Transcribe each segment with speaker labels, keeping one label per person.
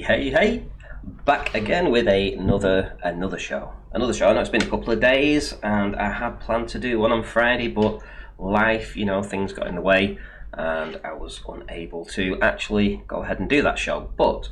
Speaker 1: Hey, back again with another show. I know it's been a couple of days and I had planned to do one on Friday, but life, things got in the way and I was unable to actually go ahead and do that show. But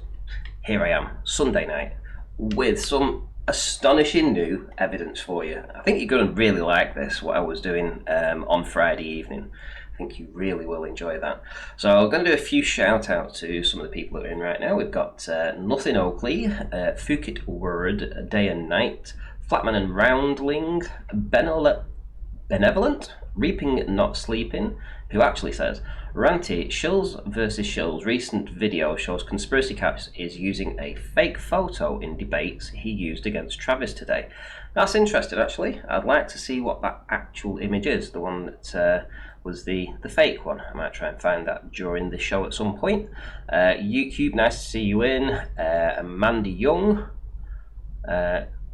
Speaker 1: here I am, Sunday night, with some astonishing new evidence for you. I think you're going to really like this, what I was doing on Friday evening. I think you really will enjoy that. So I'm going to do a few shout outs to some of the people that are in right now. We've got Nothing Oakley, Fukit Word, Day and Night, Flatman and Roundling, Benevolent, Reaping Not Sleeping, who actually says, Ranty, Shills versus Shills recent video shows Conspiracy Caps is using a fake photo in debates he used against Travis today. That's interesting actually. I'd like to see what that actual image is, the one that was the fake one. I might try and find that during the show at some point. YouTube, nice to see you in. Amanda Young,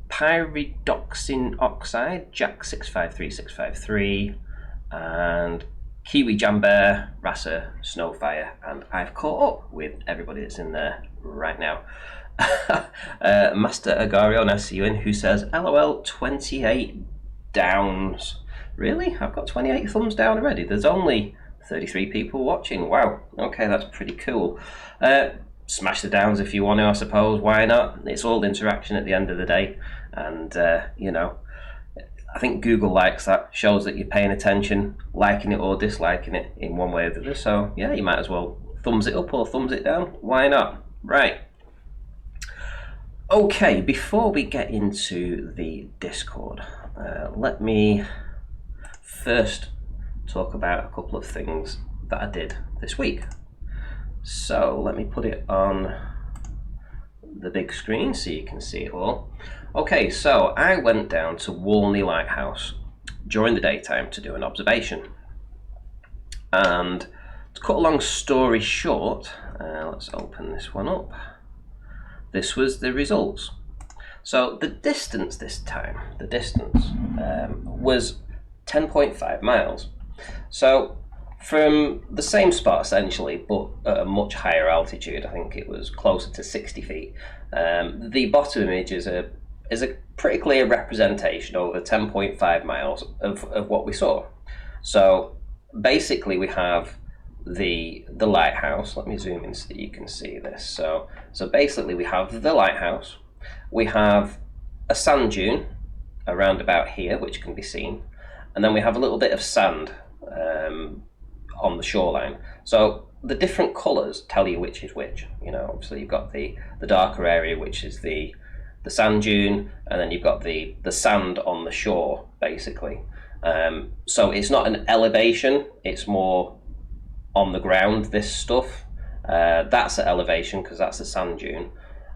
Speaker 1: Pyridoxine Oxide, Jack653653, and Kiwi Jambear, Rasa, Snowfire, and I've caught up with everybody that's in there right now. Master Agario, nice to see you in, who says, LOL 28 downs. Really? I've got 28 thumbs down already. There's only 33 people watching. Wow. Okay, that's pretty cool. Smash the downs if you want to, I suppose. Why not? It's all interaction at the end of the day. And, I think Google likes that. Shows that you're paying attention, liking it or disliking it in one way or the other. So, yeah, you might as well thumbs it up or thumbs it down. Why not? Right. Okay, before we get into the Discord, let me first talk about a couple of things that I did this week. So let me put it on the big screen so you can see it all. Okay, so I went down to Walney Lighthouse during the daytime to do an observation. And to cut a long story short, let's open this one up. This was the results. So the distance this time, was 10.5 miles. So from the same spot essentially, but at a much higher altitude, I think it was closer to 60 feet, the bottom image is a pretty clear representation over 10.5 miles of what we saw. So basically we have the lighthouse. Let me zoom in so that you can see this. So basically we have the lighthouse, we have a sand dune around about here which can be seen, and then we have a little bit of sand on the shoreline. So the different colours tell you which is which. Obviously you've got the darker area, which is the sand dune, and then you've got the sand on the shore, basically. So it's not an elevation, it's more on the ground, this stuff. That's at elevation because that's the sand dune.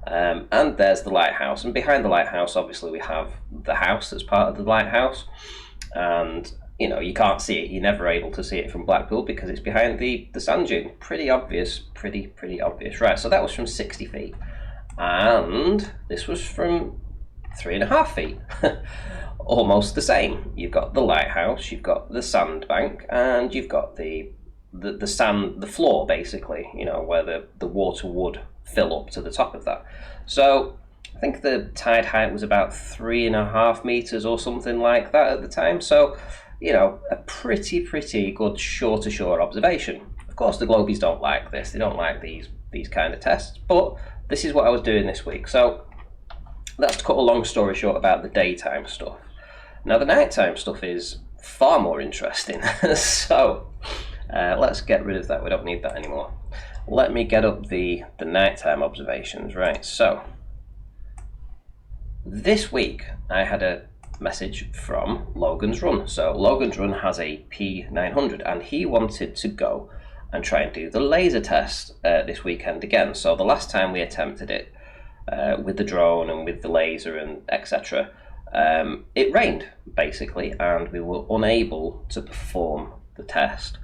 Speaker 1: And there's the lighthouse, and behind the lighthouse obviously we have the house that's part of the lighthouse, and you can't see it, you're never able to see it from Blackpool because it's behind the sand dune. Pretty obvious, pretty obvious. Right, so that was from 60 feet, and this was from 3.5 feet. Almost the same. You've got the lighthouse, you've got the sandbank, and you've got the sand, the floor basically, where the water would fill up to the top of that. So I think the tide height was about 3.5 meters or something like that at the time. So, a pretty good shore-to-shore observation. Of course, the Globies don't like this. They don't like these kind of tests, but this is what I was doing this week. So that's to cut a long story short about the daytime stuff. Now, the nighttime stuff is far more interesting. So let's get rid of that. We don't need that anymore. Let me get up the nighttime observations. Right, so this week I had a message from Logan's Run. So Logan's Run has a P900 and he wanted to go and try and do the laser test this weekend again. So the last time we attempted it with the drone and with the laser and etc., it rained basically and we were unable to perform the test.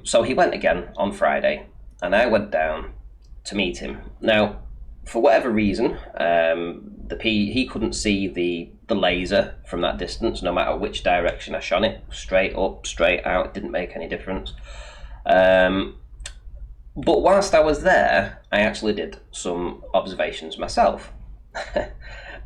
Speaker 1: So he went again on Friday and I went down to meet him. Now, for whatever reason, he couldn't see the laser from that distance, no matter which direction I shone it, straight up, straight out, it didn't make any difference. But whilst I was there, I actually did some observations myself.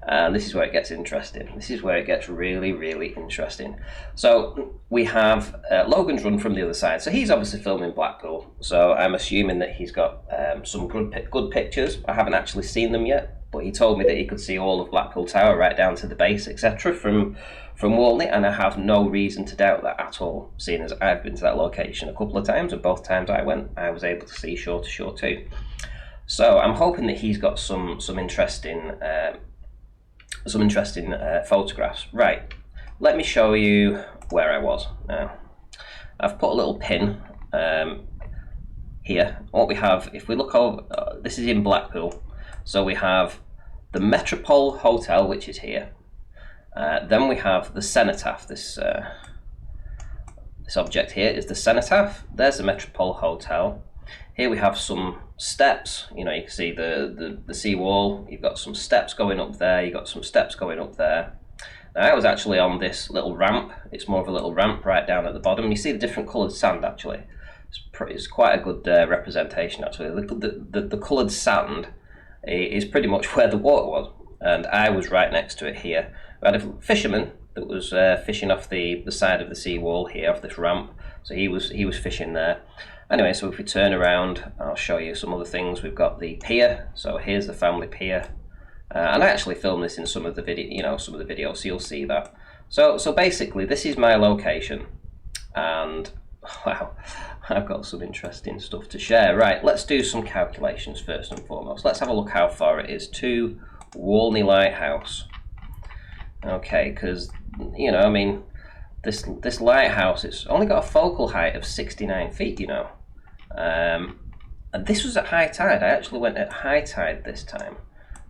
Speaker 1: And this is where it gets interesting. This is where it gets really, really interesting. So we have Logan's run from the other side. So he's obviously filming Blackpool. So I'm assuming that he's got some good pictures. I haven't actually seen them yet, but he told me that he could see all of Blackpool Tower right down to the base, etc. from Walney, and I have no reason to doubt that at all, seeing as I've been to that location a couple of times, and both times I went, I was able to see shore to shore too. So I'm hoping that he's got some interesting photographs. Right, let me show you where I was. Now, I've put a little pin here. What we have, if we look over, this is in Blackpool, so we have the Metropole Hotel, which is here. Then we have the Cenotaph. This object here is the Cenotaph. There's the Metropole Hotel. Here we have some steps. You know, you can see the seawall. You've got some steps going up there. You've got some steps going up there. Now, I was actually on this little ramp. It's more of a little ramp right down at the bottom. You see the different coloured sand, actually. It's quite a good representation, actually. The coloured sand is pretty much where the water was, and I was right next to it here. We had a fisherman that was fishing off the side of the seawall here, off this ramp. So he was fishing there. Anyway, so if we turn around, I'll show you some other things. We've got the pier. So here's the family pier, and I actually filmed this in some of the video, so you'll see that. So basically, this is my location, and wow, I've got some interesting stuff to share. Right, let's do some calculations first and foremost. Let's have a look how far it is to Walney Lighthouse. Okay, because I mean, this lighthouse, it's only got a focal height of 69 feet, and this was at high tide. I actually went at high tide this time,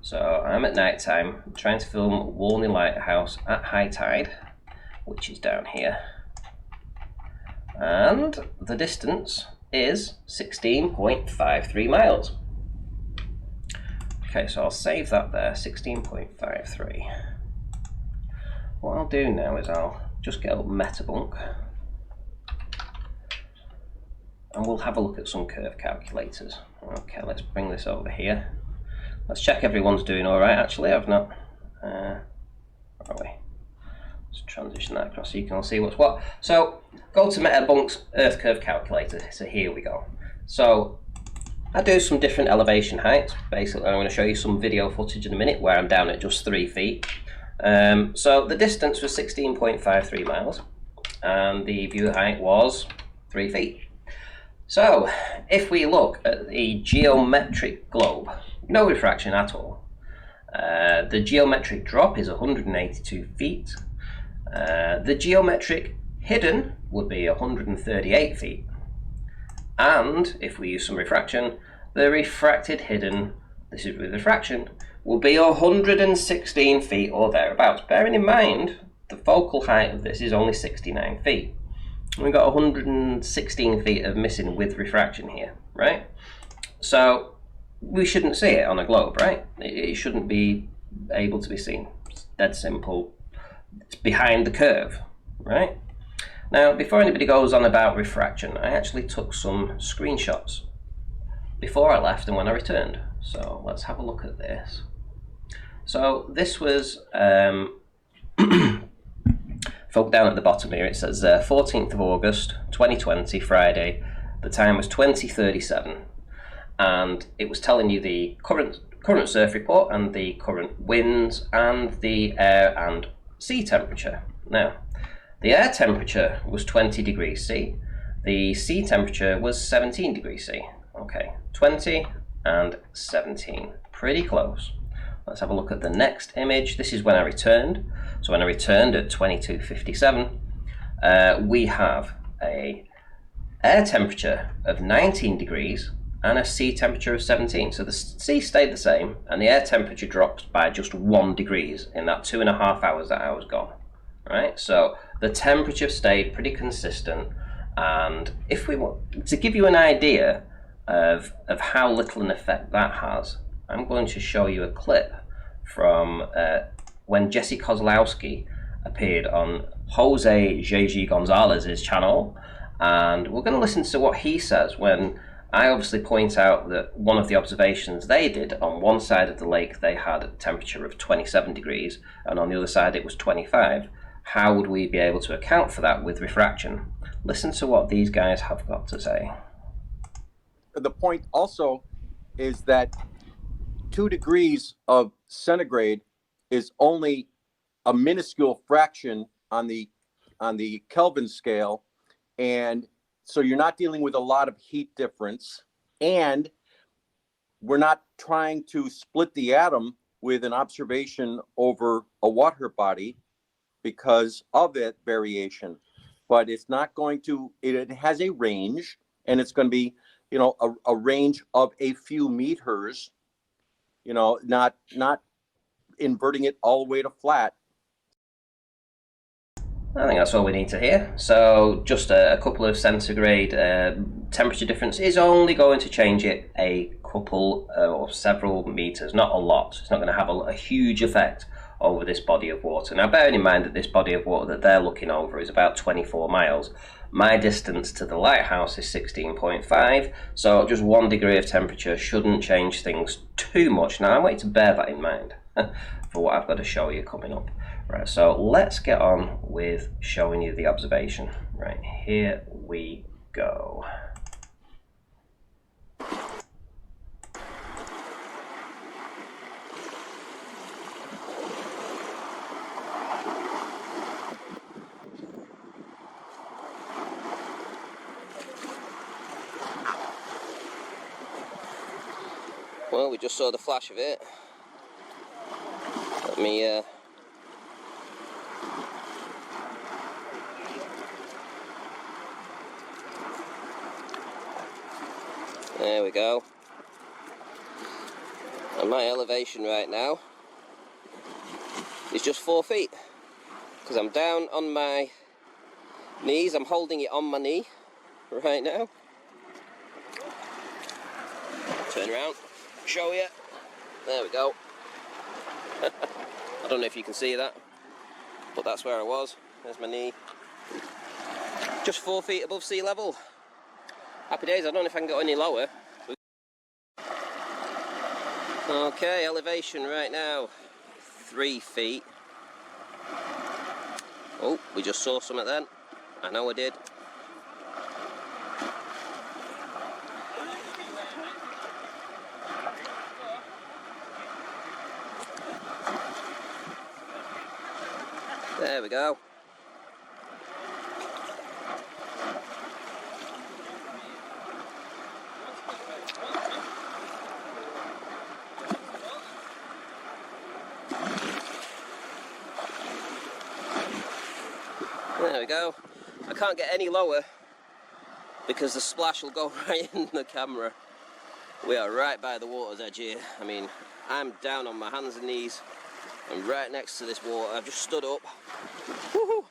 Speaker 1: so I'm at night time trying to film Walney Lighthouse at high tide, which is down here, and the distance is 16.53 miles. Okay, so I'll save that there, 16.53. What I'll do now is I'll just get up Metabunk, and we'll have a look at some curve calculators. Okay, let's bring this over here. Let's check everyone's doing all right. Actually, I've not. Where are we? Let's transition that across so you can all see what's what. So go to Metabunk's Earth curve calculator. So here we go. So I do some different elevation heights. Basically, I'm going to show you some video footage in a minute where I'm down at just 3 feet. So the distance was 16.53 miles, and the view height was 3 feet. So if we look at the geometric globe, no refraction at all. The geometric drop is 182 feet. The geometric hidden would be 138 feet. And if we use some refraction, the refracted hidden, this is with refraction, will be 116 feet or thereabouts. Bearing in mind, the focal height of this is only 69 feet. We've got 116 feet of missing with refraction here, right? So we shouldn't see it on a globe, right? It shouldn't be able to be seen. It's dead simple. It's behind the curve, right? Now, before anybody goes on about refraction, I actually took some screenshots before I left and when I returned. So let's have a look at this. So this was folk down at the bottom here. It says 14th of August 2020, Friday. The time was 20:37, and it was telling you the current surf report and the current winds and the air and sea temperature. Now, the air temperature was 20 degrees C. The sea temperature was 17 degrees C. Okay, 20 and 17, pretty close. Let's have a look at the next image. This is when I returned. So when I returned at 22:57, we have a air temperature of 19 degrees and a sea temperature of 17. So the sea stayed the same and the air temperature dropped by just 1 degrees in that 2.5 hours that I was gone. Right? So the temperature stayed pretty consistent, and if we want to give you an idea of how little an effect that has, I'm going to show you a clip from when Jesse Kozlowski appeared on Jose J.G. Gonzalez's channel, and we're going to listen to what he says when I obviously point out that one of the observations they did, on one side of the lake they had a temperature of 27 degrees and on the other side it was 25. How would we be able to account for that with refraction? Listen to what these guys have got to say.
Speaker 2: The point also is that 2 degrees of centigrade is only a minuscule fraction on the Kelvin scale, and so you're not dealing with a lot of heat difference, and we're not trying to split the atom with an observation over a water body because of that variation. But it's not going to, it has a range, and it's going to be, you know, a range of a few meters, you know, not inverting it all the way to flat.
Speaker 1: I think that's all we need to hear. So just a couple of centigrade temperature difference is only going to change it a couple or several meters, not a lot. It's not going to have a huge effect over this body of water. Now bearing in mind that this body of water that they're looking over is about 24 miles. My distance to the lighthouse is 16.5, so just 1 degree of temperature shouldn't change things too much. Now I want you to bear that in mind for what I've got to show you coming up. Right, so let's get on with showing you the observation. Right, here we go. Well, we just saw the flash of it. Let me there we go. And my elevation right now is just 4 feet, because I'm down on my knees. I'm holding it on my knee right now. Turn around, show you. There we go. I don't know if you can see that, but that's where I was. There's my knee. Just 4 feet above sea level. Happy days. I don't know if I can go any lower. Okay, elevation right now, 3 feet. Oh, we just saw something then. I know I did. There we go. There we go. I can't get any lower because the splash will go right in the camera. We are right by the water's edge here. I mean, I'm down on my hands and knees. I'm right next to this water. I've just stood up. Woohoo!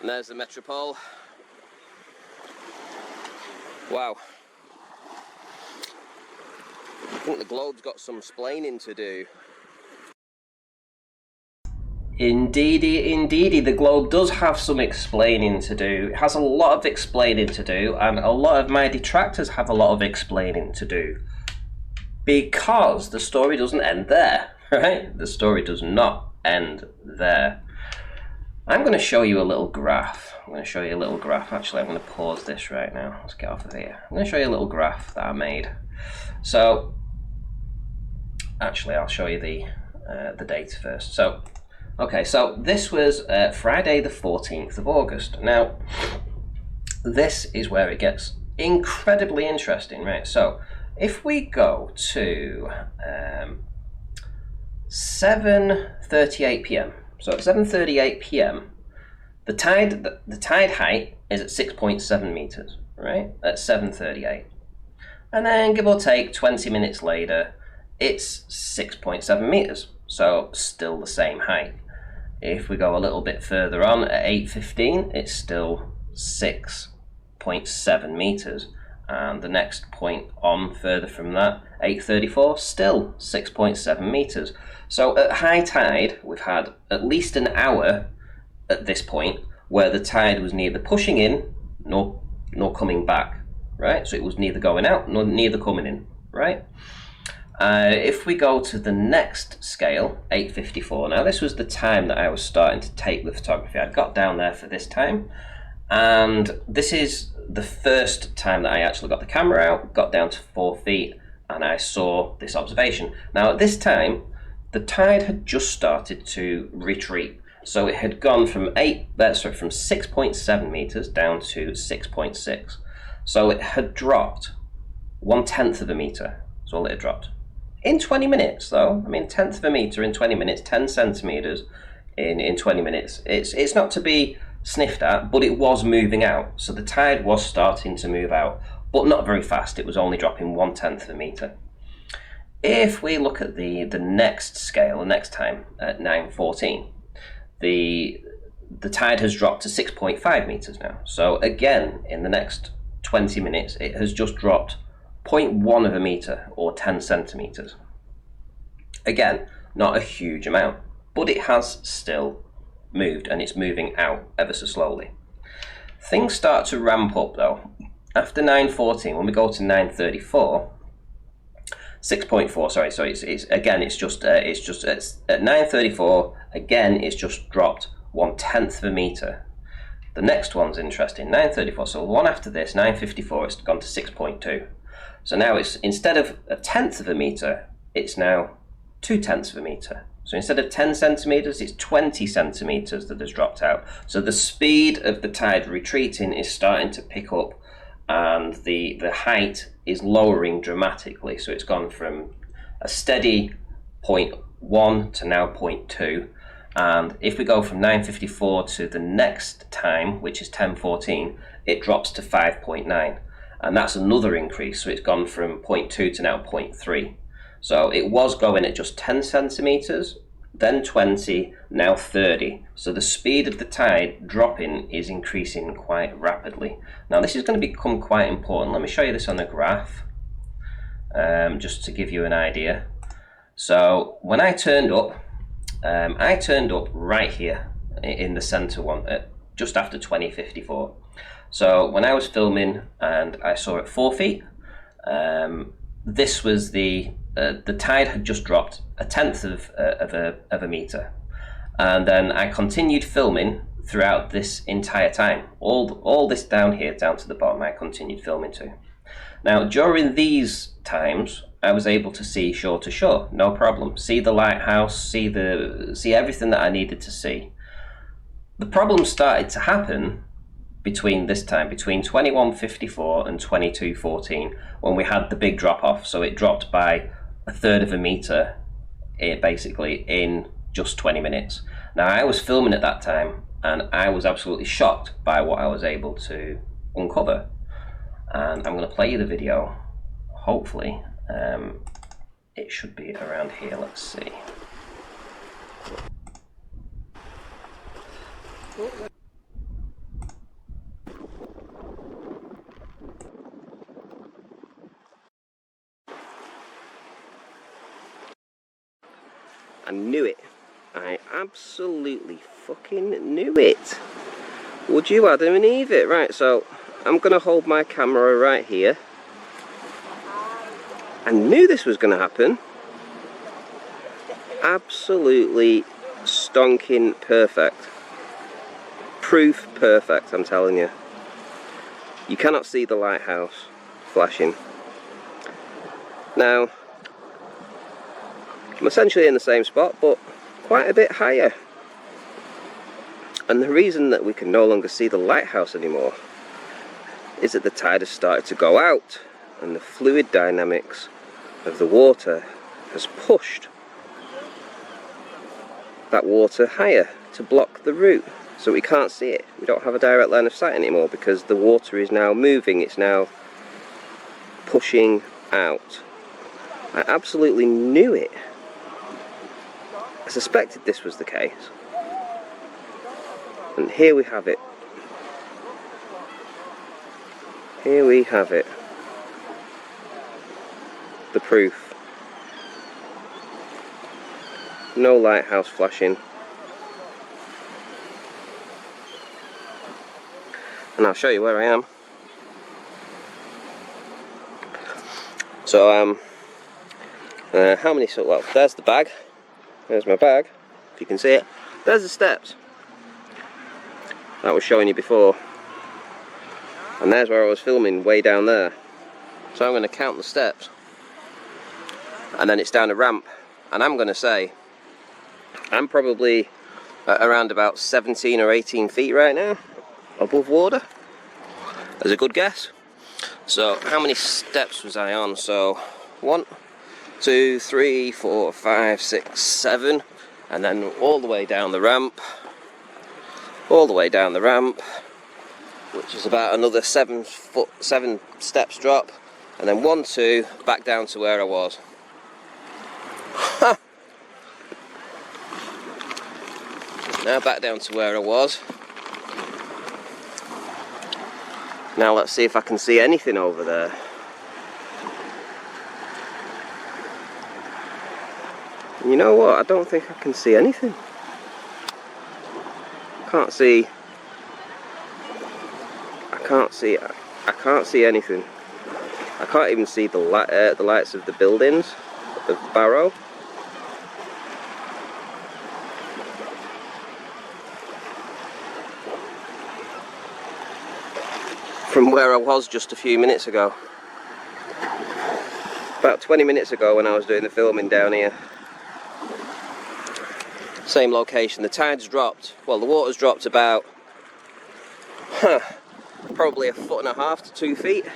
Speaker 1: And there's the Metropole. Wow. I think the globe's got some splaining to do. Indeedy, indeedy, the globe does have some explaining to do. It has a lot of explaining to do, and a lot of my detractors have a lot of explaining to do. Because the story doesn't end there, right? The story does not end there. I'm going to show you a little graph. Actually, I'm going to pause this right now. Let's get off of here. I'm going to show you a little graph that I made. So, actually, I'll show you the date first. So, okay, so this was Friday the 14th of August. Now, this is where it gets incredibly interesting, right? So, if we go to 7:38 p.m. So at 7:38 p.m., the tide height is at 6.7 meters, right? At 7:38, and then give or take 20 minutes later, it's 6.7 meters. So still the same height. If we go a little bit further on at 8:15, it's still 6.7 meters. And the next point on further from that, 8:34, still 6.7 meters. So at high tide, we've had at least an hour at this point where the tide was neither pushing in nor coming back. right? So it was neither going out nor neither coming in, right? If we go to the next scale, 8:54, now this was the time that I was starting to take the photography. I got down there for this time, and this is the first time that I actually got the camera out, got down to 4 feet, and I saw this observation. Now at this time, the tide had just started to retreat. So it had gone from 6.7 meters down to 6.6. So it had dropped 1/10 of a meter. That's all it had dropped. In 20 minutes, though, I mean, 1/10 of a meter in 20 minutes, 10 centimeters in 20 minutes. It's not to be sniffed at, but it was moving out. So the tide was starting to move out, but not very fast. It was only dropping 1/10 of a meter. If we look at the next scale, the next time at 9:14, the tide has dropped to 6.5 meters now. So again, in the next 20 minutes, it has just dropped 0.1 of a meter, or 10 centimeters. Again, not a huge amount, but it has still moved, and it's moving out ever so slowly. Things start to ramp up though. After 9:14, when we go to 9:34, 6.4. Sorry. So it's at 9:34 again. It's just dropped 1/10 of a meter. The next one's interesting. 9:34. So the one after this, 9:54. It's gone to 6.2. So now it's, instead of 1/10 of a meter, it's now 2/10 of a meter. So instead of 10 centimeters, it's 20 centimeters that has dropped out. So the speed of the tide retreating is starting to pick up, and the height is lowering dramatically. So it's gone from a steady 0.1 to now 0.2. And if we go from 9:54 to the next time, which is 10:14, it drops to 5.9. And that's another increase. So it's gone from 0.2 to now 0.3. So it was going at just 10 centimeters, then 20, now 30. So the speed of the tide dropping is increasing quite rapidly. Now this is going to become quite important. Let me show you this on the graph, just to give you an idea. So when I turned up right here in the center one at just after 20:54. So when I was filming and I saw it 4 feet, this was the tide had just dropped 1/10 of a meter, and then I continued filming throughout this entire time. All this down here, down to the bottom, I continued filming too. Now during these times, I was able to see shore to shore, no problem. See the lighthouse, see everything that I needed to see. The problem started to happen between this time, between 21:54 and 22:14, when we had the big drop off. So it dropped by 1/3 of a meter, basically in just 20 minutes. Now I was filming at that time, and I was absolutely shocked by what I was able to uncover. And I'm going to play you the video. Hopefully, it should be around here. Let's see. I knew it. I absolutely fucking knew it. Would you Adam and Eve it? Right, so I'm going to hold my camera right here. I knew this was going to happen. Absolutely stonking perfect. Proof perfect, I'm telling you. You cannot see the lighthouse flashing. Now, I'm essentially in the same spot, but quite a bit higher. And the reason that we can no longer see the lighthouse anymore is that the tide has started to go out, and the fluid dynamics of the water has pushed that water higher to block the route, so we can't see it. We don't have a direct line of sight anymore because the water is now moving, it's now pushing out. I absolutely knew it. I suspected this was the case. And here we have it. Here we have it. The proof. No lighthouse flashing. And I'll show you where I am. So how many? So well, there's the bag. There's my bag. If you can see it. There's the steps that I was showing you before. And there's where I was filming, way down there. So I'm going to count the steps. And then it's down a ramp. And I'm going to say, I'm probably at around about 17 or 18 feet right now, above water. As a good guess. So how many steps was I on? So 1, 2, 3, 4, 5, 6, 7. And then all the way down the ramp. All the way down the ramp. Which is about another 7 steps drop, and then 1, 2, back down to where I was. Now back down to where I was. Now let's see if I can see anything over there. And you know what? I don't think I can see anything. I can't see anything. I can't even see the lights of the buildings of Barrow. From where I was just a few minutes ago. About 20 minutes ago when I was doing the filming down here. Same location. The tide's dropped. Well, the water's dropped about probably 1.5 foot to 2 feet.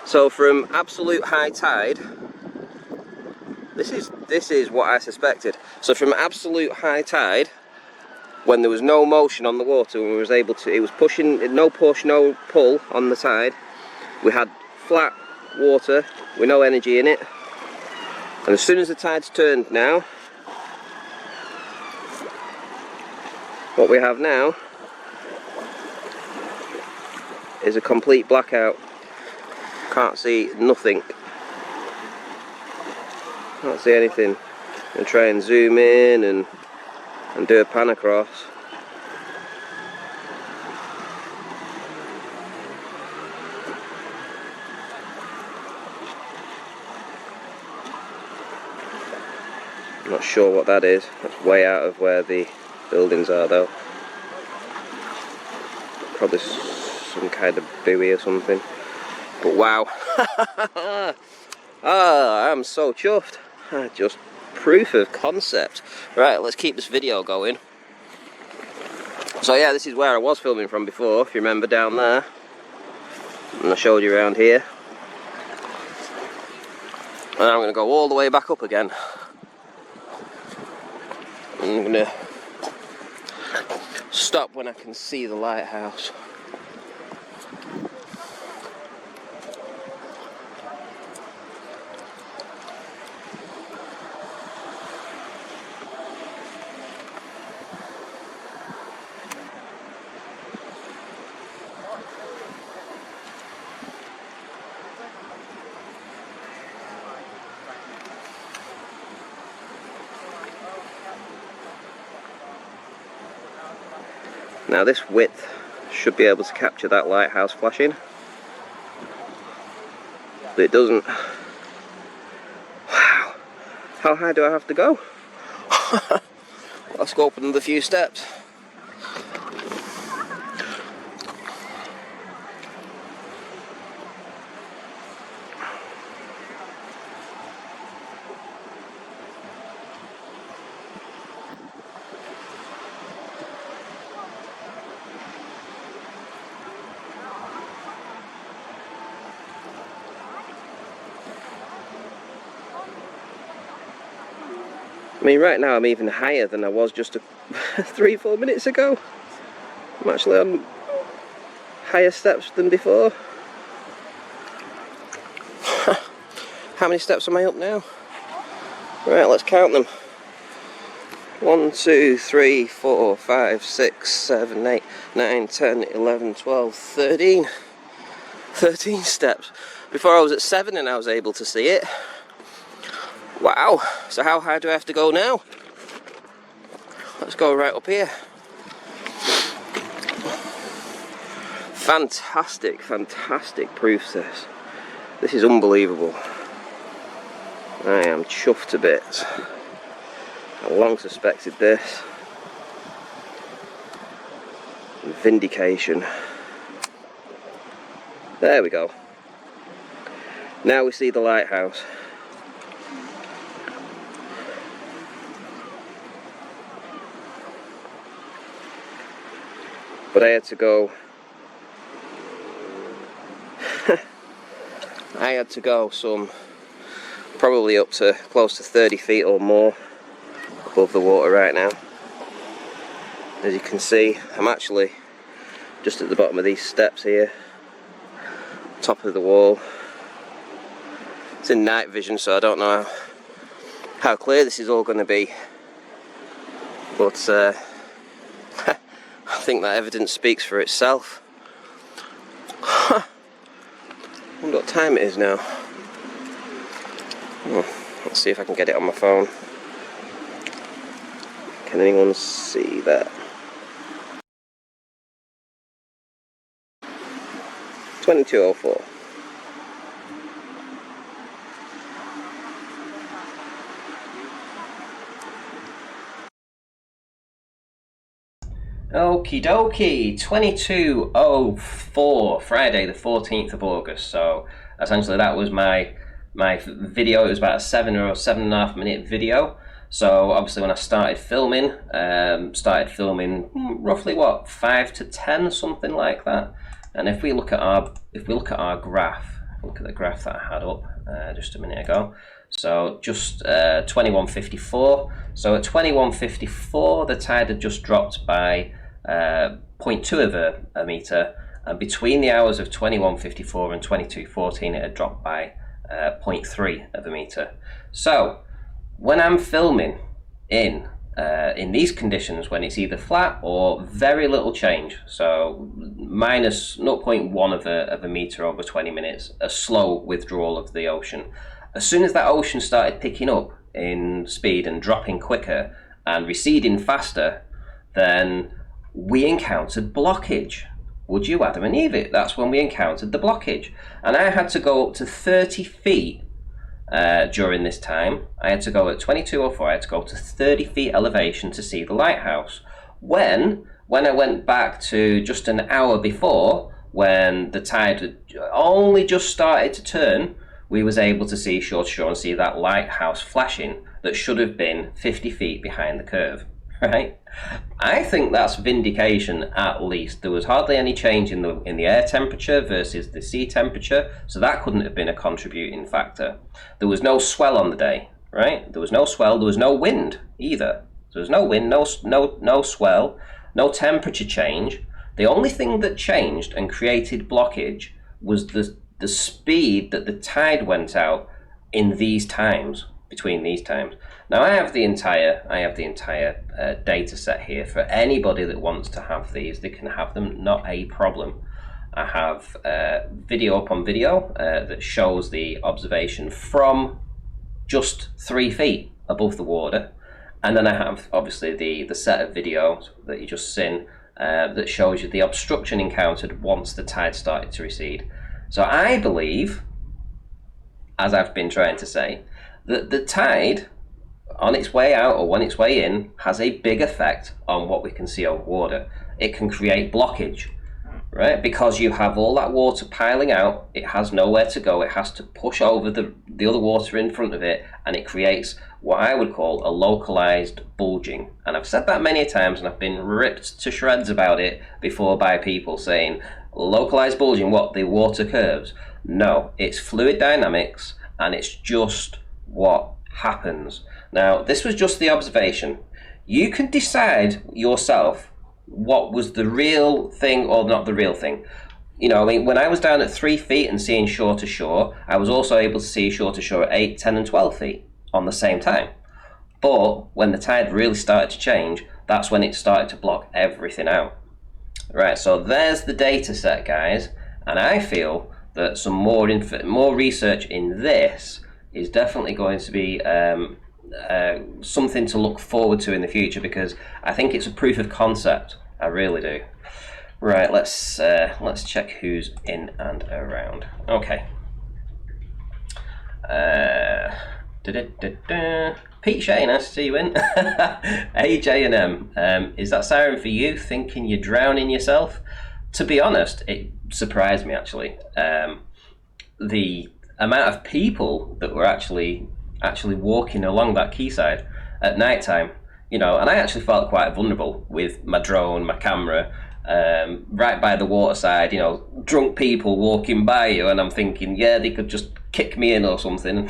Speaker 1: So from absolute high tide, this is what I suspected. So from absolute high tide, when there was no motion on the water, when we was able to, it was pushing, no push, no pull on the tide. We had flat water with no energy in it. And as soon as the tide's turned now, what we have now is a complete blackout. Can't see nothing. Can't see anything. And try and zoom in and do a pan across. I'm not sure what that is. That's way out of where the buildings are though. Probably some kind of buoy or something. But wow. I'm so chuffed. Just proof of concept. Right, let's keep this video going. So yeah, this is where I was filming from before, if you remember, down there. And I showed you around here. And I'm going to go all the way back up again. I'm going to stop when I can see the lighthouse. Now this width should be able to capture that lighthouse flashing, but it doesn't. Wow, how high do I have to go? Let's go up another few steps. I mean, right now I'm even higher than I was just 3-4 minutes ago. I'm actually on higher steps than before. How many steps am I up now? Right, let's count them. 1, 2, 3, 4, 5, 6, 7, 8, 9, 10, 11, 12, 13. 13 steps. Before I was at 7 and I was able to see it. Wow, so how high do I have to go now? Let's go right up here. Fantastic, fantastic proofs this. This is unbelievable. I am chuffed to bits. I long suspected this. Vindication. There we go. Now we see the lighthouse. But I had to go I had to go some, probably up to close to 30 feet or more above the water right now. As you can see, I'm actually just at the bottom of these steps here, top of the wall. It's in night vision, so I don't know how clear this is all going to be, but I think that evidence speaks for itself. I wonder what time it is now. Let's see if I can get it on my phone. Can anyone see that? 22:04. Okie dokie, 22:04, Friday the 14th of August. So essentially that was my video. It was about a 7 or 7.5 minute video. So obviously when I started filming roughly what, 5 to 10, something like that. And if we look at our graph, look at the graph that I had up just a minute ago. So just 21:54. So at 21:54, the tide had just dropped by 0.2 of a meter, and between the hours of 21:54 and 22:14, it had dropped by 0.3 of a meter. So when I'm filming in these conditions, when it's either flat or very little change, so minus 0.1 of a meter over 20 minutes, a slow withdrawal of the ocean. As soon as that ocean started picking up in speed and dropping quicker and receding faster, then we encountered blockage. Would you Adam and Eve it? That's when we encountered the blockage. And I had to go up to 30 feet during this time. I had to go at 22:04, I had to go to 30 feet elevation to see the lighthouse. When I went back to just an hour before, when the tide had only just started to turn, we was able to see shore to shore and see that lighthouse flashing that should have been 50 feet behind the curve, right? I think that's vindication at least. There was hardly any change in the air temperature versus the sea temperature, so that couldn't have been a contributing factor. There was no swell on the day, right? There was no swell, there was no wind either. There was no wind, no swell, no temperature change. The only thing that changed and created blockage was the speed that the tide went out in these times, between these times. Now I have the entire data set here. For anybody that wants to have these, they can have them, not a problem. I have video upon video that shows the observation from just 3 feet above the water, and then I have obviously the set of videos that you just seen that shows you the obstruction encountered once the tide started to recede. So I believe, as I've been trying to say, that the tide on its way out or on its way in has a big effect on what we can see over water. It can create blockage, right? Because you have all that water piling out, it has nowhere to go, it has to push over the other water in front of it, and it creates what I would call a localized bulging. And I've said that many times, and I've been ripped to shreds about it before by people saying, localized bulging, what, the water curves? No, it's fluid dynamics, and it's just what happens. Now, this was just the observation. You can decide yourself what was the real thing or not the real thing. You know, I mean, when I was down at 3 feet and seeing shore to shore, I was also able to see shore to shore at 8, 10 and 12 feet on the same time. But when the tide really started to change, that's when it started to block everything out. Right, so there's the data set, guys, and I feel that some more research in this is definitely going to be something to look forward to in the future, because I think it's a proof of concept. I really do. Right, let's check who's in and around. Okay. Pete Shea, nice to see you in. AJ&M, is that siren for you, thinking you're drowning yourself? To be honest, it surprised me actually. The amount of people that were actually walking along that quayside at night time, and I actually felt quite vulnerable with my drone, my camera, right by the waterside, drunk people walking by you, and I'm thinking, yeah, they could just kick me in or something.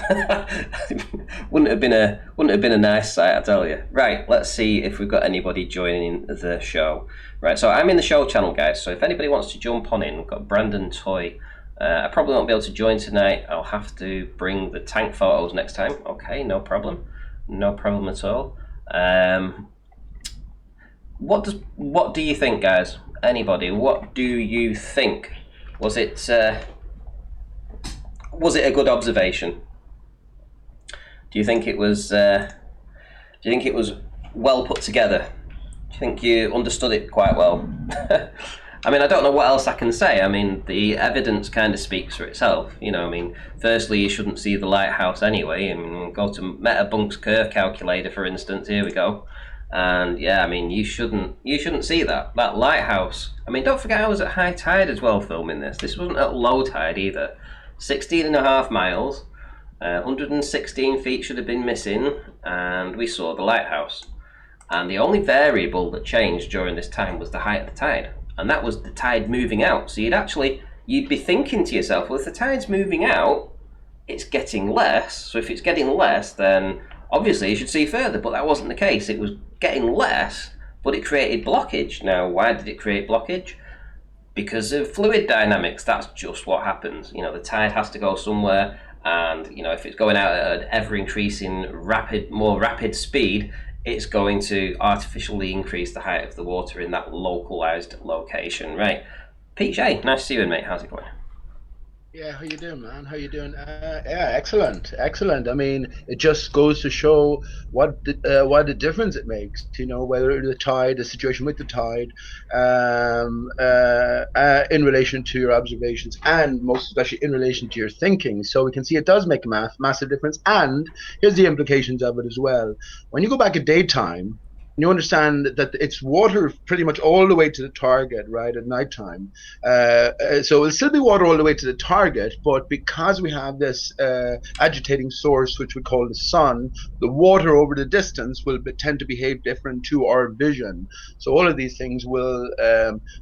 Speaker 1: wouldn't have been a nice sight, I tell you. Right, let's see if we've got anybody joining the show. Right, so I'm in the show channel, guys, so if anybody wants to jump on in, we've got Brandon Toy. I probably won't be able to join tonight. I'll have to bring the tank photos next time. Okay, no problem at all. What do you think, guys? Anybody? What do you think? Was it a good observation? Do you think it was? Do you think it was well put together? Do you think you understood it quite well? I mean, I don't know what else I can say. I mean, the evidence kind of speaks for itself. Firstly, you shouldn't see the lighthouse anyway. I mean, go to Metabunk's curve calculator, for instance. Here we go. And yeah, I mean, you shouldn't see that lighthouse. I mean, don't forget I was at high tide as well filming this. This wasn't at low tide either. 16.5 miles, 116 feet should have been missing, and we saw the lighthouse. And the only variable that changed during this time was the height of the tide, and that was the tide moving out. So you'd be thinking to yourself, well, if the tide's moving out, it's getting less. So if it's getting less, then obviously you should see further, but that wasn't the case. It was getting less, but it created blockage. Now, why did it create blockage? Because of fluid dynamics. That's just what happens. The tide has to go somewhere, and if it's going out at an ever-increasing, more rapid speed, it's going to artificially increase the height of the water in that localized location. Right. Pete J, nice to see you in, mate. How's it going?
Speaker 3: Yeah, how you doing, man? How you doing? Yeah, excellent. I mean, it just goes to show what the difference it makes. Whether the situation with the tide, in relation to your observations, and most especially in relation to your thinking. So we can see it does make a massive difference. And here's the implications of it as well. When you go back at daytime, you understand that it's water pretty much all the way to the target, right, at nighttime. So it'll still be water all the way to the target, but because we have this agitating source, which we call the sun, the water over the distance will tend to behave different to our vision. So all of these things will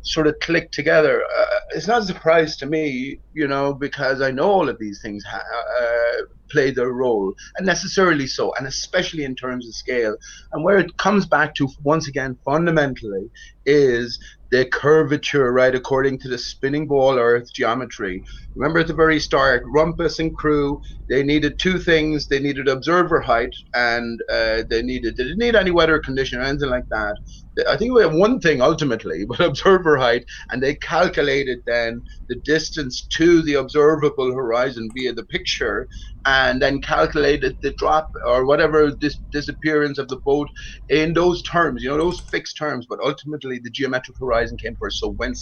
Speaker 3: sort of click together. It's not a surprise to me, because I know all of these things play their role, and necessarily so, and especially in terms of scale. And where it comes back to, once again, fundamentally, is the curvature, right, according to the spinning ball Earth geometry. Remember at the very start, Rumpus and crew, they needed two things. They needed observer height, and they didn't need any weather condition or anything like that. I think we have one thing ultimately, but observer height, and they calculated then the distance to the observable horizon via the picture, and then calculated the drop or whatever disappearance of the boat in those terms, those fixed terms. But ultimately, the geometric horizon came first. So when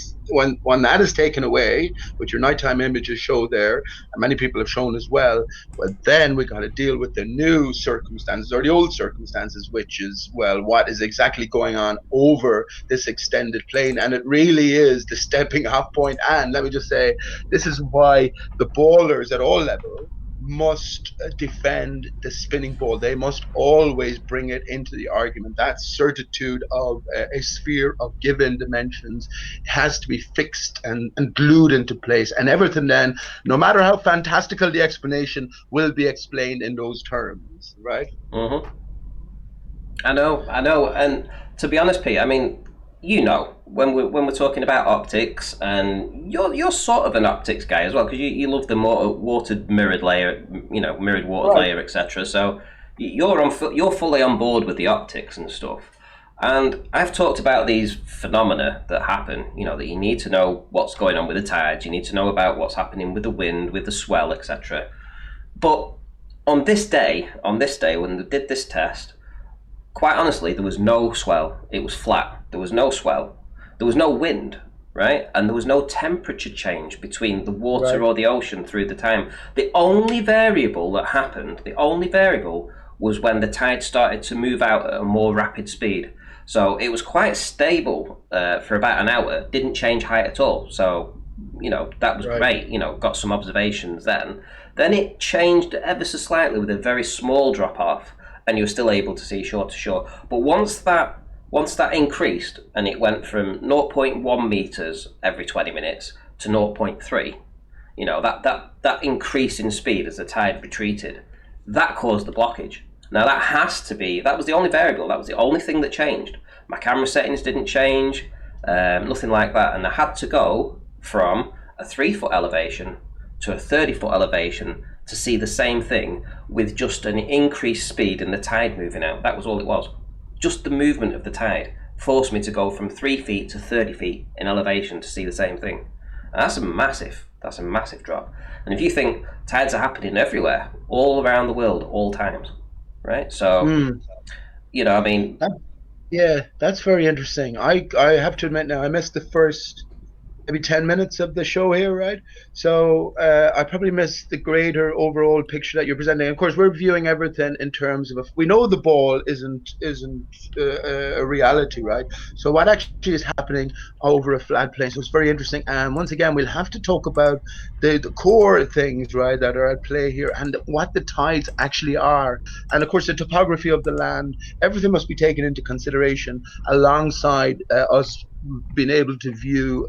Speaker 3: that is taken away, which your nighttime images show there, and many people have shown as well, then we got to deal with the new circumstances or the old circumstances, which is, well, what is exactly going on over this extended plane. And it really is the stepping off point. And let me just say, this is why the ballers at all levels must defend the spinning ball. They must always bring it into the argument. That certitude of a sphere of given dimensions has to be fixed and glued into place. And everything then, no matter how fantastical the explanation, will be explained in those terms, right?
Speaker 1: Mm-hmm. I know. And to be honest, Pete, I mean, when we're talking about optics, and you're sort of an optics guy as well, because you love the more water mirrored layer, mirrored water layer, etc. So you're fully on board with the optics and stuff. And I've talked about these phenomena that happen, that you need to know what's going on with the tides, you need to know about what's happening with the wind, with the swell, etc. But on this day when they did this test, quite honestly, there was no swell. It was flat. There was no swell. There was no wind. right? And there was no temperature change between the water
Speaker 3: Right.
Speaker 1: or the ocean through the time. The only variable that happened, the only variable was when the tide started to move out at a more rapid speed. So it was quite stable for about an hour, didn't change height at all. So, that was
Speaker 3: Right.
Speaker 1: great, got some observations then. Then it changed ever so slightly with a very small drop off, and you were still able to see shore to shore. But once that increased and it went from zero point 0.1 meters every 20 minutes to zero point 0.3, that increase in speed as the tide retreated, that caused the blockage. Now that was the only variable, that was the only thing that changed. My camera settings didn't change, nothing like that, and I had to go from a 3-foot elevation to a 30-foot elevation to see the same thing with just an increased speed and the tide moving out. That was all it was. Just the movement of the tide forced me to go from 3 feet to 30 feet in elevation to see the same thing. And that's a massive drop. And if you think tides are happening everywhere, all around the world, all times, right? So,
Speaker 3: Mm.
Speaker 1: I mean,
Speaker 3: Yeah, that's very interesting. I have to admit now, I missed the first maybe 10 minutes of the show here, right? So I probably missed the greater overall picture that you're presenting. Of course, we're viewing everything in terms of, if we know the ball isn't a reality, right? So what actually is happening over a flat plane? So it's very interesting. And once again, we'll have to talk about the core things, right, that are at play here, and what the tides actually are. And of course, the topography of the land, everything must be taken into consideration alongside us being able to view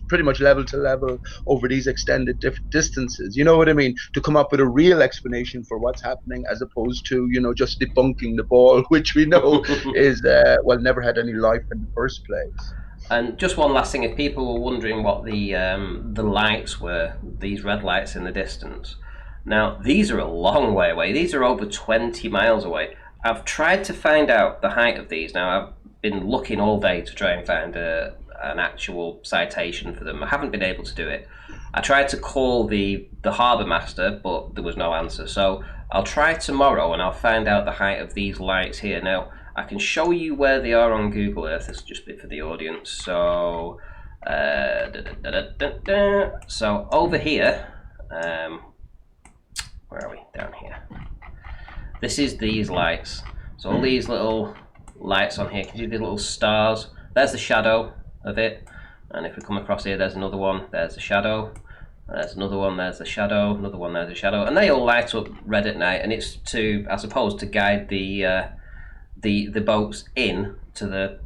Speaker 3: pretty much level to level over these extended distances. You know what I mean? To come up with a real explanation for what's happening, as opposed to just debunking the ball, which we know is never had any life in the first place.
Speaker 1: and just one last thing: if people were wondering what the lights were, these red lights in the distance. Now these are a long way away. These are over 20 miles away. I've tried to find out the height of these. Now I've been looking all day to try and find an actual citation for them. I haven't been able to do it. I tried to call the harbour master, but there was no answer. So I'll try tomorrow and I'll find out the height of these lights here. Now I can show you where they are on Google Earth. This is just a bit for the audience. So, so over here, where are we? Down here. This is these lights. So all these little lights on here, can you see the little stars? There's the shadow of it. And if we come across here, there's another one. There's the shadow. There's another one. There's the shadow. Another one. There's the shadow. And they all light up red at night. And it's I suppose, to guide the boats in to the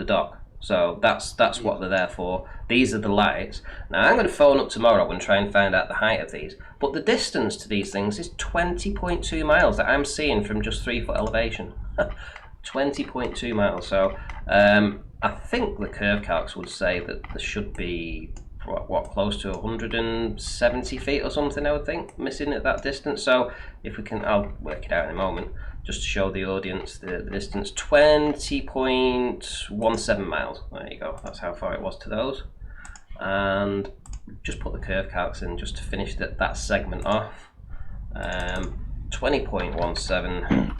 Speaker 1: dock. So that's what they're there for. These are the lights. Now I'm going to phone up tomorrow and try and find out the height of these. But the distance to these things is 20.2 miles that I'm seeing from just 3-foot elevation. 20.2 miles. So I think the curve calcs would say that there should be close to 170 feet or something, I would think, missing at that distance. So if we can, I'll work it out in a moment, just to show the audience the distance. 20.17 miles. There you go. That's how far it was to those. And just put the curve calcs in just to finish that segment off. 20.17,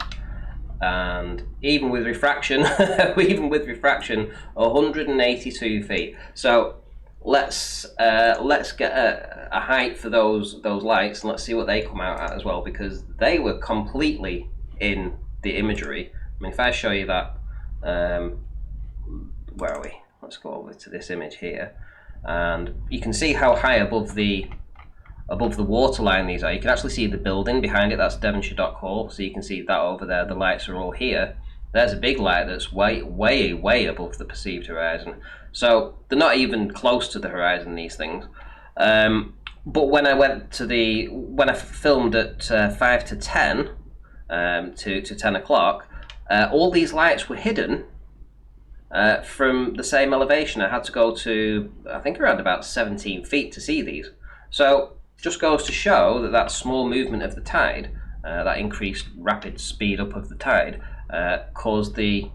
Speaker 1: and even with refraction, 182 feet. So let's get a height for those lights, and let's see what they come out at as well, because they were completely in the imagery. I mean, if I show you that, where are we? Let's go over to this image here, and you can see how high above the waterline these are. You can actually see the building behind it. That's Devonshire Dock Hall. So you can see that over there. The lights are all here. There's a big light that's way above the perceived horizon. So they're not even close to the horizon, these things. But when I filmed at 5 to 10 to 10 o'clock, all these lights were hidden from the same elevation. I had to go to, I think, around about 17 feet to see these. So just goes to show that small movement of the tide, that increased rapid speed up of the tide, caused the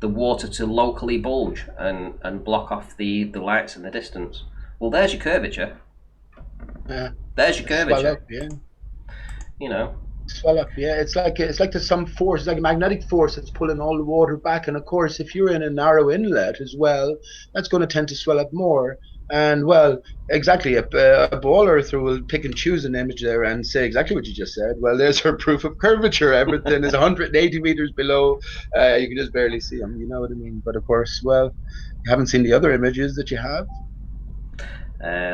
Speaker 1: water to locally bulge and block off the lights in the distance. Well, there's your curvature.
Speaker 3: Yeah.
Speaker 1: There's your curvature.
Speaker 3: Yeah.
Speaker 1: You know,
Speaker 3: Swell up, yeah. It's like there's some force, it's like a magnetic force that's pulling all the water back. And of course, if you're in a narrow inlet as well, that's going to tend to swell up more. And well, exactly, a ball earther will pick and choose an image there and say exactly what you just said. Well, there's her proof of curvature. Everything is 180 meters below. You can just barely see them. You know what I mean? But of course, well, you haven't seen the other images that you have.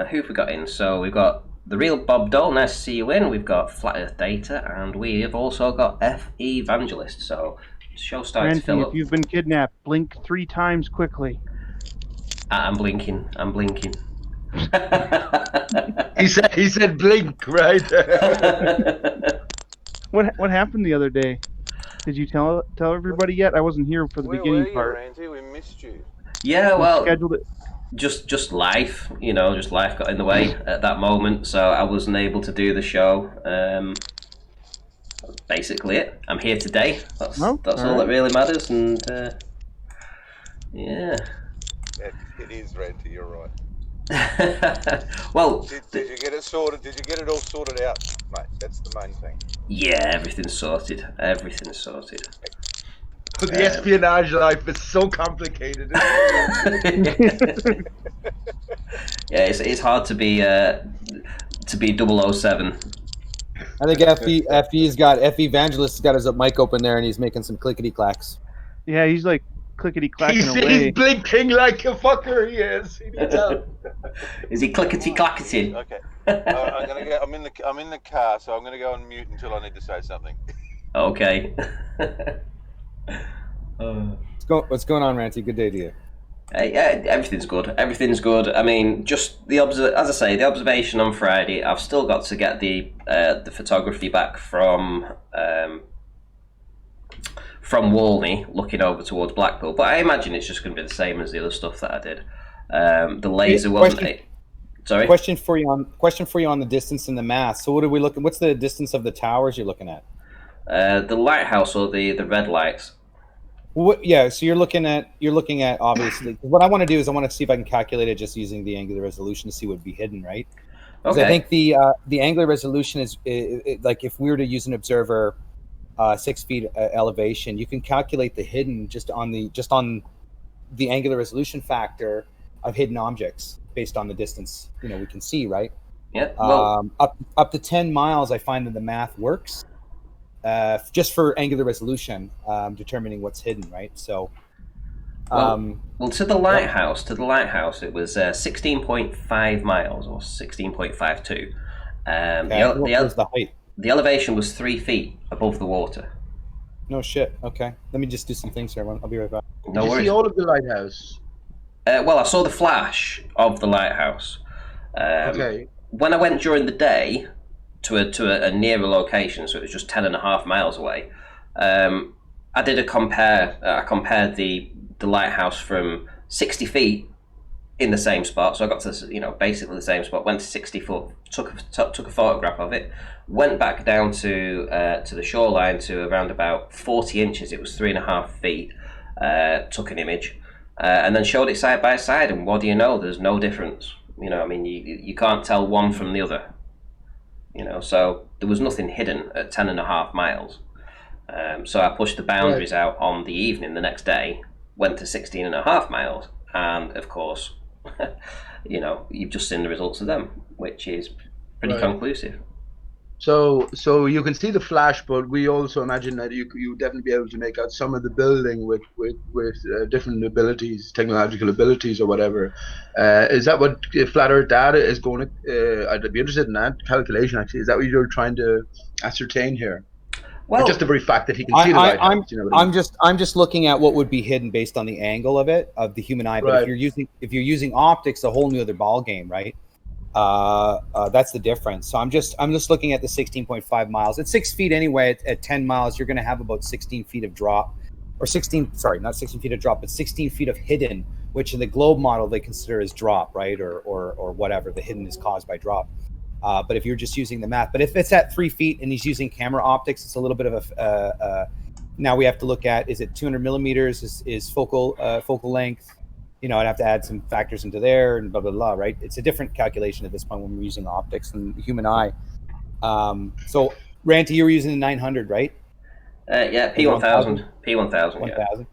Speaker 1: Who have we got in? So we've got the real Bob Dole, nice to see you in. We've got Flat Earth Data, and we have also got F Evangelist. So the show's starting to
Speaker 4: Ranty,
Speaker 1: fill
Speaker 4: if
Speaker 1: up.
Speaker 4: you've been kidnapped, blink 3 times quickly.
Speaker 1: I'm blinking. I'm blinking.
Speaker 3: He said blink, right?
Speaker 4: What happened the other day? Did you tell everybody yet? I wasn't here for the beginning part.
Speaker 5: Ranty? We missed you.
Speaker 1: Yeah,
Speaker 4: We
Speaker 1: well,
Speaker 4: scheduled it.
Speaker 1: just life, just life got in the way at that moment, so I wasn't able to do the show. Basically it. I'm here today. That's all that really matters, and yeah.
Speaker 5: It is, Ranty, you're right.
Speaker 1: Well,
Speaker 5: Did you get it sorted? Did you get it all sorted out, mate? That's the main thing.
Speaker 1: yeah, everything's sorted. Everything's sorted.
Speaker 3: The espionage life is so complicated.
Speaker 1: Yeah, it's hard to be 007.
Speaker 6: I think FE Evangelist has got his mic open there, and he's making some clickety clacks.
Speaker 4: Yeah, he's like clickety clacking
Speaker 3: He's
Speaker 4: away.
Speaker 3: blinking like a fucker. He is. He needs help.
Speaker 1: Is he clickety clacketing?
Speaker 5: Okay. I'm gonna go. I'm in the car, so I'm gonna go on mute until I need to say something.
Speaker 1: Okay.
Speaker 6: What's going on, Ranty? Good day to you.
Speaker 1: Yeah, everything's good. Everything's good. I mean, just as I say, the observation on Friday. I've still got to get the photography back from Walney, looking over towards Blackpool. But I imagine it's just going to be the same as the other stuff that I did. The laser wasn't. Sorry.
Speaker 6: Question for you on the distance and the math. So what are we looking? What's the distance of the towers you're looking at?
Speaker 1: The lighthouse or the red lights.
Speaker 6: Yeah, so you're looking at obviously. What I want to do is I want to see if I can calculate it just using the angular resolution to see what would be hidden, right? Okay. I think the angular resolution is like if we were to use an observer 6 feet elevation, you can calculate the hidden just on the angular resolution factor of hidden objects based on the distance we can see, right?
Speaker 1: Yeah. Well,
Speaker 6: up to 10 miles, I find that the math works. Just for angular resolution, determining what's hidden, right? So,
Speaker 1: well, to the lighthouse, it was 16.5 miles or 16.52.
Speaker 6: What was the height?
Speaker 1: The elevation was 3 feet above the water.
Speaker 6: No shit. Okay, let me just do some things here. I'll be right back.
Speaker 1: No worries.
Speaker 3: Did you see all of the lighthouse?
Speaker 1: Well, I saw the flash of the lighthouse.
Speaker 3: Okay.
Speaker 1: When I went during the day to a nearer location, so it was just 10.5 miles away. I did a compare. I compared the lighthouse from 60 feet in the same spot. So I got to basically the same spot. Went to 60 foot. Took a photograph of it. Went back down to the shoreline to around about 40 inches. It was 3.5 feet. Took an image, and then showed it side by side. And what do you know? There's no difference. I mean, you can't tell one from the other. So there was nothing hidden at 10.5 miles. So I pushed the boundaries out on the evening the next day, went to 16.5 miles, and of course, you've just seen the results of them, which is pretty conclusive.
Speaker 3: So you can see the flash, but we also imagine that you definitely be able to make out some of the building with different abilities, technological abilities or whatever. Is that what Flat Earth Data is going to? I'd be interested in that calculation. Actually, is that what you're trying to ascertain here? Well, or just the very fact that he can see the lighthouse.
Speaker 6: I'm just looking at what would be hidden based on the angle of the human eye. But if you're using optics, a whole new other ball game, right? That's the difference. So I'm just looking at the 16.5 miles. At 6 feet anyway, at 10 miles, you're going to have about 16 feet of drop, or 16. Sorry, not 16 feet of drop, but 16 feet of hidden, which in the globe model they consider as drop, right, or whatever. The hidden is caused by drop. But if you're just using the math, but if it's at 3 feet and he's using camera optics, it's a little bit of a. Now we have to look at, is it 200 millimeters? Is focal length? I'd have to add some factors into there and blah, blah, blah, right? It's a different calculation at this point when we're using optics and the human eye. So Ranty, you were using the 900, right?
Speaker 1: Yeah, P1000. P1000, yeah.
Speaker 6: 1000.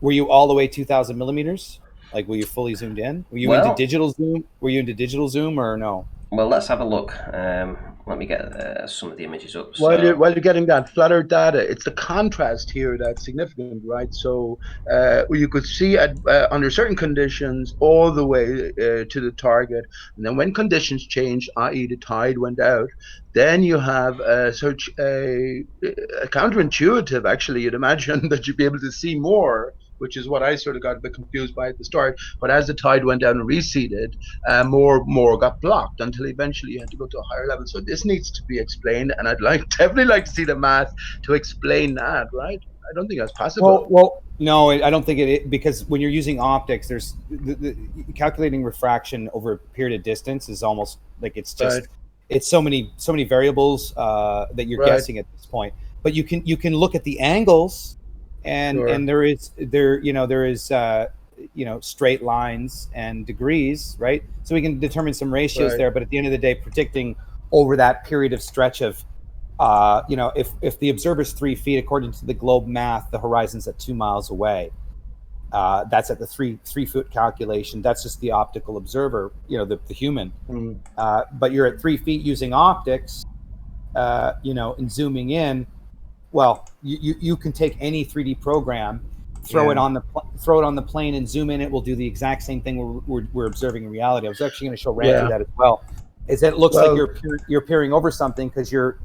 Speaker 6: Were you all the way 2000 millimeters? Like, were you fully zoomed in? Were you into digital zoom? Were you into digital zoom or no?
Speaker 1: Well, let's have a look. Let me get some of the images up.
Speaker 3: While you're getting that flat Earth data, it's the contrast here that's significant, right? So you could see under certain conditions all the way to the target, and then when conditions change, i.e. the tide went out, then you have such a counterintuitive, actually, you'd imagine that you'd be able to see more, which is what I sort of got a bit confused by at the start. But as the tide went down and receded, more got blocked until eventually you had to go to a higher level. So this needs to be explained, and I'd definitely like to see the math to explain that, right? I don't think that's possible.
Speaker 6: Well, no, I don't think it, because when you're using optics, there's calculating refraction over a period of distance is almost like it's just it's so many variables that you're guessing at this point. But you can look at the angles. And there is straight lines and degrees, right? So we can determine some ratios there. But at the end of the day, predicting over that period of stretch of, if the observer's 3 feet, according to the globe math, the horizon's at 2 miles away. That's at the 3 foot calculation. That's just the optical observer, the human. But you're at 3 feet using optics, and zooming in. Well, you can take any 3D program, throw it on the plane, and zoom in. It will do the exact same thing we're observing in reality. I was actually going to show Randy that as well. Is that it looks like you're peering over something because you're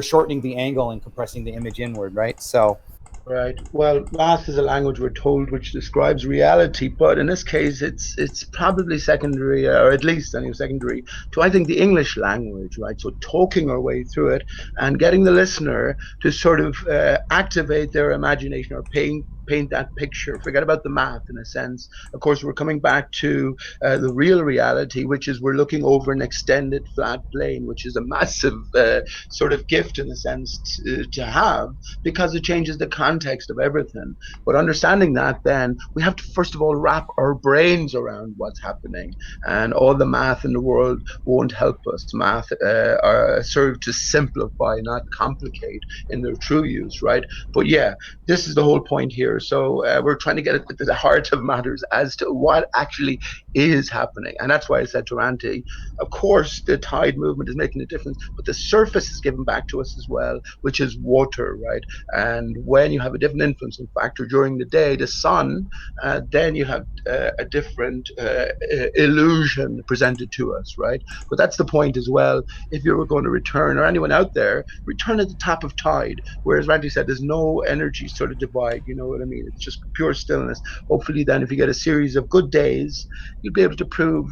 Speaker 6: shortening the angle and compressing the image inward, right? So.
Speaker 3: Right. Well, math is a language, we're told, which describes reality, but in this case, it's probably secondary, or at least secondary to, I think, the English language, right? So talking our way through it and getting the listener to sort of activate their imagination or paint that picture. Forget about the math, in a sense. Of course, we're coming back to the real reality, which is we're looking over an extended flat plane, which is a massive sort of gift, in a sense, to have, because it changes the context of everything. But understanding that, then we have to first of all wrap our brains around what's happening, and all the math in the world won't help us. Math serve to simplify, not complicate in their true use, right? But yeah, this is the whole point here. So we're trying to get at the heart of matters as to what actually is happening. And that's why I said to Ranty, of course, the tide movement is making a difference, but the surface is given back to us as well, which is water, right? And when you have a different influencing factor during the day, the sun, then you have a different illusion presented to us, right? But that's the point as well. If you were going to return, or anyone out there, return at the top of tide. Whereas Ranty said, there's no energy sort of divide, you know what I mean? It's just pure stillness. Hopefully then, if you get a series of good days, you'll be able to prove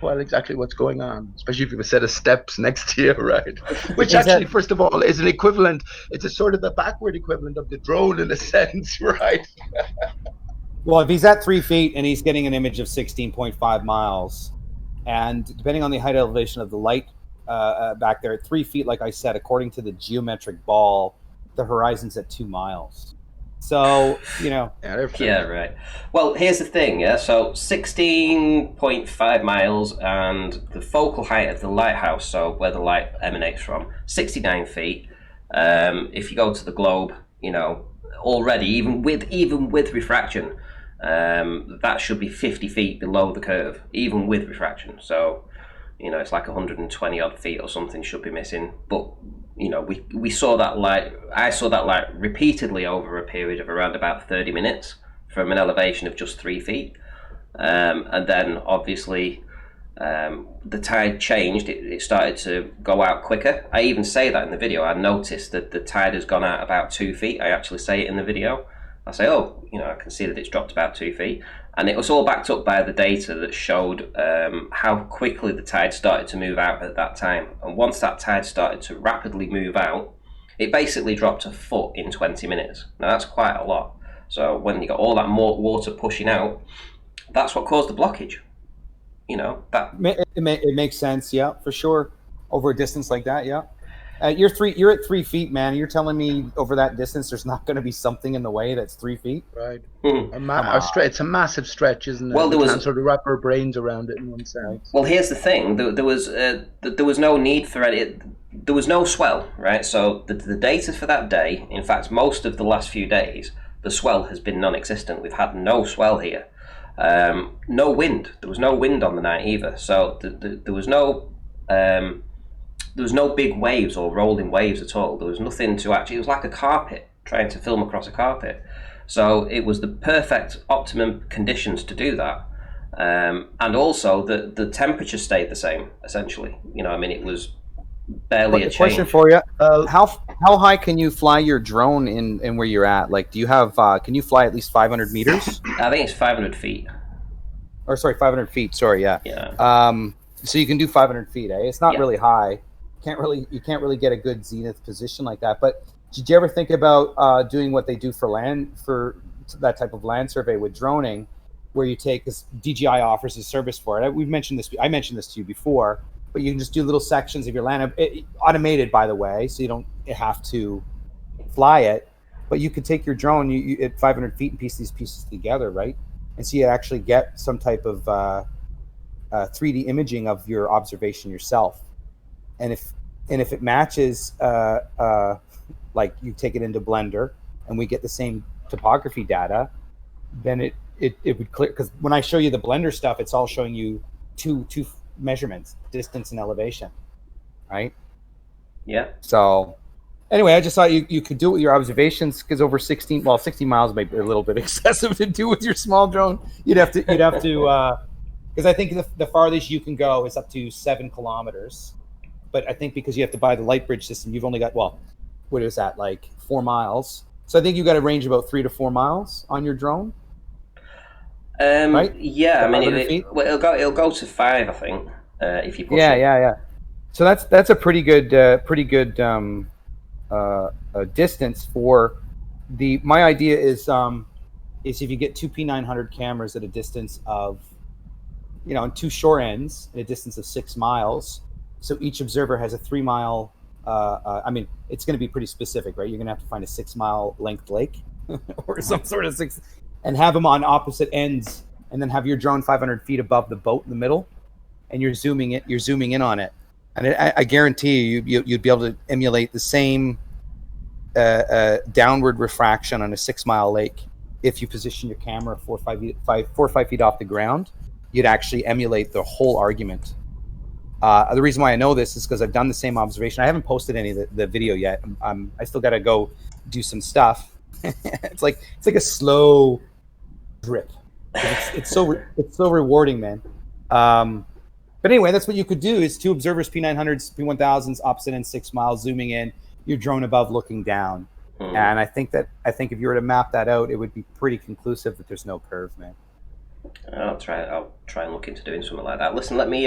Speaker 3: exactly what's going on, especially if you have a set of steps next to you, right? Which actually, first of all, is an equivalent. It's a sort of the backward equivalent of the drone, in a sense, right?
Speaker 6: Well, if he's at 3 feet and he's getting an image of 16.5 miles, and depending on the height elevation of the light back there at 3 feet, like I said, according to the geometric ball, the horizon's at 2 miles. So,
Speaker 1: Yeah, right. Well, here's the thing, so 16.5 miles, and the focal height of the lighthouse, so where the light emanates from, 69 feet. If you go to the globe, already, even with refraction, that should be 50 feet below the curve, even with refraction. So, it's like 120 odd feet or something should be missing. But we saw that light. I saw that light repeatedly over a period of around about 30 minutes from an elevation of just 3 feet, and then obviously the tide changed. It started to go out quicker. I even say that in the video. I noticed that the tide has gone out about 2 feet. I actually say it in the video. I say, I can see that it's dropped about 2 feet. And it was all backed up by the data that showed how quickly the tide started to move out at that time. And once that tide started to rapidly move out, it basically dropped a foot in 20 minutes. Now that's quite a lot. So when you got all that more water pushing out, that's what caused the blockage.
Speaker 6: It makes sense, yeah, for sure. Over a distance like that, yeah. You're at 3 feet, man. You're telling me over that distance, there's not going to be something in the way that's 3 feet?
Speaker 3: Right.
Speaker 1: Hmm.
Speaker 3: It's a massive stretch, isn't it?
Speaker 1: Well,
Speaker 3: We can't sort of wrap our brains around it in one sense.
Speaker 1: Well, here's the thing: there was no need for any. There was no swell, right? So the data for that day, in fact, most of the last few days, the swell has been non-existent. We've had no swell here. No wind. There was no wind on the night either. So there was no big waves or rolling waves at all. There was nothing to actually. It was like a carpet trying to film across a carpet. So it was the perfect optimum conditions to do that. And also the temperature stayed the same essentially. I mean, it was barely a change.
Speaker 6: Question for you: how high can you fly your drone in where you're at? Like, do you have? Can you fly at least 500 meters?
Speaker 1: I think it's 500 feet.
Speaker 6: Or sorry, 500 feet. Sorry, yeah.
Speaker 1: Yeah.
Speaker 6: So you can do 500 feet. It's not
Speaker 1: Yeah.
Speaker 6: really high. You can't really get a good zenith position like that. But did you ever think about doing what they do for that type of land survey with droning, where you take this DJI offers a service for it? I mentioned this to you before. But you can just do little sections of your land, automated, by the way, so you don't have to fly it. But you could take your drone you at 500 feet and piece these pieces together, right? And so you actually get some type of 3D imaging of your observation yourself. And if it matches, like you take it into Blender and we get the same topography data, then it would clear. Because when I show you the Blender stuff, it's all showing you two measurements, distance and elevation, right?
Speaker 1: Yeah.
Speaker 6: So anyway, I just thought you could do it with your observations, because over 16 miles may be a little bit excessive to do with your small drone. You'd have to because I think the farthest you can go is up to 7 kilometers. But I think because you have to buy the light bridge system, you've only got, what is that, like 4 miles? So I think you got a range of about 3 to 4 miles on your drone. Right?
Speaker 1: Yeah, I mean, it'll go to 5, I think, if you push it.
Speaker 6: Yeah. So that's a pretty good distance for the. My idea is if you get 2 P900 cameras at a distance of, on 2 shore ends at a distance of 6 miles, so each observer has a 3 mile. I mean, it's going to be pretty specific, right? You're going to have to find a 6 mile length lake or some sort of 6. And have them on opposite ends, and then have your drone 500 feet above the boat in the middle, and you're zooming in on it, and I guarantee you'd be able to emulate the same downward refraction on a 6 mile lake. If you position your camera 4 or 5 feet off the ground, you'd actually emulate the whole argument. The reason why I know this is because I've done the same observation. I haven't posted any of the video yet. I still got to go do some stuff. It's like a slow drip. It's so rewarding, man. But anyway, that's what you could do: is 2 observers, P900s, P1000s, opposite ends 6 miles, zooming in, your drone above, looking down. And I think if you were to map that out, it would be pretty conclusive that there's no curve, man.
Speaker 1: I'll try and look into doing something like that. Listen, let me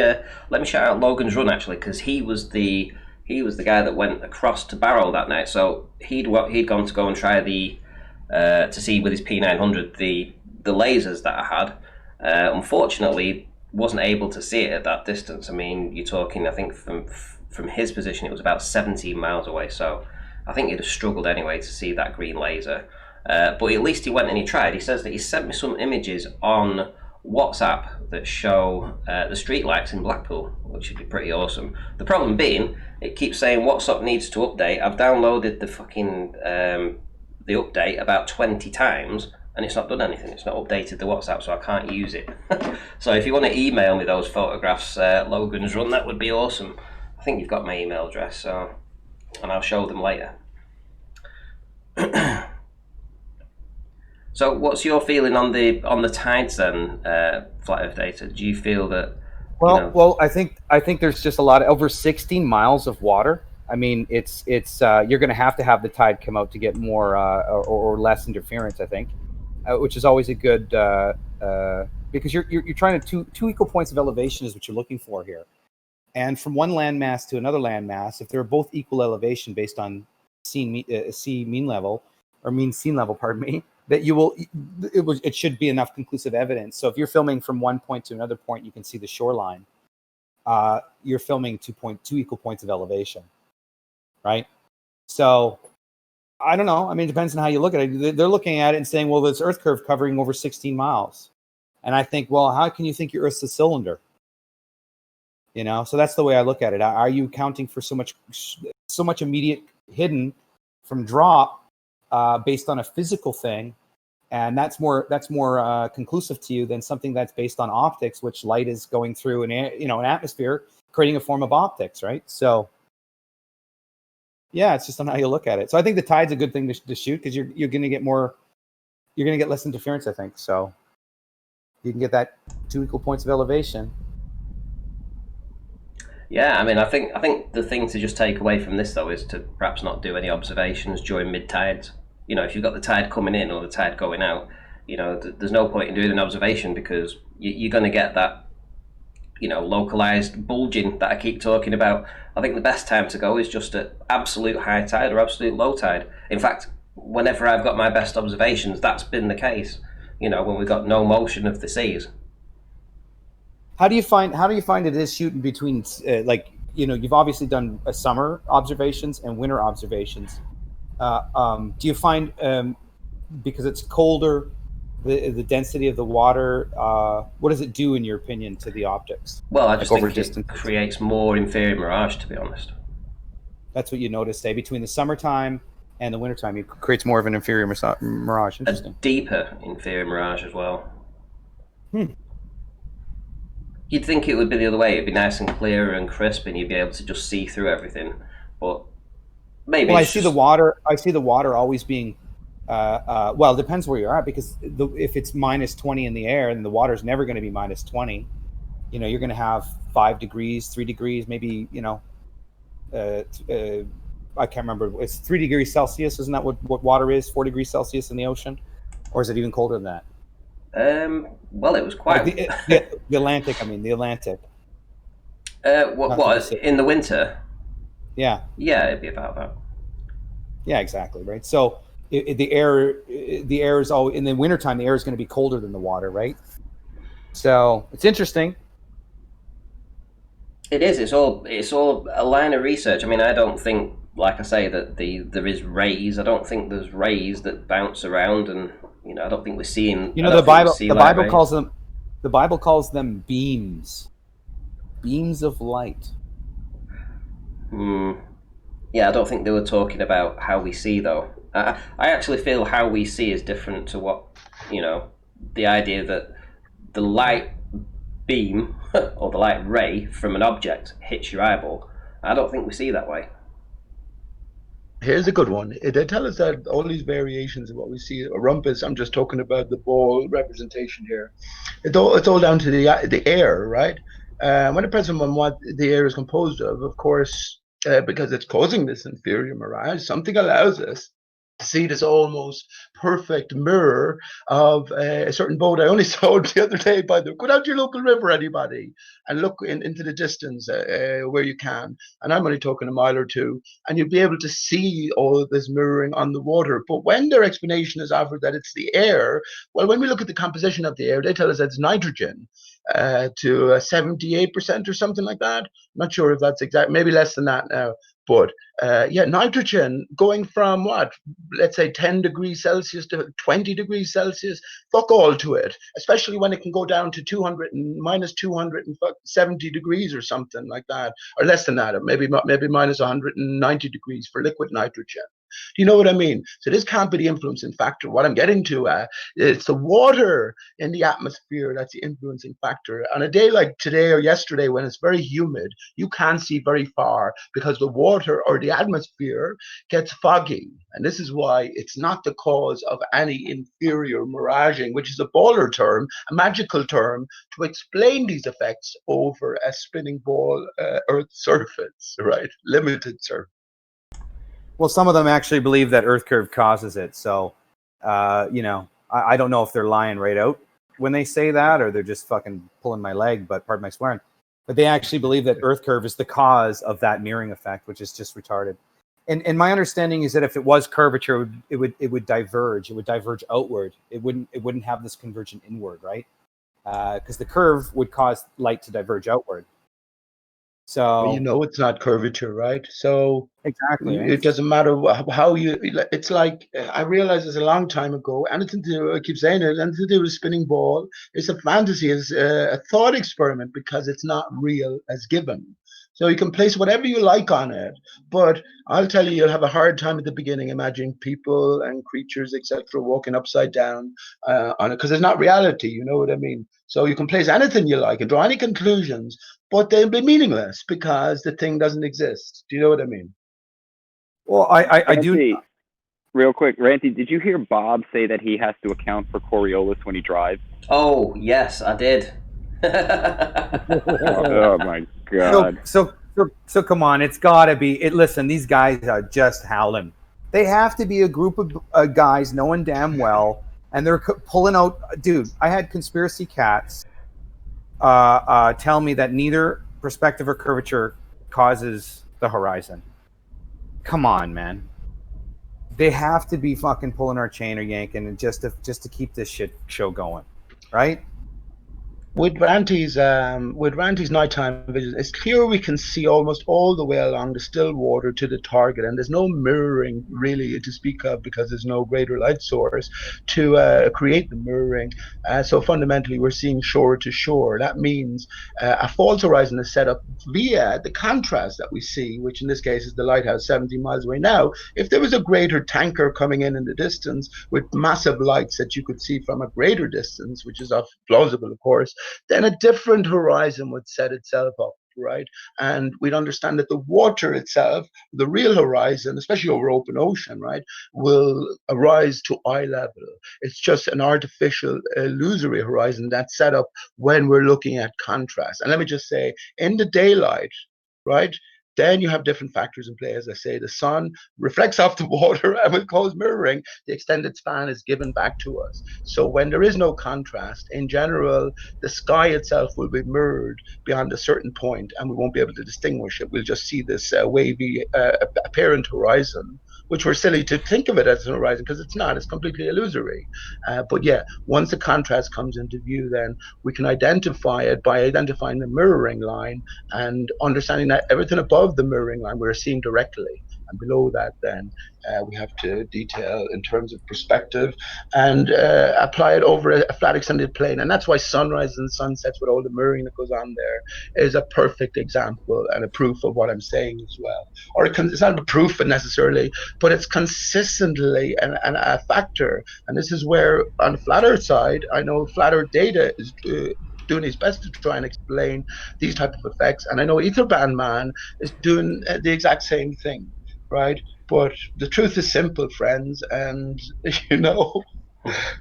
Speaker 1: shout out Logan's Run, actually, because he was the guy that went across to Barrow that night. So he'd gone to go and try to see with his P900 the lasers that I had. Unfortunately, wasn't able to see it at that distance. I mean, you're talking, I think from his position, it was about 17 miles away. So I think he'd have struggled anyway to see that green laser. But at least he went and he tried. He says that he sent me some images on WhatsApp that show the streetlights in Blackpool, which would be pretty awesome. The problem being, it keeps saying WhatsApp needs to update. I've downloaded the fucking the update about 20 times, and it's not done anything. It's not updated the WhatsApp, so I can't use it. So if you want to email me those photographs, Logan's Run, that would be awesome. I think you've got my email address, and I'll show them later. So what's your feeling on the tides then, Flat Earth Data? Do you feel that?
Speaker 6: Well, I think there's just a lot of over 16 miles of water. I mean, it's you're going to have the tide come out to get more or less interference, I think, which is always a good because you're trying to two equal points of elevation is what you're looking for here, and from one landmass to another landmass, if they're both equal elevation based on sea mean level or mean sea level, pardon me, that it should be enough conclusive evidence. So if you're filming from one point to another point, you can see the shoreline. You're filming 2 equal points of elevation. right? So I don't know. I mean, it depends on how you look at it. They're looking at it and saying, well, this Earth curve covering over 16 miles. And I think, well, how can you think your Earth's a cylinder? You know, so that's the way I look at it. Are you accounting for so much immediate hidden from drop based on a physical thing? And that's more conclusive to you than something that's based on optics, which light is going through an atmosphere, creating a form of optics, right? So, yeah, it's just on how you look at it. So I think the tide's a good thing to shoot because you're going to get less interference, I think. So you can get that 2 equal points of elevation.
Speaker 1: Yeah, I mean, I think the thing to just take away from this though is to perhaps not do any observations during mid tides. You know, if you've got the tide coming in or the tide going out, you know, there's no point in doing an observation because you're going to get that, you know, localized bulging that I keep talking about. I think the best time to go is just at absolute high tide or absolute low tide. In fact, whenever I've got my best observations, that's been the case. You know, when we've got no motion of the seas.
Speaker 6: How do you find it is shooting between you've obviously done summer observations and winter observations. Do you find because it's colder, the density of the water, what does it do in your opinion to the optics?
Speaker 1: Well, I just think it creates more inferior mirage, to be honest.
Speaker 6: That's what you notice, say, between the summertime and the wintertime, it creates more of an inferior mirage. Interesting.
Speaker 1: A deeper inferior mirage as well. You'd think it would be the other way. It'd be nice and clear and crisp, and you'd be able to just see through everything. But maybe. Well,
Speaker 6: I see the water always being. Well, it depends where you're at because if it's minus 20 in the air, and the water's never going to be minus 20. You know, you're going to have 5 degrees, 3 degrees, maybe. You know, I can't remember. It's 3 degrees Celsius. Isn't that what water is? 4 degrees Celsius in the ocean, or is it even colder than that?
Speaker 1: Well, it was quite
Speaker 6: the Atlantic. I mean, the Atlantic.
Speaker 1: What in the winter?
Speaker 6: Yeah.
Speaker 1: Yeah, it'd be about that.
Speaker 6: Yeah, exactly. Right. So the air is always in the wintertime. The air is going to be colder than the water, right? So it's interesting.
Speaker 1: It is. It's all a line of research. I mean, I don't think, like I say, that there is rays. I don't think there's rays that bounce around, and you know, I don't think we're seeing.
Speaker 6: You know, the Bible calls them beams of light.
Speaker 1: Yeah, I don't think they were talking about how we see though. I actually feel how we see is different to what, you know, the idea that the light beam or the light ray from an object hits your eyeball. I don't think we see that way.
Speaker 3: Here's a good one. They tell us that all these variations of what we see, a rumpus, I'm just talking about the ball representation here. It's all down to the air, right? When it depends on what the air is composed of course, because it's causing this inferior mirage, something allows us to see this almost perfect mirror of a certain boat. I only saw it the other day. Go down to your local river, anybody, and look into the distance where you can. And I'm only talking a mile or two, and you'll be able to see all of this mirroring on the water. But when their explanation is offered that it's the air, well, when we look at the composition of the air, they tell us it's nitrogen to 78% or something like that. I'm not sure if that's exact, maybe less than that now. But nitrogen going from what, let's say 10 degrees Celsius to 20 degrees Celsius, fuck all to it, especially when it can go down to minus 270 degrees or something like that, or less than that, or maybe minus 190 degrees for liquid nitrogen. Do you know what I mean? So this can't be the influencing factor. What I'm getting to, it's the water in the atmosphere that's the influencing factor. On a day like today or yesterday when it's very humid, you can't see very far because the water or the atmosphere gets foggy. And this is why it's not the cause of any inferior miraging, which is a baller term, a magical term to explain these effects over a spinning ball Earth surface, right? Limited surface.
Speaker 6: Well, some of them actually believe that Earth curve causes it. So, you know, I don't know if they're lying right out when they say that, or they're just fucking pulling my leg, but pardon my swearing. But they actually believe that Earth curve is the cause of that mirroring effect, which is just retarded. And my understanding is that if it was curvature, it would diverge. It would diverge outward. It wouldn't have this convergent inward, right? Because the curve would cause light to diverge outward. So
Speaker 3: you know it's not curvature, right? So
Speaker 6: exactly,
Speaker 3: it doesn't matter how you. It's like I realized this a long time ago. Anything to do, I keep saying it, anything to do with spinning ball. It's a fantasy, it's a thought experiment because it's not real as given. So you can place whatever you like on it, but I'll tell you, you'll have a hard time at the beginning imagining people and creatures, etc., walking upside down on it because it's not reality. You know what I mean? So you can place anything you like and draw any conclusions, but they'll be meaningless because the thing doesn't exist. Do you know what I mean?
Speaker 6: well, I do.
Speaker 7: Ranty, real quick, Ranty, did you hear Bob say that he has to account for Coriolis when he drives?
Speaker 1: Oh, yes, I did.
Speaker 7: Oh my God.
Speaker 6: So come on, it's got to be. Listen, these guys are just howling. They have to be a group of guys knowing damn well, and they're pulling out. Dude, I had conspiracy cats tell me that neither perspective or curvature causes the horizon. Come on, man. They have to be fucking pulling our chain or yanking, and just to keep this shit show going, right?
Speaker 3: With Ranty's nighttime vision, it's clear we can see almost all the way along the still water to the target, and there's no mirroring really to speak of because there's no greater light source to create the mirroring. So fundamentally, we're seeing shore to shore. That means a false horizon is set up via the contrast that we see, which in this case is the lighthouse 70 miles away. Now, if there was a greater tanker coming in the distance with massive lights that you could see from a greater distance, which is plausible, of course, then a different horizon would set itself up, right? And we'd understand that the water itself, the real horizon, especially over open ocean, right, will arise to eye level. It's just an artificial, illusory horizon that's set up when we're looking at contrast. And let me just say, in the daylight, right, then you have different factors in play. As I say, the sun reflects off the water and will cause mirroring. The extended span is given back to us. So when there is no contrast, in general, the sky itself will be mirrored beyond a certain point, and we won't be able to distinguish it. We'll just see this wavy apparent horizon, which we're silly to think of it as an horizon because it's not. It's completely illusory. But yeah, once the contrast comes into view, then we can identify it by identifying the mirroring line and understanding that everything above the mirroring line we're seeing directly, and below that then we have to detail in terms of perspective and apply it over a flat extended plane. And that's why sunrise and sunsets with all the mirroring that goes on there is a perfect example and a proof of what I'm saying as well. Or it's not a proof necessarily, but it's consistently a factor. And this is where on the flat earth side, I know flat earth data is doing his best to try and explain these type of effects, and I know Etherband Man is doing the exact same thing, right? But the truth is simple, friends, and you know,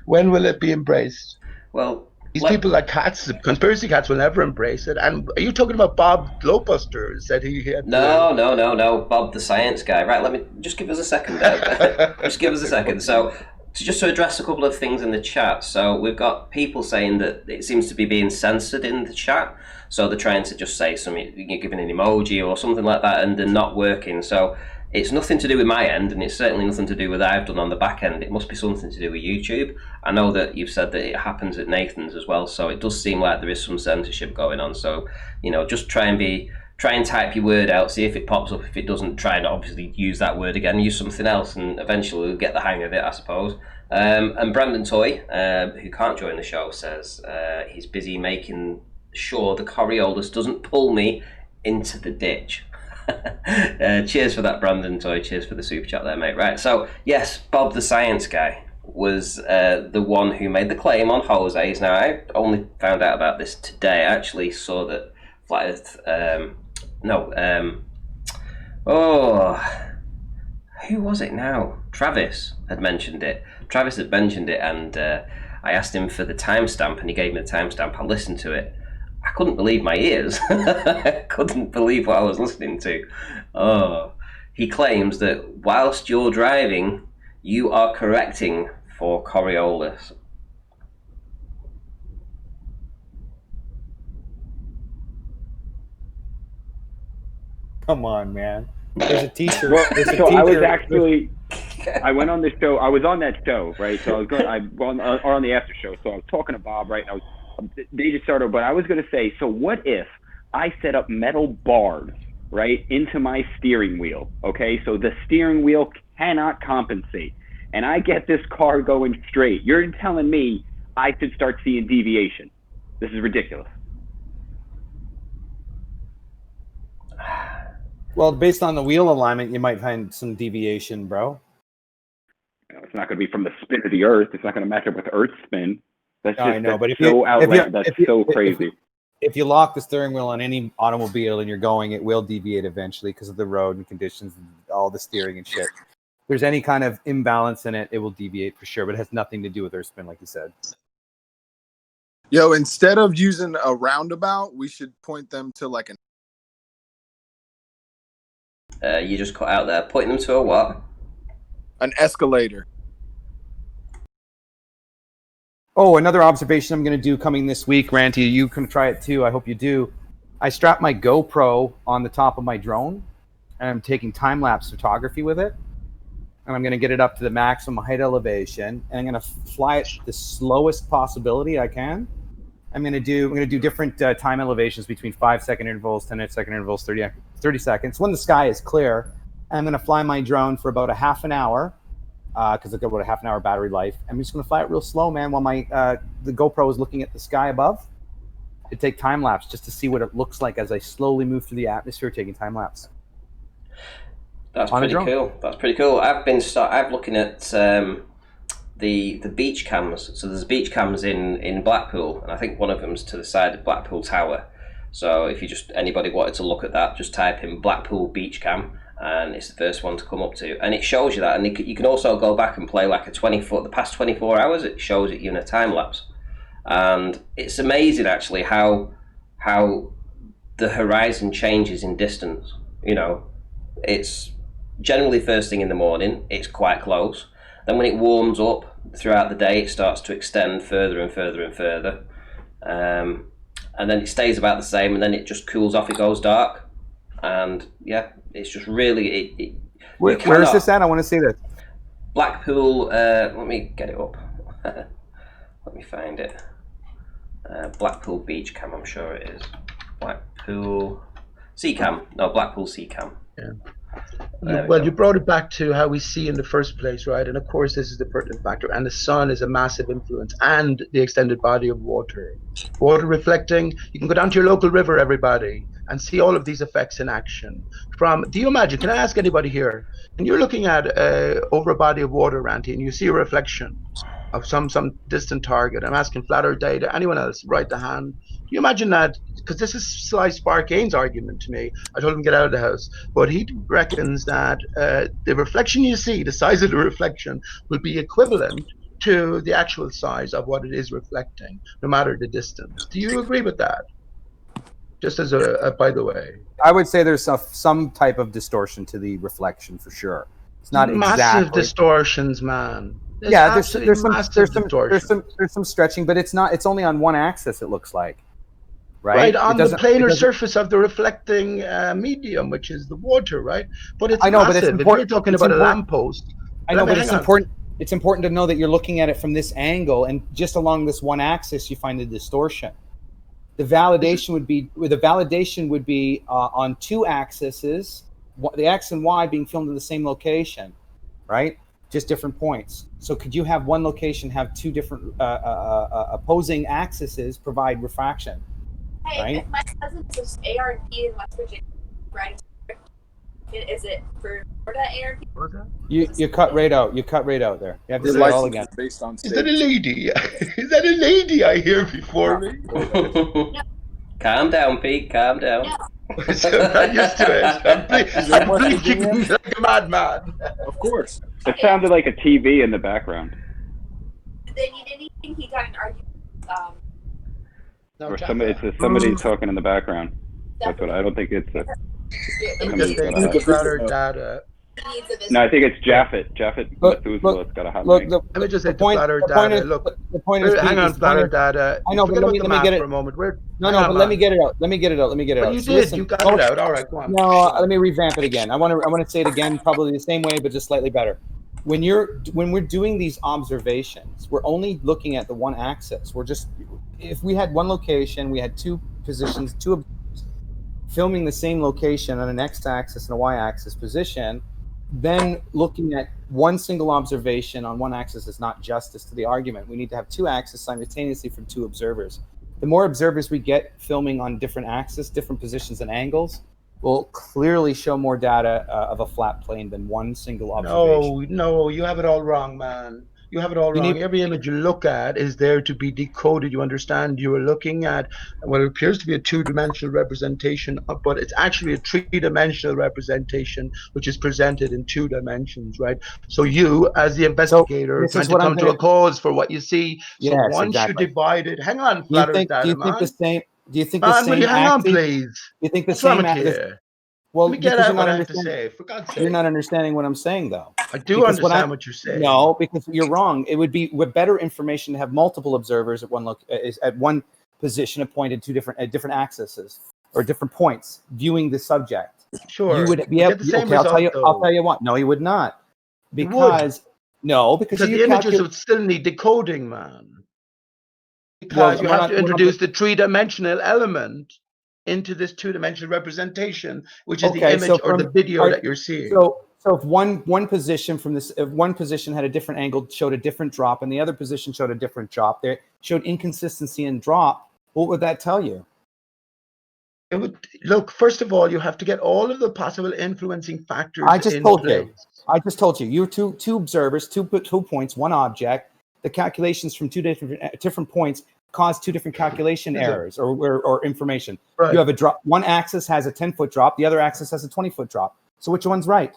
Speaker 3: when will it be embraced?
Speaker 1: Well,
Speaker 3: these people like cats, conspiracy cats, will never embrace it. And are you talking about Bob Glowbuster? Said he had
Speaker 1: no, Bob the science guy. Right, let me just give us a second. Just give us a second. So, just to address a couple of things in the chat. So we've got people saying that it seems to be being censored in the chat. So they're trying to just say something, you're giving an emoji or something like that, and they're not working. So it's nothing to do with my end, and it's certainly nothing to do with what I've done on the back end. It must be something to do with YouTube. I know that you've said that it happens at Nathan's as well, so it does seem like there is some censorship going on. So, you know, just try and type your word out, see if it pops up. If it doesn't, try and obviously use that word again, use something else, and eventually we'll get the hang of it, I suppose. And Brandon Toy, who can't join the show, says he's busy making sure the Coriolis doesn't pull me into the ditch. Cheers for that, Brandon Toy. Cheers for the super chat there, mate. Right, so yes, Bob the science guy was the one who made the claim on Jose's. Now, I only found out about this today. I actually saw that Flat Earth... who was it now? Travis had mentioned it. And I asked him for the timestamp, and he gave me the timestamp. I listened to it. I couldn't believe my ears. I couldn't believe what I was listening to. Oh, he claims that whilst you're driving, you are correcting for Coriolis.
Speaker 6: Come on, man. There's a teacher.
Speaker 7: Well, I was actually, I went on the show. I was on that show, right? So I was on the after show. So I was talking to Bob, right? And they just started, but I was going to say, so what if I set up metal bars, right, into my steering wheel, okay? So the steering wheel cannot compensate. And I get this car going straight. You're telling me I should start seeing deviation. This is ridiculous.
Speaker 6: Well, based on the wheel alignment, you might find some deviation, bro.
Speaker 7: It's not going to be from the spin of the Earth. It's not going to match up with Earth's spin. That's just
Speaker 6: I know, but
Speaker 7: so crazy.
Speaker 6: If you lock the steering wheel on any automobile and you're going, it will deviate eventually because of the road and conditions and all the steering and shit. If there's any kind of imbalance in it, it will deviate for sure, but it has nothing to do with Earth spin, like you said.
Speaker 8: Yo, instead of using a roundabout, we should point them to like
Speaker 1: You just cut out there. Point them to a what?
Speaker 8: an escalator.
Speaker 6: Oh, another observation I'm going to do coming this week, Ranty. You can try it too. I hope you do. I strapped my GoPro on the top of my drone, and I'm taking time-lapse photography with it. And I'm going to get it up to the maximum height elevation, and I'm going to fly it the slowest possibility I can. I'm going to do different time elevations between 5-second intervals, 10-second intervals, 30 seconds. When the sky is clear, I'm going to fly my drone for about a half an hour, because I've got about a half an hour battery life. I'm just going to fly it real slow, man, while the GoPro is looking at the sky above. To take time lapse just to see what it looks like as I slowly move through the atmosphere, taking time lapse.
Speaker 1: That's pretty cool. That's pretty cool. I'm looking at the beach cams. So there's beach cams in Blackpool, and I think one of them's to the side of Blackpool Tower. So if anybody wanted to look at that, just type in Blackpool beach cam, and it's the first one to come up to, and it shows you that. And you can also go back and play like the past 24 hours. It shows it you in a time lapse, and it's amazing actually how the horizon changes in distance. You know, it's generally first thing in the morning. It's quite close. Then when it warms up throughout the day, it starts to extend further and further and further, and then it stays about the same, and then it just cools off. It goes dark, and yeah, it's just really
Speaker 6: Where is this at? I want to see this.
Speaker 1: Blackpool. Let me get it up. Let me find it. Blackpool beach cam. I'm sure it is. Blackpool sea cam. No, Blackpool sea cam.
Speaker 3: Yeah. Well, you brought it back to how we see in the first place, right? And of course, this is the pertinent factor. And the sun is a massive influence, and the extended body of water. Water reflecting. You can go down to your local river, everybody, and see all of these effects in action. Do you imagine? Can I ask anybody here? When you're looking at over a body of water, Ranty, and you see a reflection of some distant target. I'm asking Flat Earth Data, anyone else, right the hand. Do you imagine that? Because this is Sly Sparkane's argument to me. I told him to get out of the house, but he reckons that the reflection you see, the size of the reflection, will be equivalent to the actual size of what it is reflecting, no matter the distance. Do you agree with that? Just as a by the way,
Speaker 6: I would say there's some type of distortion to the reflection for sure. It's not
Speaker 3: massive distortions, man.
Speaker 6: There's some stretching, but it's only on one axis. It looks like, right
Speaker 3: on the planar surface of the reflecting medium, which is the water, right? But it's
Speaker 6: massive.
Speaker 3: But it's important. If you're talking about a lamppost.
Speaker 6: I know, but it's important. It's important to know that you're looking at it from this angle, and just along this one axis, you find the distortion. The validation would be on two axes, the X and Y being filmed in the same location, right? Just different points. So could you have one location have two different opposing axes provide refraction?
Speaker 9: Hey,
Speaker 6: right?
Speaker 9: If my cousin is ARP in West Virginia, right? Is it for Florida ARP?
Speaker 6: You cut right out. You cut right out there. You have to say it all again.
Speaker 8: Based on
Speaker 3: is that a lady? Is that a lady I hear before me?
Speaker 1: No. Calm down, Pete. Calm down.
Speaker 9: No.
Speaker 3: I'm used to it. I'm blinking like a madman.
Speaker 8: Of course.
Speaker 7: It sounded like a TV in the background.
Speaker 9: Then you didn't think he got an argument.
Speaker 7: Or somebody's talking in the background. That's what I don't think it's. No, I think it's Japheth. Methuselah's got a hot mic.
Speaker 3: Let me just say to Flat Earth Data. Look,
Speaker 6: the point is,
Speaker 3: hang on, Flat Earth Data.
Speaker 6: I know, but let me get it
Speaker 3: for a moment.
Speaker 6: Let me get it out. Let me get it out.
Speaker 3: But you did. You got it out. All right, go on.
Speaker 6: No, let me revamp it again. I want to say it again, probably the same way, but just slightly better. When we're doing these observations, we're only looking at the one axis. If we had one location, we had two positions, filming the same location on an x-axis and a y-axis position, then looking at one single observation on one axis is not justice to the argument. We need to have two axes simultaneously from two observers. The more observers we get filming on different axes, different positions and angles, will clearly show more data of a flat plane than one single observation.
Speaker 3: No, you have it all wrong, man. You have it all wrong. Every image you look at is there to be decoded. You understand? You are looking at what appears to be a two-dimensional representation, but it's actually a three-dimensional representation, which is presented in 2 dimensions, right? So you, as the investigator, are trying to come to a cause for what you see. So
Speaker 6: yes,
Speaker 3: once
Speaker 6: exactly.
Speaker 3: you divide it, hang on, flat Earth data,
Speaker 6: do you think the same? Do you think the
Speaker 3: man,
Speaker 6: same?
Speaker 3: Will you hang on, please?
Speaker 6: You think the
Speaker 3: What's
Speaker 6: same?
Speaker 3: wrong with you?
Speaker 6: Well,
Speaker 3: let me get out what I have to say. For God's sake,
Speaker 6: you're not understanding what I'm saying, though.
Speaker 3: I do understand what you're saying.
Speaker 6: No, because you're wrong. It would be with better information to have multiple observers at one position appointed to different axes or different points viewing the subject.
Speaker 3: Sure,
Speaker 6: you would be able. Okay, I'll tell you what. No, you would not, because because
Speaker 3: the images would still need decoding, man. Because you have to introduce the 3-dimensional element into this 2-dimensional representation, which is the image or the video that you're seeing.
Speaker 6: So if one position if one position had a different angle, showed a different drop, and the other position showed a different drop, they showed inconsistency in drop, what would that tell you?
Speaker 3: It would look. First of all, you have to get all of the possible influencing factors.
Speaker 6: I just told you. You're two observers, two points, one object. The calculations from two different points cause 2 different calculation errors or information. Right. You have a drop. One axis has a 10-foot drop. The other axis has a 20-foot drop. So which one's right?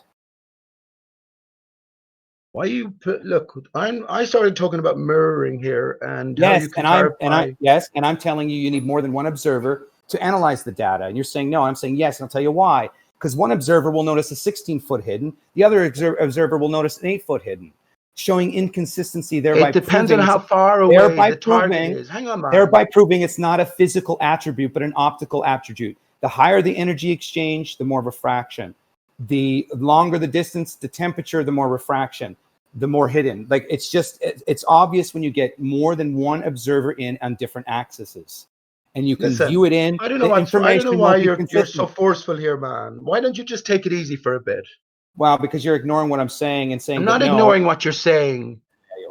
Speaker 3: Why you look? I started talking about mirroring here, and
Speaker 6: yes,
Speaker 3: how you can
Speaker 6: and I'm telling you need more than one observer to analyze the data. And you're saying no. I'm saying yes, and I'll tell you why. Because one observer will notice a 16-foot hidden. The other observer will notice an 8-foot hidden, showing inconsistency. Thereby,
Speaker 3: it depends on how far away the target is. Hang on, man.
Speaker 6: Thereby proving it's not a physical attribute, but an optical attribute. The higher the energy exchange, the more refraction. The longer the distance, the temperature, the more refraction, the more hidden. Like it's obvious when you get more than one observer in on different axes, and you can view it in.
Speaker 3: I don't know why you're so forceful here, man. Why don't you just take it easy for a bit?
Speaker 6: Well, because you're ignoring what I'm saying and saying.
Speaker 3: I'm not ignoring what you're saying,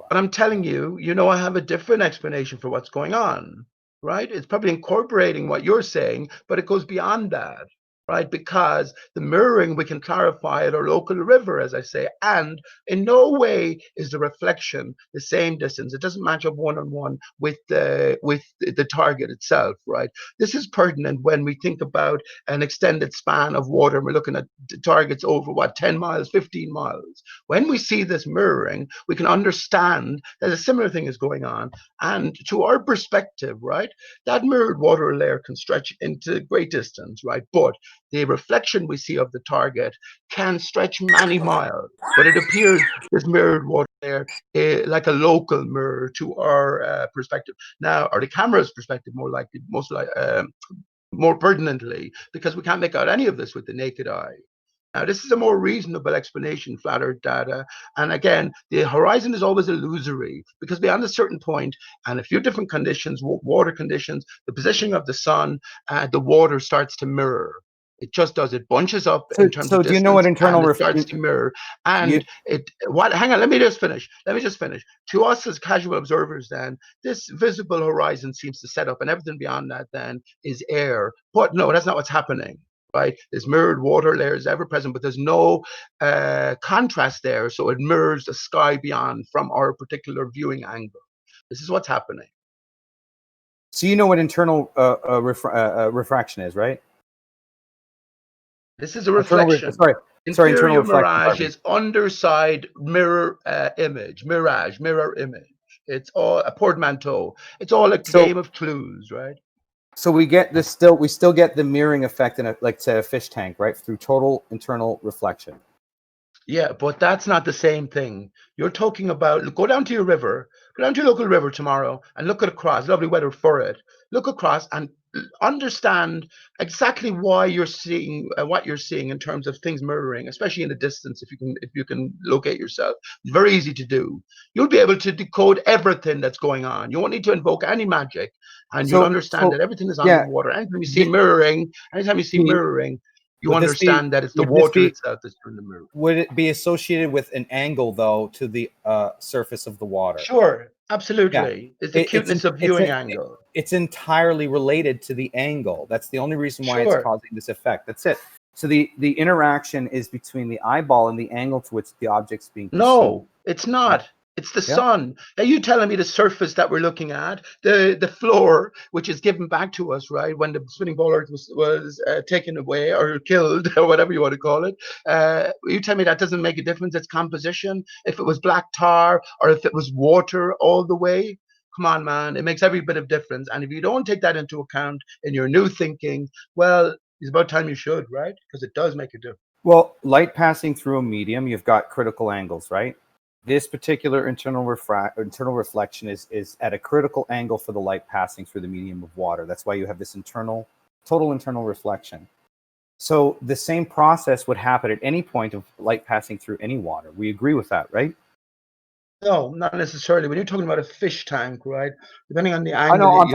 Speaker 3: but I'm telling you, I have a different explanation for what's going on, right? It's probably incorporating what you're saying, but it goes beyond that, right? Because the mirroring, we can clarify at our local river, as I say, and in no way is the reflection the same distance. It doesn't match up one-on-one with the target itself, right? This is pertinent when we think about an extended span of water, and we're looking at targets over 10 miles, 15 miles. When we see this mirroring, we can understand that a similar thing is going on. And to our perspective, right, that mirrored water layer can stretch into great distance, right? But the reflection we see of the target can stretch many miles, but it appears this mirrored water there like a local mirror to our perspective. Now, or the camera's perspective, more pertinently, because we can't make out any of this with the naked eye. Now, this is a more reasonable explanation, flat Earth data. And again, the horizon is always illusory because beyond a certain point and a few different conditions, water conditions, the positioning of the sun, the water starts to mirror. It just does. It bunches up in terms of distance.
Speaker 6: Do you know what internal
Speaker 3: starts to mirror? And hang on, let me just finish. To us as casual observers, then, this visible horizon seems to set up, and everything beyond that then is air. But no, that's not what's happening. Right, this mirrored water layer is ever present, but there's no contrast there, so it mirrors the sky beyond from our particular viewing angle. This is what's happening.
Speaker 6: So you know what internal refraction is, right?
Speaker 3: This is a reflection. Interior mirage is underside mirror image, mirror image. It's all a portmanteau. It's all a game of clues, right?
Speaker 6: So we get this we still get the mirroring effect in a fish tank, right? Through total internal reflection.
Speaker 3: Yeah, but that's not the same thing. You're talking about, go down to your river, Go down to your local river tomorrow and look across. Lovely weather for it. Look across and understand exactly why you're seeing what you're seeing in terms of things mirroring, especially in the distance. If you can locate yourself, it's very easy to do. You'll be able to decode everything that's going on. You won't need to invoke any magic, and you'll understand that everything is underwater. Anytime you see mirroring, you understand that it's the water itself that's doing the mirror.
Speaker 6: Would it be associated with an angle, though, to the surface of the water?
Speaker 3: Sure, absolutely. It's the cuteness of viewing angle.
Speaker 6: It's entirely related to the angle. That's the only reason why it's causing this effect. That's it. So the interaction is between the eyeball and the angle to which the object's being perceived.
Speaker 3: No, it's not. It's the sun. Are you telling me the surface that we're looking at, the floor, which is given back to us, right, when the spinning ball Earth was taken away or killed or whatever you want to call it? You tell me that doesn't make a difference? Its composition, if it was black tar or if it was water all the way? Come on, man. It makes every bit of difference. And if you don't take that into account in your new thinking, well, it's about time you should, right? Because it does make a difference.
Speaker 6: Well, light passing through a medium, you've got critical angles, right? This particular internal reflection is at a critical angle for the light passing through the medium of water. That's why you have this total internal reflection. So the same process would happen at any point of light passing through any water. We agree with that, right?
Speaker 3: No, not necessarily. When you're talking about a fish tank, right? Depending on the angle.
Speaker 6: I'm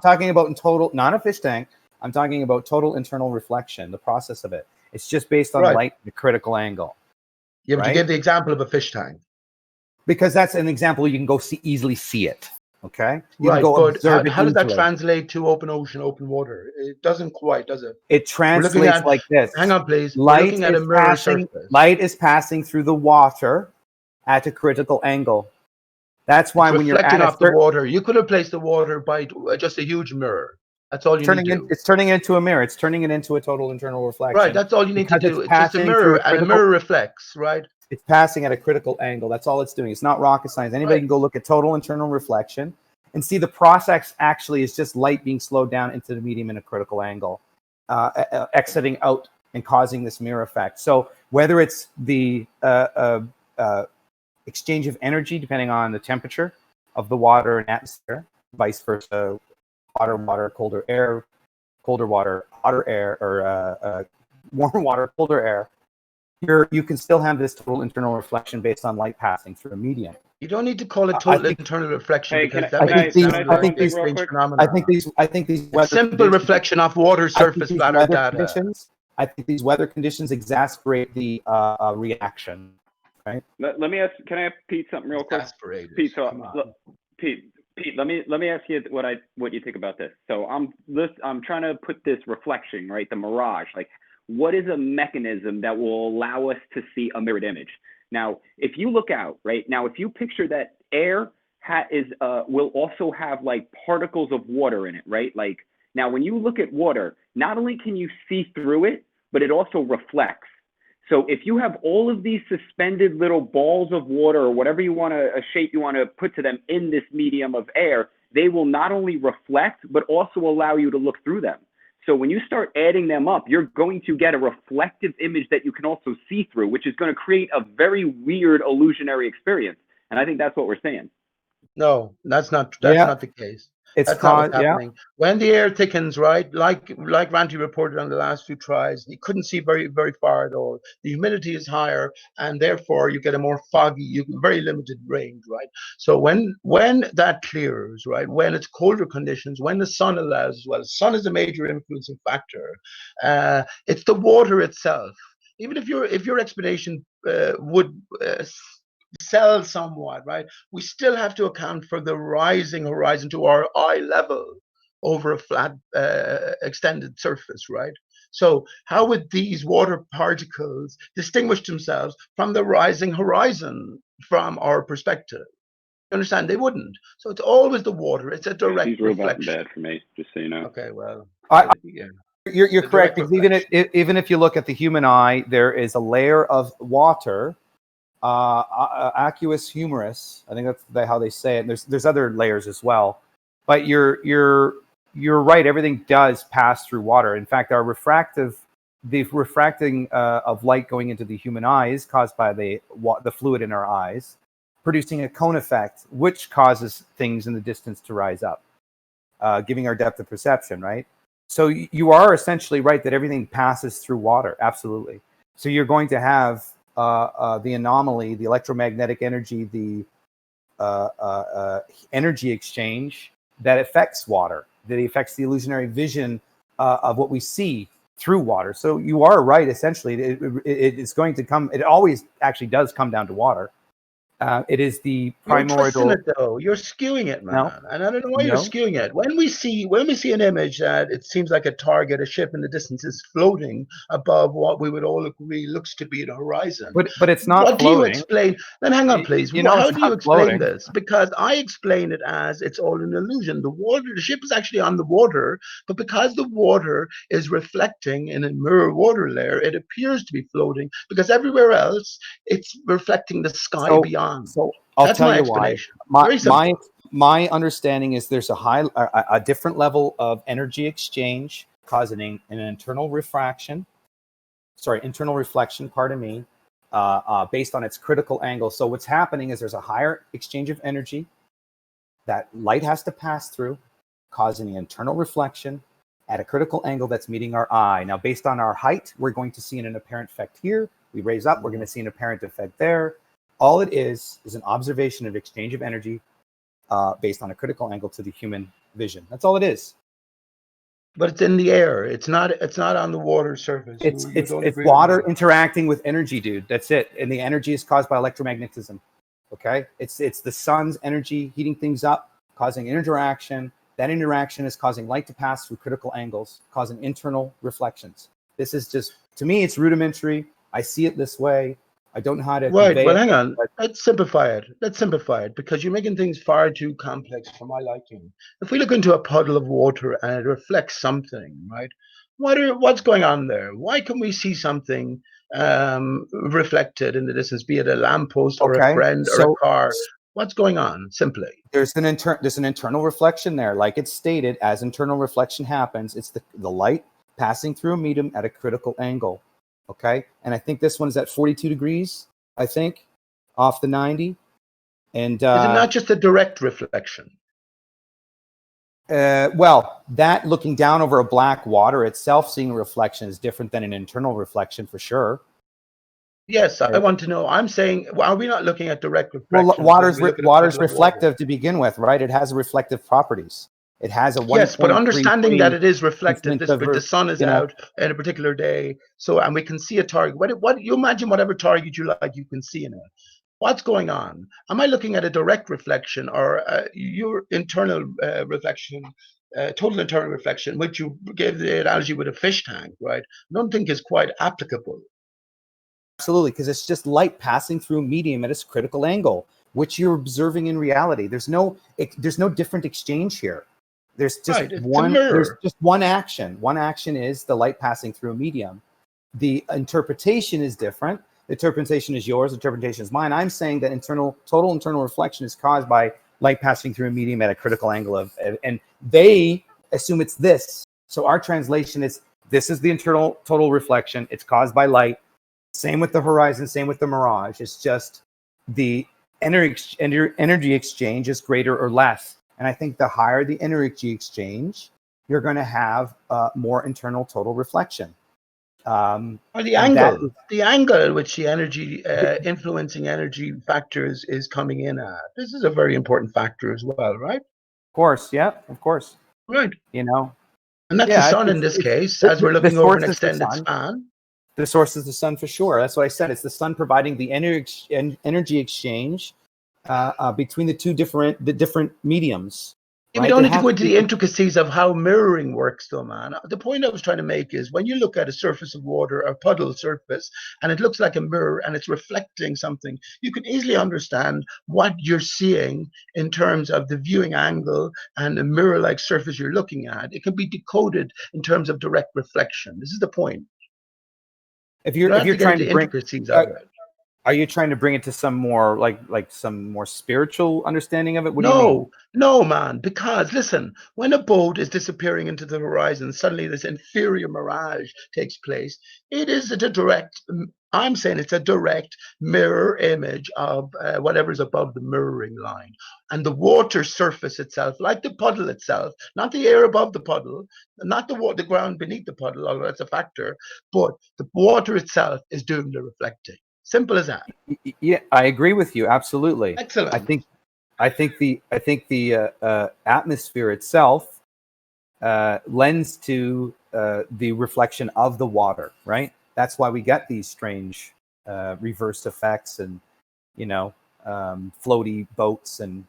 Speaker 6: talking about in total, not a fish tank. I'm talking about total internal reflection, the process of it. It's just based on light, the critical angle.
Speaker 3: Yeah, but you gave the example of a fish tank.
Speaker 6: Because that's an example you can easily see it. Okay?
Speaker 3: Right, but how does that translate to open ocean, open water? It doesn't quite, does it?
Speaker 6: It translates like this.
Speaker 3: Hang on, please.
Speaker 6: Light is passing through the water at a critical angle. That's why when you're
Speaker 3: reflecting off the water, you could have placed the water by just a huge mirror. That's all you need to do.
Speaker 6: It's turning it into a mirror. It's turning it into a total internal reflection.
Speaker 3: Right, that's all you need to do. It's just a mirror, and a mirror reflects, right?
Speaker 6: It's passing at a critical angle. That's all it's doing. It's not rocket science. Anybody can go look at total internal reflection and see the process actually is just light being slowed down into the medium in a critical angle, exiting out and causing this mirror effect. So whether it's the exchange of energy, depending on the temperature of the water and atmosphere, vice versa, hotter water, colder air, colder water, hotter air, or warm water, colder air, you can still have this total internal reflection based on light passing through a medium.
Speaker 3: You don't need to call it total internal reflection because
Speaker 6: I think these
Speaker 3: simple reflection of water surface matter data.
Speaker 6: I think these weather conditions exacerbate the reaction. Right.
Speaker 7: Let me ask. Can I ask Pete something real quick? Pete, Pete, let me ask you what you think about this. So I'm trying to put this reflection, right, the mirage, like what is a mechanism that will allow us to see a mirrored image? Now, if you look out, right, now if you picture that air will also have like particles of water in it, right? Like now when you look at water, not only can you see through it, but it also reflects. So if you have all of these suspended little balls of water or whatever a shape you want to put to them in this medium of air, they will not only reflect, but also allow you to look through them. So when you start adding them up, you're going to get a reflective image that you can also see through, which is going to create a very weird illusionary experience. And I think that's what we're saying.
Speaker 3: No, that's not the case. That's not what's happening. When the air thickens, right, like Ranty reported on the last few tries, you couldn't see very, very far at all. The humidity is higher, and therefore you get a more foggy, very limited range, right? So when that clears, right, when it's colder conditions, when the sun allows as well, the sun is a major influencing factor. It's the water itself. Even if your explanation would sell somewhat, right? We still have to account for the rising horizon to our eye level over a flat, extended surface, right? So how would these water particles distinguish themselves from the rising horizon from our perspective? You understand? They wouldn't. So it's always the water. It's a direct reflection.
Speaker 7: Bad for me, just so you know.
Speaker 3: Okay, well,
Speaker 6: you're correct. Because even if you look at the human eye, there is a layer of water. Aqueous humorous, I think that's how they say it. And there's other layers as well, but you're right. Everything does pass through water. In fact, the refracting of light going into the human eye is caused by the fluid in our eyes, producing a cone effect, which causes things in the distance to rise up, giving our depth of perception, right? So you are essentially right that everything passes through water, absolutely. So you're going to have the anomaly, the electromagnetic energy, the energy exchange that affects water, that affects the illusionary vision of what we see through water. So you are right, essentially. It's going to come, it always actually does come down to water. It is the
Speaker 3: You're twisting
Speaker 6: primordial.
Speaker 3: it though. You're skewing it, man.
Speaker 6: No,
Speaker 3: And I don't know why you're
Speaker 6: no.
Speaker 3: skewing it. When we see an image that it seems like a target, a ship in the distance is floating above what we would all agree looks to be the horizon.
Speaker 6: But it's not
Speaker 3: What do you
Speaker 6: floating.
Speaker 3: explain? Then hang on, please.
Speaker 6: You know,
Speaker 3: How
Speaker 6: it's
Speaker 3: do you
Speaker 6: not
Speaker 3: explain
Speaker 6: floating.
Speaker 3: this? Because I explain it as it's all an illusion. The ship is actually on the water, but because the water is reflecting in a mirror water layer, it appears to be floating because everywhere else it's reflecting the sky beyond.
Speaker 6: So I'll
Speaker 3: That's
Speaker 6: tell
Speaker 3: my
Speaker 6: you
Speaker 3: explanation.
Speaker 6: why.
Speaker 3: Very simple.
Speaker 6: My understanding is there's a different level of energy exchange causing an internal reflection, pardon me, based on its critical angle. So what's happening is there's a higher exchange of energy that light has to pass through, causing an internal reflection at a critical angle that's meeting our eye. Now, based on our height, we're going to see an apparent effect here. We raise up, we're going to see an apparent effect there. All it is an observation of exchange of energy based on a critical angle to the human vision. That's all it is.
Speaker 3: But it's in the air. It's not on the water surface.
Speaker 6: It's water interacting with energy, dude. That's it. And the energy is caused by electromagnetism. Okay? It's the sun's energy heating things up, causing interaction. That interaction is causing light to pass through critical angles, causing internal reflections. This is just, to me, it's rudimentary. I see it this way. I don't know how to convey
Speaker 3: Well,
Speaker 6: it,
Speaker 3: hang on.
Speaker 6: but
Speaker 3: Let's simplify it because you're making things far too complex for my liking. If we look into a puddle of water and it reflects something, right? What's going on there? Why can we see something reflected in the distance, be it a lamppost or a friend or a car? What's going on? Simply,
Speaker 6: there's an internal reflection there, like it's stated. As internal reflection happens, it's the light passing through a medium at a critical angle. Okay, and I think this one is at 42 degrees. I think off the 90. And
Speaker 3: is it not just a direct reflection?
Speaker 6: Well, that looking down over a black water itself, seeing a reflection is different than an internal reflection for sure.
Speaker 3: Yes, I want to know. I'm saying, are we not looking at direct reflection?
Speaker 6: Well, water's reflective to begin with, right? It has reflective properties. It has a 1.
Speaker 3: Yes, but understanding that it is reflective, the sun is out in a particular day, and we can see a target. What you imagine, whatever target you like, you can see in it. What's going on? Am I looking at a direct reflection or your internal reflection, total internal reflection, which you gave the analogy with a fish tank, right? I don't think is quite applicable.
Speaker 6: Absolutely, because it's just light passing through a medium at its critical angle, which you're observing in reality. There's no different exchange here. There's just one. There's just one action. One action is the light passing through a medium. The interpretation is different. The interpretation is yours. The interpretation is mine. I'm saying that total internal reflection is caused by light passing through a medium at a critical angle and they assume it's this. So our translation is this is the internal total reflection. It's caused by light. Same with the horizon. Same with the mirage. It's just the energy exchange is greater or less. And I think the higher the energy exchange, you're going to have more internal total reflection.
Speaker 3: Or the angle at which the energy influencing energy factors is coming in at. This is a very important factor as well, right?
Speaker 6: Of course, yeah, of course.
Speaker 3: Right.
Speaker 6: You know,
Speaker 3: and that's the sun in this case, as we're looking over an extended span.
Speaker 6: The source is the sun for sure. That's what I said. It's the sun providing the energy exchange between the different mediums.
Speaker 3: We don't need to go into the intricacies of how mirroring works, though, man. The point I was trying to make is when you look at a surface of water, a puddle surface, and it looks like a mirror and it's reflecting something, you can easily understand what you're seeing in terms of the viewing angle and the mirror-like surface you're looking at. It can be decoded in terms of direct reflection. This is the point.
Speaker 6: If you're trying to bring
Speaker 3: intricacies of it.
Speaker 6: Are you trying to bring it to some more like some more spiritual understanding of it? What do you mean?
Speaker 3: No, man, because listen, when a boat is disappearing into the horizon, suddenly this inferior mirage takes place. It is a direct, I'm saying it's a direct mirror image of whatever's above the mirroring line. And the water surface itself, like the puddle itself, not the air above the puddle, not the ground beneath the puddle, although that's a factor, but the water itself is doing the reflecting. Simple as that.
Speaker 6: Yeah, I agree with you. Absolutely.
Speaker 3: Excellent.
Speaker 6: I think the atmosphere itself lends to the reflection of the water, right? That's why we get these strange reverse effects and floaty boats and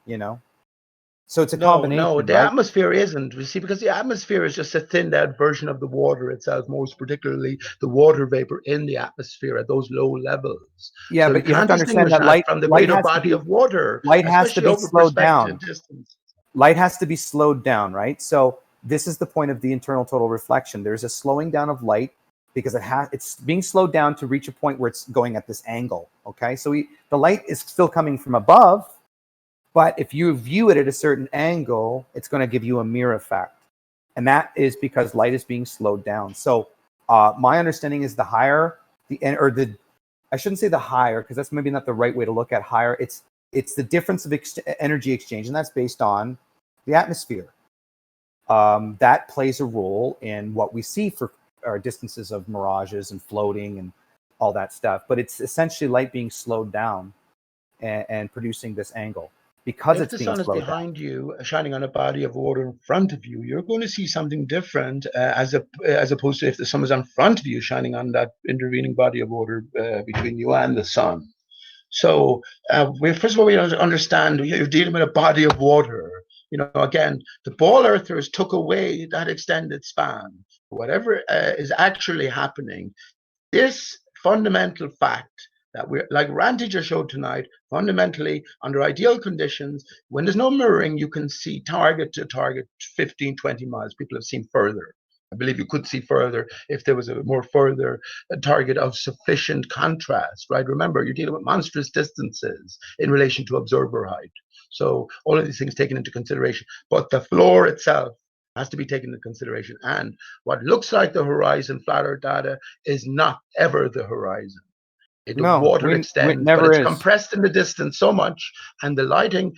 Speaker 6: So it's a combination.
Speaker 3: No, the
Speaker 6: right?
Speaker 3: atmosphere isn't. You see, because the atmosphere is just a thinned out version of the water itself, most particularly the water vapor in the atmosphere at those low levels.
Speaker 6: Yeah,
Speaker 3: so
Speaker 6: but you have to understand that light
Speaker 3: from the
Speaker 6: light
Speaker 3: greater
Speaker 6: has to
Speaker 3: body
Speaker 6: be,
Speaker 3: of water,
Speaker 6: light has to
Speaker 3: especially
Speaker 6: be
Speaker 3: over
Speaker 6: slowed
Speaker 3: perspective
Speaker 6: down.
Speaker 3: distance.
Speaker 6: Light has to be slowed down, right? So this is the point of the internal total reflection. There's a slowing down of light because it's being slowed down to reach a point where it's going at this angle. Okay, so the light is still coming from above, but if you view it at a certain angle, it's going to give you a mirror effect, and that is because light is being slowed down. So my understanding is the higher I shouldn't say the higher because that's maybe not the right way to look at higher. It's the difference of energy exchange, and that's based on the atmosphere. That plays a role in what we see for our distances of mirages and floating and all that stuff. But it's essentially light being slowed down and producing this angle because
Speaker 3: If
Speaker 6: it's
Speaker 3: the
Speaker 6: being
Speaker 3: sun is
Speaker 6: slowed
Speaker 3: behind you, shining on a body of water in front of you, you're going to see something different as opposed to if the sun is in front of you, shining on that intervening body of water between you and the sun. So first of all, we understand you're dealing with a body of water. Again, the ball earthers took away that extended span. Whatever is actually happening, this fundamental fact that we're, like Ranty just showed tonight, fundamentally under ideal conditions, when there's no mirroring, you can see target to target 15, 20 miles. People have seen further. I believe you could see further if there was a more further target of sufficient contrast, right? Remember, you're dealing with monstrous distances in relation to observer height. So all of these things taken into consideration. But the floor itself has to be taken into consideration. And what looks like the horizon flat Earth data is not ever the horizon. The water extends, but it's compressed in the distance so much, and the lighting,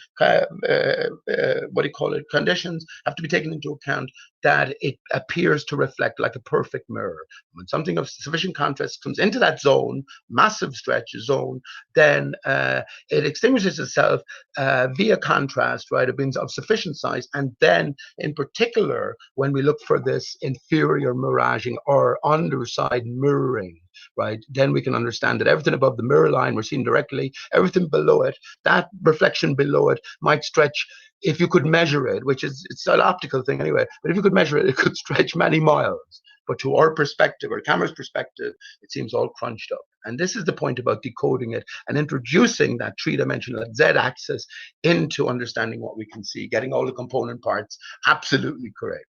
Speaker 3: conditions have to be taken into account that it appears to reflect like a perfect mirror. When something of sufficient contrast comes into that zone, massive stretch zone, then it extinguishes itself via contrast, right? It means of sufficient size, and then in particular, when we look for this inferior miraging or underside mirroring, right, then we can understand that everything above the mirror line we're seeing directly, everything below it, that reflection below it might stretch, if you could measure it, which is, it's an optical thing anyway, but if you could measure it, it could stretch many miles. But to our perspective, or camera's perspective, it seems all crunched up. And this is the point about decoding it and introducing that three-dimensional Z-axis into understanding what we can see, getting all the component parts absolutely correct.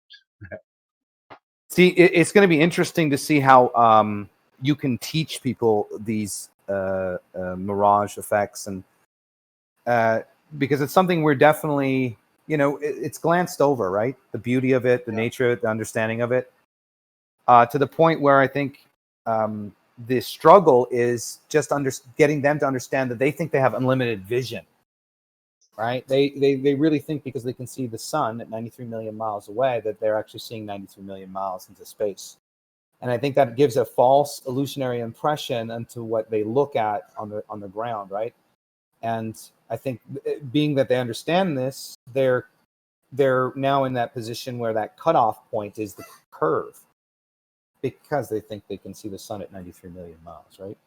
Speaker 6: See, it's going to be interesting to see how you can teach people these mirage effects, and because it's something we're definitely, it's glanced over, right? The beauty of it, the nature of it, the understanding of it, to the point where I think the struggle is just getting them to understand that they think they have unlimited vision, right? They really think because they can see the sun at 93 million miles away that they're actually seeing 93 million miles into space. And I think that gives a false illusionary impression into what they look at on the ground, right? And I think being that they understand this, they're now in that position where that cutoff point is the curve, because they think they can see the sun at 93 million miles, right?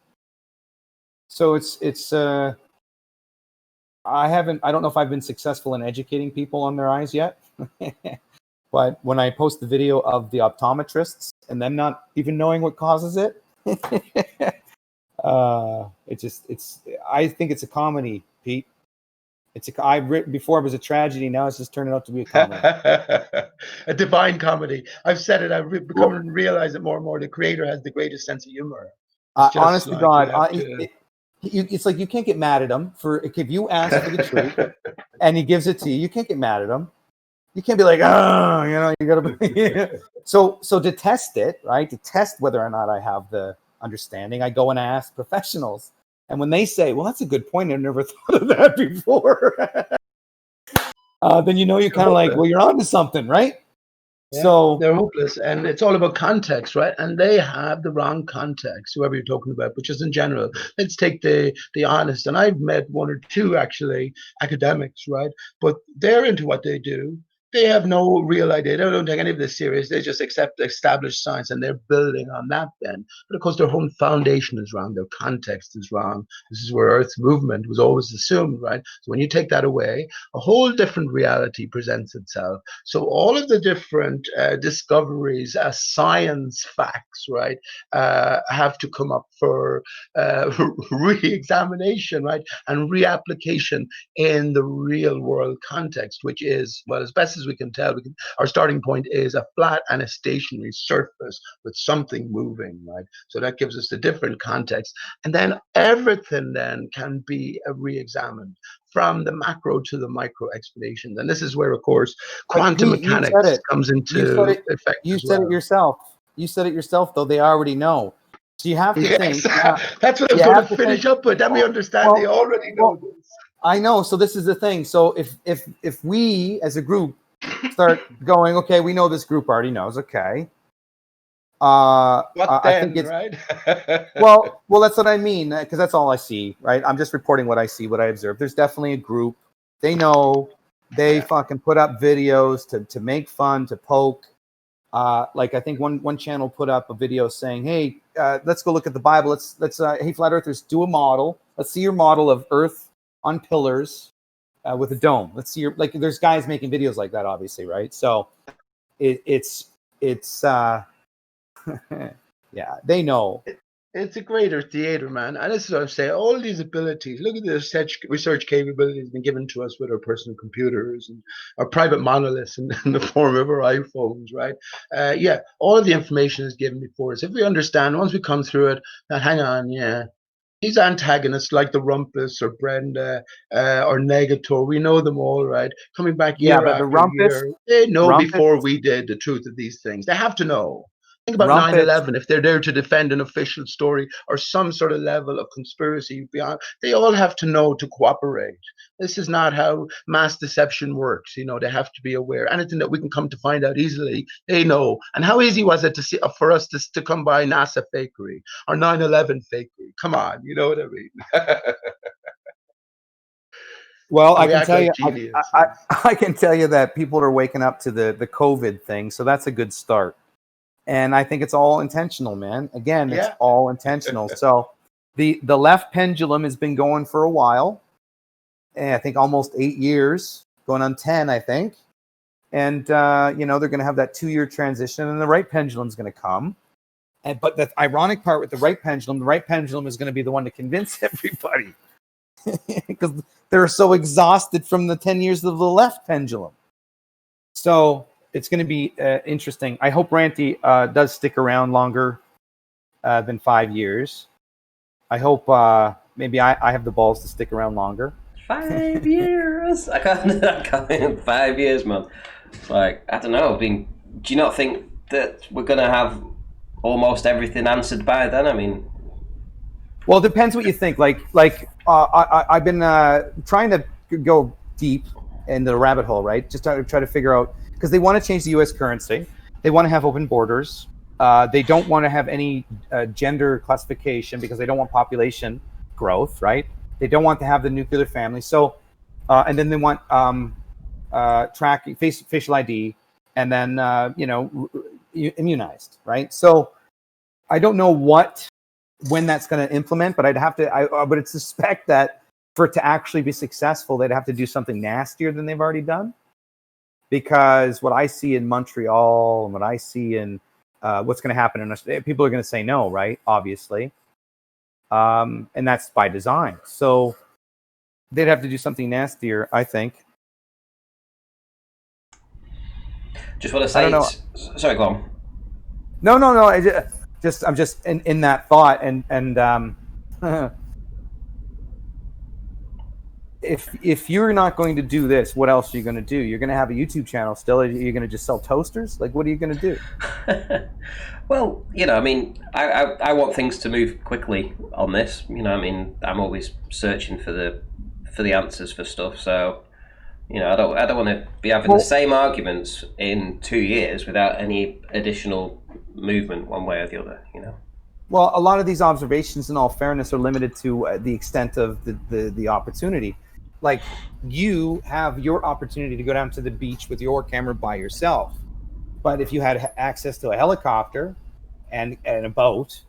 Speaker 6: So it's I don't know if I've been successful in educating people on their eyes yet. But when I post the video of the optometrists and them not even knowing what causes it, I think it's a comedy, Pete. Before it was a tragedy. Now it's just turning out to be a comedy.
Speaker 3: A divine comedy. I've said it. I've become to realize it more and more. The creator has the greatest sense of humor.
Speaker 6: Honest to God, it's like you can't get mad at him for if you ask for the truth and he gives it to you. You can't get mad at him. You can't be like, oh, you gotta. So to test it, right? To test whether or not I have the understanding, I go and ask professionals, and when they say, "Well, that's a good point. I've never thought of that before," then you're kind of like, "Well, you're onto something, right?"
Speaker 3: Yeah,
Speaker 6: so
Speaker 3: they're hopeless, and it's all about context, right? And they have the wrong context, whoever you're talking about, but just in general. Let's take the honest, and I've met one or two actually academics, right? But they're into what they do. They have no real idea. They don't take any of this serious. They just accept established science, and they're building on that then. But of course, their whole foundation is wrong. Their context is wrong. This is where Earth's movement was always assumed, right? So when you take that away, a whole different reality presents itself. So all of the different discoveries as science facts, right, have to come up for re-examination, right, and reapplication in the real world context, which is, well, as best as we can tell, our starting point is a flat and a stationary surface with something moving, right? So that gives us the different context, and then everything then can be re-examined from the macro to the micro explanations. And this is where, of course, quantum mechanics comes into effect.
Speaker 6: You said it yourself. You said it yourself, though. They already know. So you have to think.
Speaker 3: That's what I was going to finish up with. Let me understand. They already know this.
Speaker 6: I know. So this is the thing. So if we as a group start going, okay, we know this group already knows. Okay.
Speaker 3: What then,
Speaker 6: I think it's
Speaker 3: right?
Speaker 6: well, that's what I mean, because that's all I see, right? I'm just reporting what I see, what I observe. There's definitely a group. They know. They fucking put up videos to make fun, to poke. Like I think one channel put up a video saying, "Hey, let's go look at the Bible. Let's hey, flat earthers, do a model. Let's see your model of Earth on pillars with a dome. Let's see your like." There's guys making videos like that, obviously, right? So it's yeah, they know.
Speaker 3: It's a greater theater, man. And this is what I'm saying. All these abilities, look at the research capabilities been given to us with our personal computers and our private monoliths in the form of our iPhones, right? Yeah, all of the information is given before us. If we understand, once we come through it, now hang on, yeah. These antagonists like the Rumpus or Brenda or Negator, we know them all, right? Coming back year after year, they know before we did the truth of these things. They have to know. Think about 9/11. If they're there to defend an official story or some sort of level of conspiracy beyond, they all have to know to cooperate. This is not how mass deception works. They have to be aware. Anything that we can come to find out easily, they know. And how easy was it for us to come by NASA fakery or 9/11 fakery? Come on, you know what I mean?
Speaker 6: Well, I can tell you, I can tell you that people are waking up to the COVID thing, so that's a good start. And I think it's all intentional, man. Again, it's all intentional. So the left pendulum has been going for a while. And I think almost 8 years, going on 10, I think. And, they're going to have that 2-year transition, and the right pendulum is going to come. But the ironic part with the right pendulum is going to be the one to convince everybody. Because they're so exhausted from the 10 years of the left pendulum. So it's going to be interesting. I hope Ranty does stick around longer than 5 years. I hope maybe I have the balls to stick around longer.
Speaker 1: 5 years? I can't 5 years, man. Like, I don't know. I mean, do you not think that we're going to have almost everything answered by then? I mean...
Speaker 6: Well, it depends what you think. I've been trying to go deep into the rabbit hole, right? Just try to figure out... Because they want to change the U.S. currency. They want to have open borders. They don't want to have any gender classification because they don't want population growth, right? They don't want to have the nuclear family. So, and then they want tracking, facial ID, and then, immunized, right? So I don't know when that's going to implement, but I would suspect that for it to actually be successful, they'd have to do something nastier than they've already done. Because what I see in Montreal and what I see in what's going to happen in Australia, people are going to say no, right? Obviously. And that's by design. So they'd have to do something nastier, I think.
Speaker 1: Just want to say, sorry, go on.
Speaker 6: No. I'm just in that thought, and if you're not going to do this, what else are you going to do? You're going to have a YouTube channel still. Are you going to just sell toasters? Like, what are you going to do?
Speaker 1: Well, I mean, I want things to move quickly on this. I mean, I'm always searching for the answers for stuff. So, I don't want to be having the same arguments in 2 years without any additional movement one way or the other.
Speaker 6: Well, a lot of these observations, in all fairness, are limited to the extent of the opportunity. Like, you have your opportunity to go down to the beach with your camera by yourself. But if you had access to a helicopter and a boat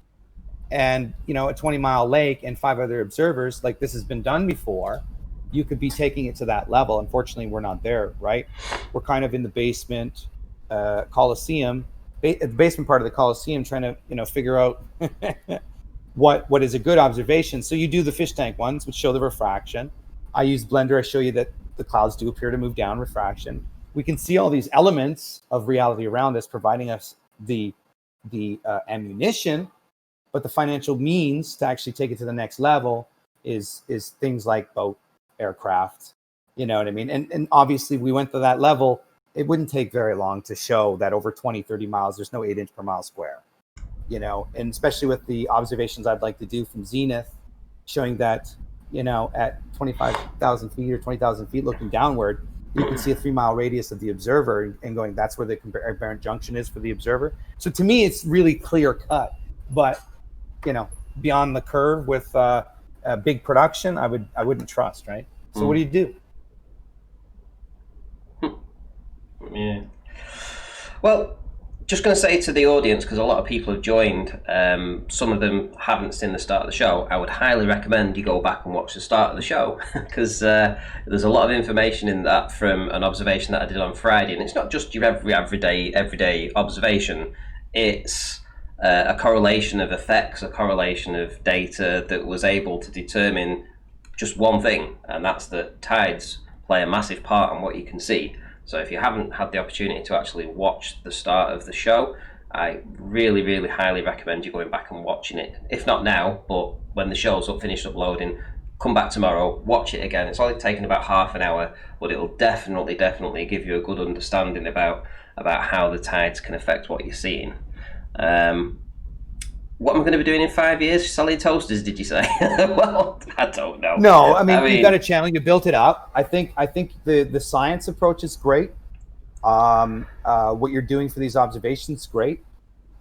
Speaker 6: and, a 20-mile lake and 5 other observers, like this has been done before, you could be taking it to that level. Unfortunately, we're not there, right? We're kind of in the basement Coliseum, the basement part of the Coliseum, trying to, figure out what is a good observation. So you do the fish tank ones, which show the refraction. I use Blender. I show you that the clouds do appear to move down refraction. We can see all these elements of reality around us, providing us the ammunition, but the financial means to actually take it to the next level is things like boat, aircraft. You know what I mean? And obviously we went to that level. It wouldn't take very long to show that over 20, 30 miles, there's no 8 inch per mile square, and especially with the observations I'd like to do from zenith, showing that, at 25,000 feet or 20,000 feet looking downward, you can see a 3 mile radius of the observer and going, that's where the aberrant junction is for the observer. So to me, it's really clear cut, but, beyond the curve with a big production, I wouldn't trust, right? So what do you do?
Speaker 1: Yeah. Well, just going to say to the audience, because a lot of people have joined, some of them haven't seen the start of the show. I would highly recommend you go back and watch the start of the show, because there's a lot of information in that from an observation that I did on Friday, and it's not just your everyday observation. It's a correlation of effects, a correlation of data that was able to determine just one thing, and that's that tides play a massive part in what you can see. So if you haven't had the opportunity to actually watch the start of the show, I really, really highly recommend you going back and watching it. If not now, but when the show's finished uploading, come back tomorrow, watch it again. It's only taken about half an hour, but it'll definitely give you a good understanding about how the tides can affect what you're seeing. What am I going to be doing in 5 years? Selling toasters, did you say? Well, I don't know.
Speaker 6: No, I mean, you've got a channel, you built it up. I think the science approach is great. What you're doing for these observations is great.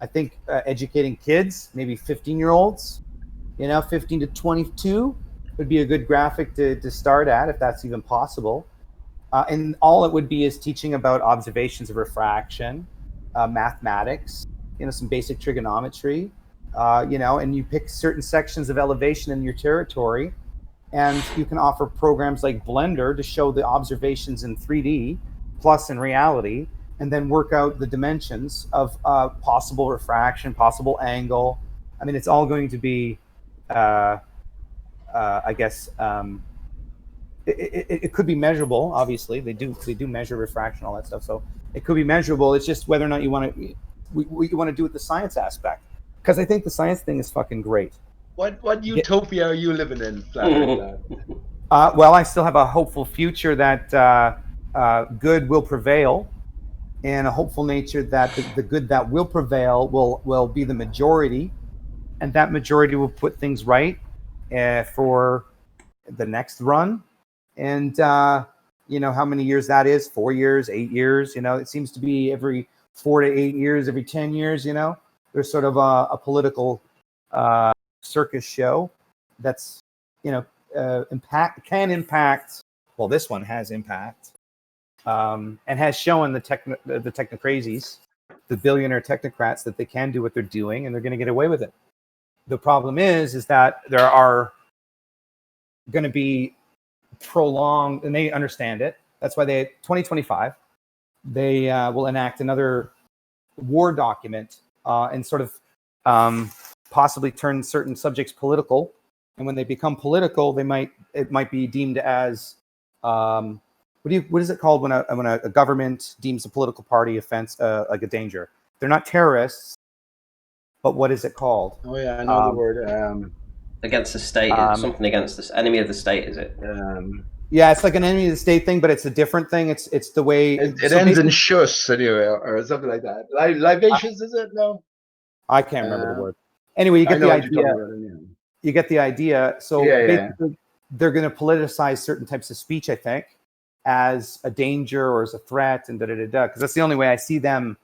Speaker 6: I think educating kids, maybe 15-year-olds, 15 to 22 would be a good graphic to start at, if that's even possible. And all it would be is teaching about observations of refraction, mathematics, some basic trigonometry. And you pick certain sections of elevation in your territory, and you can offer programs like Blender to show the observations in 3D plus in reality, and then work out the dimensions of possible refraction, possible angle. I mean, it's all going to be, I guess, it could be measurable. Obviously, they do measure refraction, all that stuff. So it could be measurable. It's just whether or not you want to do with the science aspect. Because I think the science thing is fucking great.
Speaker 3: What utopia are you living in?
Speaker 6: Well, I still have a hopeful future that good will prevail, and a hopeful nature that the good that will prevail will be the majority, and that majority will put things right for the next run. And how many years that is? 4 years, 8 years. It seems to be every 4 to 8 years, every 10 years. There's sort of a political circus show that's, can impact. Well, this one has impact, and has shown the techno-crazies, the billionaire technocrats, that they can do what they're doing, and they're going to get away with it. The problem is that there are going to be prolonged, and they understand it. That's why 2025, they will enact another war document. And sort of possibly turn certain subjects political, and when they become political, it might be deemed as what is it called when a government deems a political party offense like a danger? They're not terrorists, but what is it called?
Speaker 3: Oh yeah, I know the word.
Speaker 1: Against the state, something against the enemy of the state, is it?
Speaker 6: Yeah, it's like an enemy of the state thing, but it's a different thing. It's the way
Speaker 3: it ends in shus anyway, or something like that. Libations, is it? No,
Speaker 6: I can't remember the word. Anyway, you get the idea. You get the idea. So basically, they're going to politicize certain types of speech, I think, as a danger or as a threat, and because that's the only way I see them.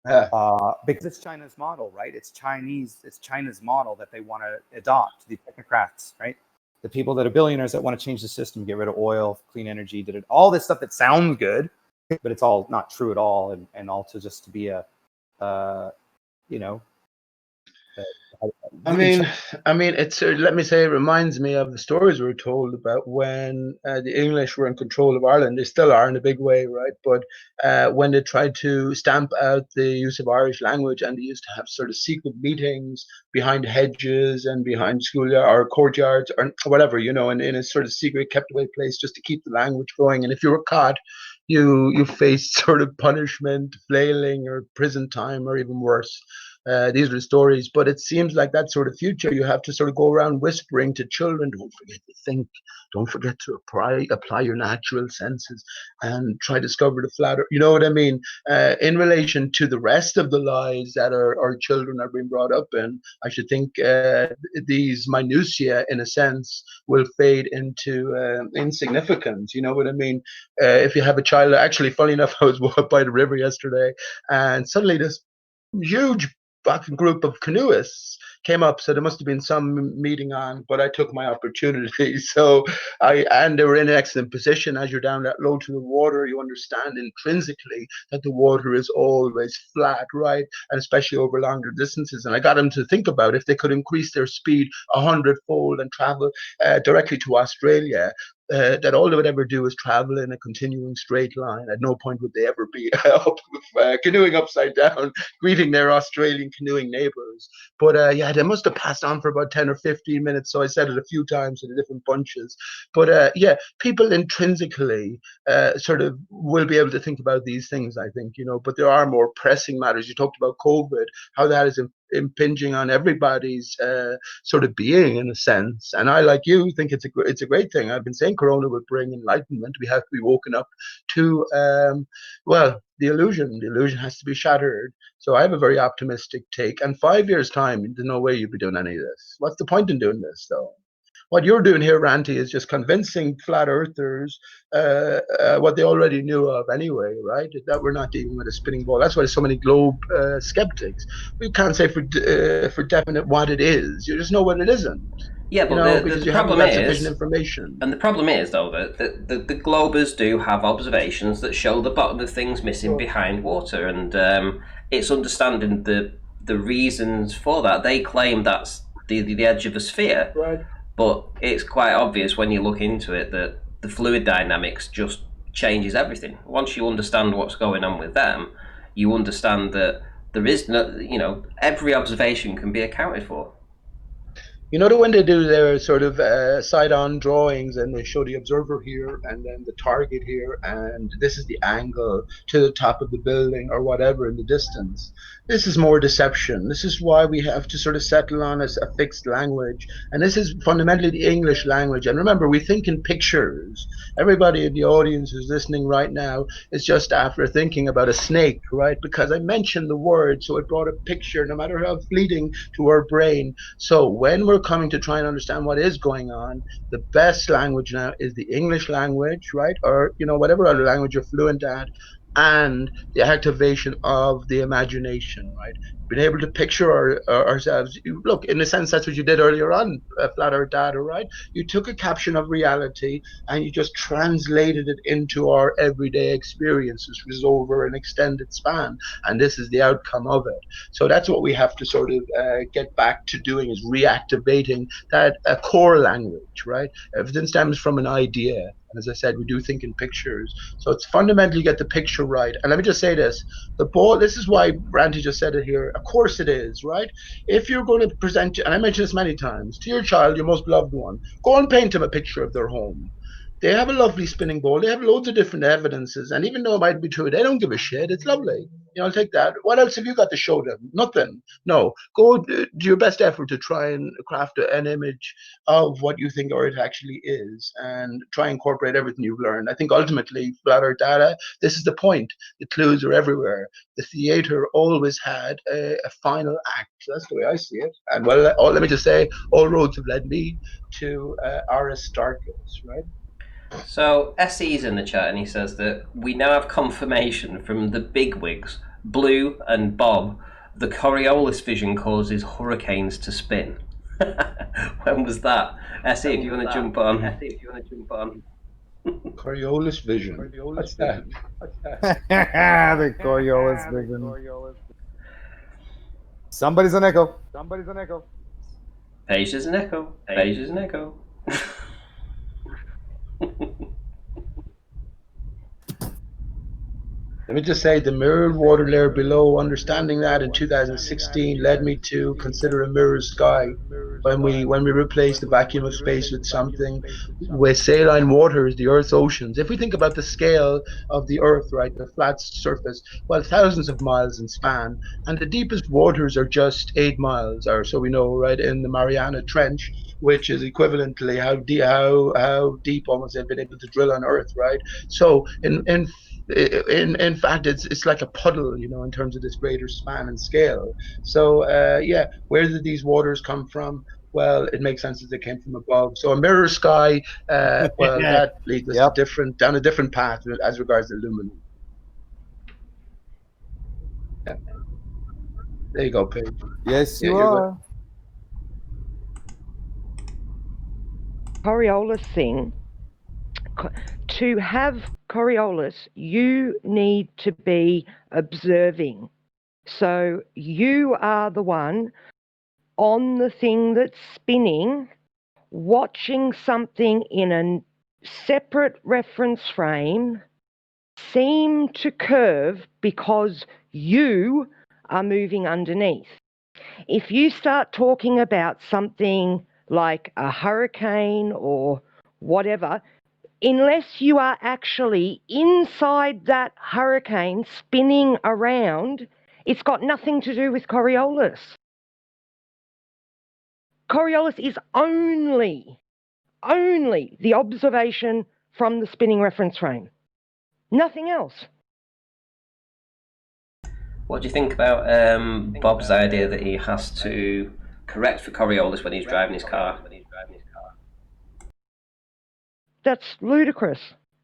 Speaker 6: Because it's China's model, right? It's China's model that they want to adopt. The technocrats, right? The people that are billionaires that want to change the system, get rid of oil, clean energy, all this stuff that sounds good, but it's all not true at all, and also just to be a, you know.
Speaker 3: I mean, it's let me say, it reminds me of the stories we were told about when the English were in control of Ireland. They still are in a big way, right? But when they tried to stamp out the use of Irish language, and they used to have sort of secret meetings behind hedges and behind schoolyard or courtyards or whatever, you know, in a sort of secret, kept away place just to keep the language going. And if you were caught, you faced sort of punishment, flailing, or prison time, or even worse. These are the stories, but it seems like that sort of future, you have to sort of go around whispering to children, don't forget to think, don't forget to apply your natural senses and try to discover the flat earth. You know what I mean? In relation to the rest of the lies that our children are being brought up in, I should think these minutiae, in a sense, will fade into insignificance. You know what I mean? If you have a child, actually, funny enough, I was by the river yesterday, and suddenly this huge fucking group of canoeists came up, so there must have been some meeting on, but I took my opportunity. So and they were in an excellent position. As you're down that low to the water, you understand intrinsically that the water is always flat, right? And especially over longer distances. And I got them to think about if they could increase their speed 100-fold and travel directly to Australia, that all they would ever do is travel in a continuing straight line. At no point would they ever be canoeing upside down, greeting their Australian canoeing neighbors. But yeah, they must have passed on for about 10 or 15 minutes. So I said it a few times in different bunches. But yeah, people intrinsically sort of will be able to think about these things, I think, you know, but there are more pressing matters. You talked about COVID, how that is impinging on everybody's sort of being, in a sense. And I, like you, think it's a great thing. I've been saying Corona will bring enlightenment. We have to be woken up to well, the illusion has to be shattered. So I have a very optimistic take. And 5 years time, there's no way you'd be doing any of this. What's the point in doing this, though? What you're doing here, Ranty, is just convincing flat earthers what they already knew of anyway, right? That we're not dealing with a spinning ball. That's why there's so many globe skeptics. We can't say for definite what it is. You just know what it isn't.
Speaker 1: Yeah, but
Speaker 3: you know,
Speaker 1: the problem is
Speaker 3: sufficient information.
Speaker 1: And the problem is, though, that the globers do have observations that show the bottom of things missing behind water, and it's understanding the reasons for that. They claim that's the edge of a sphere,
Speaker 3: right?
Speaker 1: But it's quite obvious when you look into it that the fluid dynamics just changes everything. Once you understand what's going on with them, you understand that there is no, you know, every observation can be accounted for.
Speaker 3: You know, when they do their sort of side-on drawings and they show the observer here and then the target here, and this is the angle to the top of the building or whatever in the distance. This is more deception. This is why we have to sort of settle on a fixed language. And this is fundamentally the English language. And remember, we think in pictures. Everybody in the audience who's listening right now is just after thinking about a snake, right? Because I mentioned the word, so it brought a picture, no matter how fleeting, to our brain. So when we're coming to try and understand what is going on, the best language now is the English language, right? Or, you know, whatever other language you're fluent at, and the activation of the imagination, right? Being able to picture ourselves. Look, in a sense, that's what you did earlier on, Flat Earth Data, right? You took a caption of reality and you just translated it into our everyday experiences, which is over an extended span. And this is the outcome of it. So that's what we have to sort of get back to doing, is reactivating that core language, right? Everything stems from an idea. As I said, we do think in pictures. So it's fundamentally get the picture right. And let me just say this. The ball, this is why Randy just said it here. Of course it is, right? If you're going to present, and I mentioned this many times, to your child, your most loved one, go and paint them a picture of their home. They have a lovely spinning ball. They have loads of different evidences. And even though it might be true, they don't give a shit. It's lovely. I'll take that. What else have you got to show them? Nothing. No. Go do your best effort to try and craft an image of what you think Earth actually is, and try and incorporate everything you've learned. I think ultimately, flat Earth data, this is the point. The clues are everywhere. The theater always had a final act. That's the way I see it. And well, let me just say, all roads have led me to Aristarchus, right?
Speaker 1: So SE's in the chat and he says that we now have confirmation from the bigwigs, Blue and Bob, the Coriolis vision causes hurricanes to spin. When was that? SE, if you want to jump on.
Speaker 3: Coriolis vision. What's that?
Speaker 6: The Coriolis vision. Somebody's an echo.
Speaker 1: Page is an echo. Page is an echo.
Speaker 3: Let me just say, the mirrored water layer below, understanding that in 2016 led me to consider a mirrored sky. When we replace the vacuum of space with something, with saline waters, the Earth's oceans. If we think about the scale of the Earth, right, the flat surface, well, thousands of miles in span, and the deepest waters are just 8 miles, or so we know, right, in the Mariana Trench, which is equivalently how deep almost they've been able to drill on Earth, right? So in fact, it's like a puddle, in terms of this greater span and scale. So yeah, where did these waters come from? Well, it makes sense that they came from above. So a mirror sky, well, that leads us down a different path as regards the luminance. Yeah. There you go, Paige.
Speaker 6: Yes, you are.
Speaker 10: Coriolis thing. To have Coriolis, you need to be observing. So you are the one on the thing that's spinning, watching something in a separate reference frame seem to curve because you are moving underneath. If you start talking about something like a hurricane or whatever, unless you are actually inside that hurricane spinning around, it's got nothing to do with Coriolis. Coriolis is only the observation from the spinning reference frame. Nothing else.
Speaker 1: What do you think about Bob's idea that he has to correct for Coriolis when he's driving his car?
Speaker 10: That's ludicrous.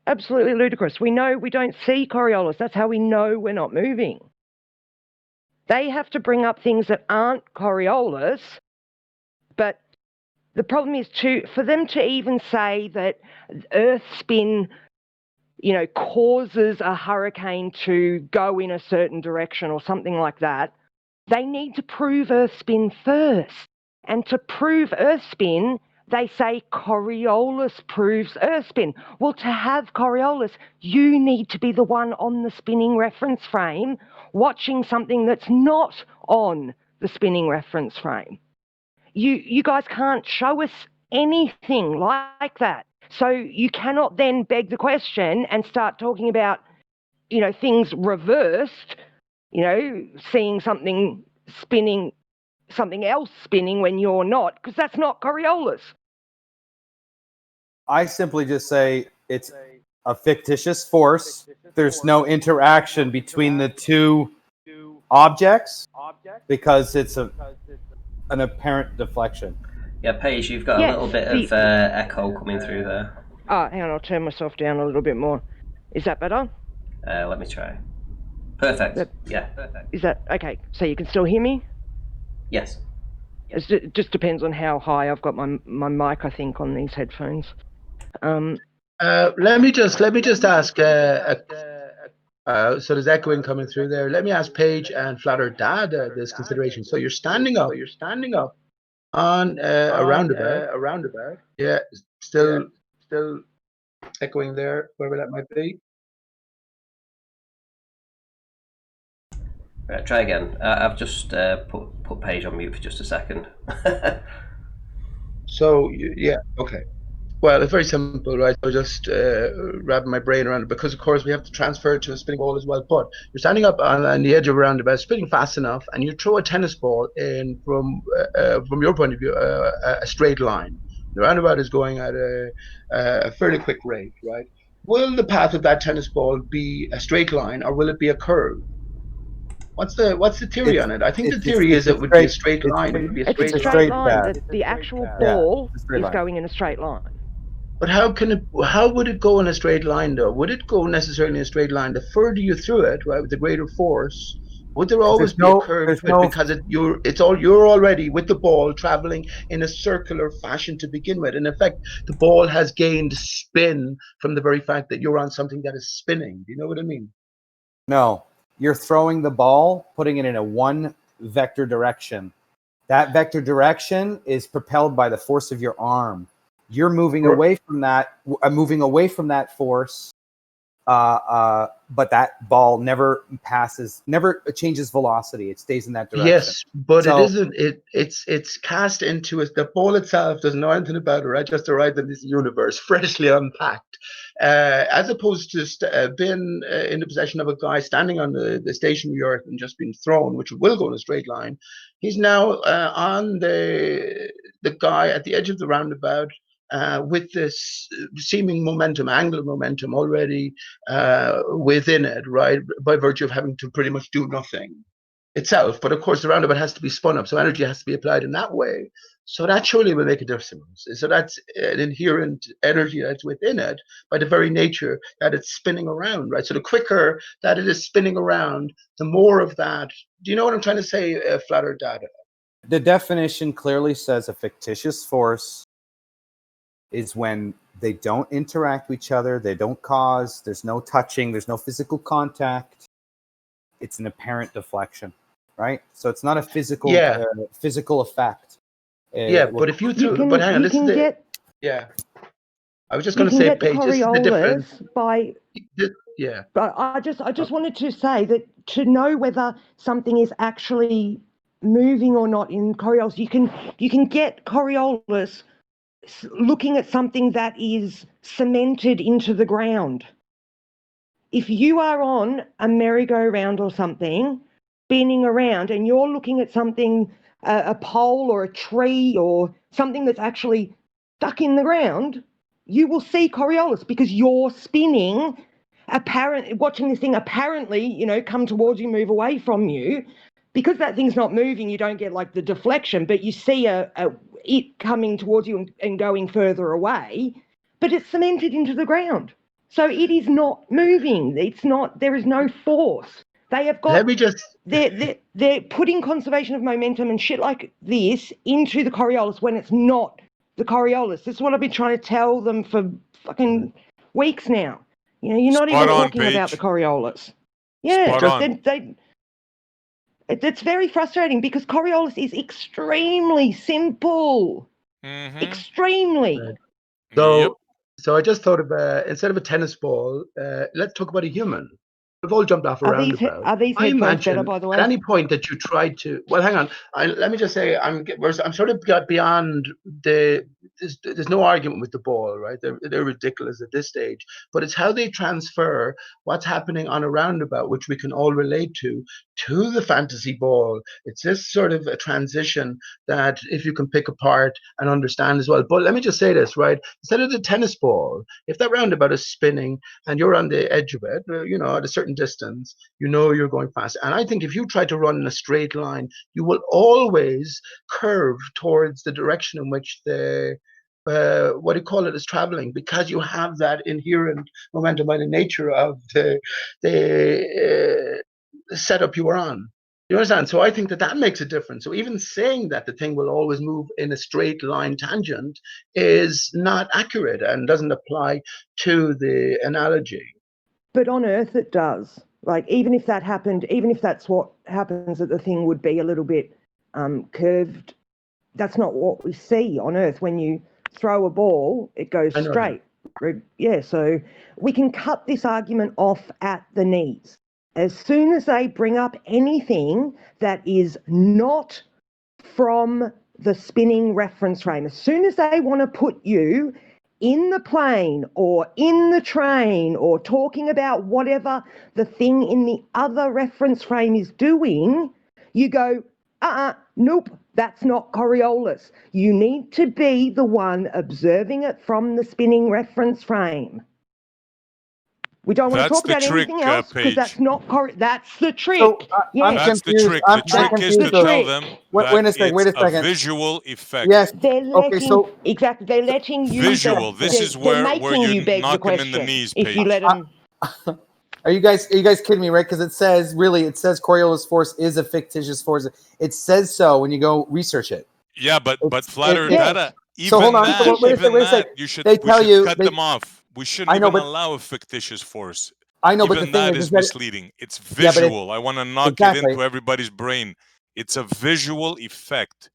Speaker 10: Absolutely ludicrous. We know we don't see Coriolis. That's how we know we're not moving. They have to bring up things that aren't Coriolis, but the problem is for them to even say that Earth spin, causes a hurricane to go in a certain direction or something like that, they need to prove Earth spin first. And to prove Earth spin, they say Coriolis proves Earth spin. Well, to have Coriolis, you need to be the one on the spinning reference frame watching something that's not on the spinning reference frame. You guys can't show us anything like that. So you cannot then beg the question and start talking about, things reversed, seeing something spinning, something else spinning when you're not, because that's not Coriolis.
Speaker 6: I simply just say it's a fictitious force. There's no interaction between the two objects because it's an apparent deflection.
Speaker 1: Yeah, Paige, you've got a little bit of echo coming through there.
Speaker 10: Oh, hang on, I'll turn myself down a little bit more. Is that better?
Speaker 1: Let me try. Perfect. Perfect.
Speaker 10: Is that okay? So you can still hear me?
Speaker 1: Yes.
Speaker 10: It just depends on how high I've got my mic, I think, on these headphones.
Speaker 3: Let me just ask. So there's echoing coming through there. Let me ask Paige and Flatter Dad this consideration. So you're standing up on a roundabout. Yeah, still echoing there, wherever that might be.
Speaker 1: Right, try again. I've just put Paige on mute for just a second.
Speaker 3: So yeah, okay. Well, it's very simple, right? So just wrapping my brain around it, because of course we have to transfer it to a spinning ball as well. But you're standing up on the edge of a roundabout, spinning fast enough, and you throw a tennis ball in from your point of view, a straight line. The roundabout is going at a fairly quick rate, right? Will the path of that tennis ball be a straight line, or will it be a curve? What's the theory on it? I think the theory is it would be a straight line. It would be a
Speaker 10: It's a
Speaker 3: straight
Speaker 10: straight
Speaker 3: line.
Speaker 10: line. The actual ball is
Speaker 6: line.
Speaker 10: going in a straight line.
Speaker 3: But how would it go in a straight line though? Would it go necessarily in a straight line? The further you threw it, right, with the greater force, would there always be a curve to it, because you're already with the ball traveling in a circular fashion to begin with. In effect, the ball has gained spin from the very fact that you're on something that is spinning. Do you know what I mean?
Speaker 6: No, you're throwing the ball, putting it in a one vector direction. That vector direction is propelled by the force of your arm. You're moving away from that, force, but that ball never changes velocity. It stays in that direction.
Speaker 3: Yes, but it isn't. It's cast into it. The ball itself doesn't know anything about it, right? Just arrived in this universe, freshly unpacked, as opposed to being in the possession of a guy standing on the stationary earth and just being thrown, which will go in a straight line. He's now on the guy at the edge of the roundabout. With this seeming momentum, angular momentum already within it, right, by virtue of having to pretty much do nothing itself. But of course, the roundabout has to be spun up, so energy has to be applied in that way. So that surely will make a difference. So that's an inherent energy that's within it by the very nature that it's spinning around, right? So the quicker that it is spinning around, the more of that. Do you know what I'm trying to say, Flat Earth Data?
Speaker 6: The definition clearly says a fictitious force is when they don't interact with each other, they don't cause, there's no touching, there's no physical contact. It's an apparent deflection, right? So it's not a physical effect.
Speaker 3: But if you threw, but hang on, I was just going to say, Paige, this is the difference.
Speaker 10: But I just wanted to say that to know whether something is actually moving or not in Coriolis, you can get Coriolis looking at something that is cemented into the ground. If you are on a merry-go-round or something, spinning around, and you're looking at something, a pole or a tree or something that's actually stuck in the ground, you will see Coriolis because you're spinning, watching this thing apparently, come towards you, move away from you. Because that thing's not moving, you don't get like the deflection, but you see it coming towards you and going further away, but it's cemented into the ground. So it is not moving. There is no force. They have got, they're putting conservation of momentum and shit like this into the Coriolis when it's not the Coriolis. This is what I've been trying to tell them for fucking weeks now. You're not even talking about the Coriolis. Yeah, it's very frustrating because Coriolis is extremely simple. Extremely.
Speaker 3: So I just thought of instead of a tennis ball, let's talk about a human. We've all jumped off a roundabout.
Speaker 10: Are these headphones better, by the way?
Speaker 3: At any point that you tried to, well, hang on. Let me just say, I'm sort of got beyond there's no argument with the ball, right? They're ridiculous at this stage. But it's how they transfer what's happening on a roundabout, which we can all relate to the fantasy ball. It's this sort of a transition that if you can pick apart and understand as well. But let me just say this, right? Instead of the tennis ball, if that roundabout is spinning and you're on the edge of it, at a certain distance, you're going fast. And I think if you try to run in a straight line, you will always curve towards the direction in which the what do you call it is traveling, because you have that inherent momentum by the nature of the setup you are on. You understand? So I think that makes a difference. So even saying that the thing will always move in a straight line tangent is not accurate and doesn't apply to the analogy.
Speaker 10: But on Earth it does. Like, even if that happened, even if that's what happens, that the thing would be a little bit curved, that's not what we see on Earth. When you throw a ball, it goes straight. Yeah, so we can cut this argument off at the knees. As soon as they bring up anything that is not from the spinning reference frame, as soon as they want to put you in the plane or in the train or talking about whatever the thing in the other reference frame is doing, you go, nope, that's not Coriolis. You need to be the one observing it from the spinning reference frame. We don't want to talk about anything else because that's not that's the trick.
Speaker 3: So I'm
Speaker 5: That's the
Speaker 3: confused.
Speaker 5: trick.
Speaker 3: I'm
Speaker 5: The trick is
Speaker 3: confused.
Speaker 5: to tell them
Speaker 3: Wait a second. Wait a
Speaker 5: it's
Speaker 3: second.
Speaker 5: a visual effect.
Speaker 3: Yes.
Speaker 10: They're letting, exactly. They're letting you.
Speaker 5: Visual. This is where
Speaker 10: you beg
Speaker 5: knock
Speaker 10: the
Speaker 5: them in the
Speaker 10: question.
Speaker 5: knees,
Speaker 10: If you
Speaker 5: Paige.
Speaker 10: let them.
Speaker 3: Are you guys kidding me, right? Because it says Coriolis force is a fictitious force. It says so when you go research it.
Speaker 5: Yeah, but flatter
Speaker 10: yes.
Speaker 5: data. Even
Speaker 3: So hold on.
Speaker 5: that,
Speaker 3: So wait a
Speaker 5: even
Speaker 3: second.
Speaker 5: that, we should cut them off. We shouldn't even allow a fictitious force.
Speaker 3: I know,
Speaker 5: even
Speaker 3: but the thing
Speaker 5: that
Speaker 3: is
Speaker 5: is
Speaker 3: that
Speaker 5: misleading. It's visual. I want to knock it into everybody's brain. It's a visual effect.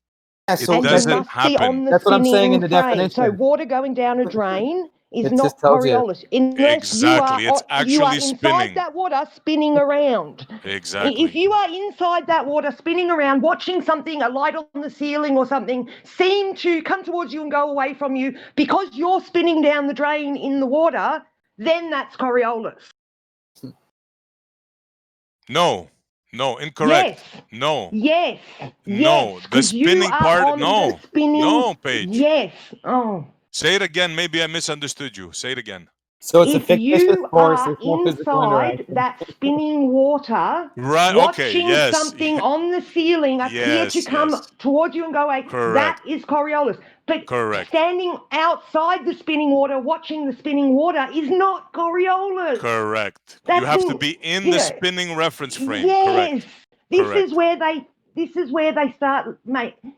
Speaker 3: Yeah,
Speaker 5: It
Speaker 3: so
Speaker 5: doesn't happen.
Speaker 3: That's what I'm saying in the definition.
Speaker 10: So water going down a drain is
Speaker 3: It
Speaker 10: not
Speaker 3: just tells you.
Speaker 10: Coriolis unless
Speaker 5: Exactly.
Speaker 10: you are
Speaker 5: It's actually
Speaker 10: inside
Speaker 5: spinning.
Speaker 10: that water spinning around.
Speaker 5: Exactly.
Speaker 10: If you are inside that water spinning around, watching something, a light on the ceiling or something, seem to come towards you and go away from you because you're spinning down the drain in the water, then that's Coriolis.
Speaker 5: No, incorrect.
Speaker 10: Yes.
Speaker 5: No.
Speaker 10: Yes.
Speaker 5: No,
Speaker 10: yes,
Speaker 5: the spinning part. No. No, Paige.
Speaker 10: Yes. Oh.
Speaker 5: Say it again. Maybe I misunderstood you. Say it again.
Speaker 3: So it's a
Speaker 10: If
Speaker 3: fictitious
Speaker 10: you
Speaker 3: force.
Speaker 10: are
Speaker 3: There's no physical
Speaker 10: inside
Speaker 3: interaction.
Speaker 10: that spinning water,
Speaker 5: Right, okay,
Speaker 10: watching
Speaker 5: yes.
Speaker 10: something on the ceiling appear to come towards you and go away, that is Coriolis. But standing outside the spinning water, watching the spinning water is not Coriolis.
Speaker 5: Correct. You have to be in the spinning reference frame.
Speaker 10: Yes.
Speaker 5: Correct.
Speaker 10: This is where they start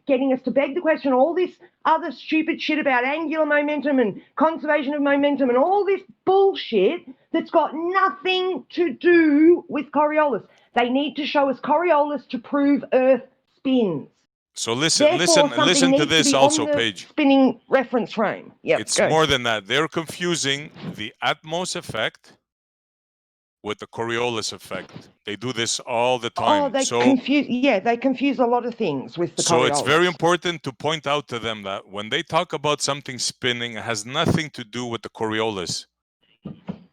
Speaker 10: getting us to beg the question, all this other stupid shit about angular momentum and conservation of momentum and all this bullshit that's got nothing to do with Coriolis. They need to show us Coriolis to prove Earth spins.
Speaker 5: So listen to this also, Paige.
Speaker 10: Spinning reference frame. Yep,
Speaker 5: it's more than that. They're confusing the Atmos effect with the Coriolis effect. They do this all the time.
Speaker 10: Oh, they confuse a lot of things with the Coriolis.
Speaker 5: So it's very important to point out to them that when they talk about something spinning, it has nothing to do with the Coriolis.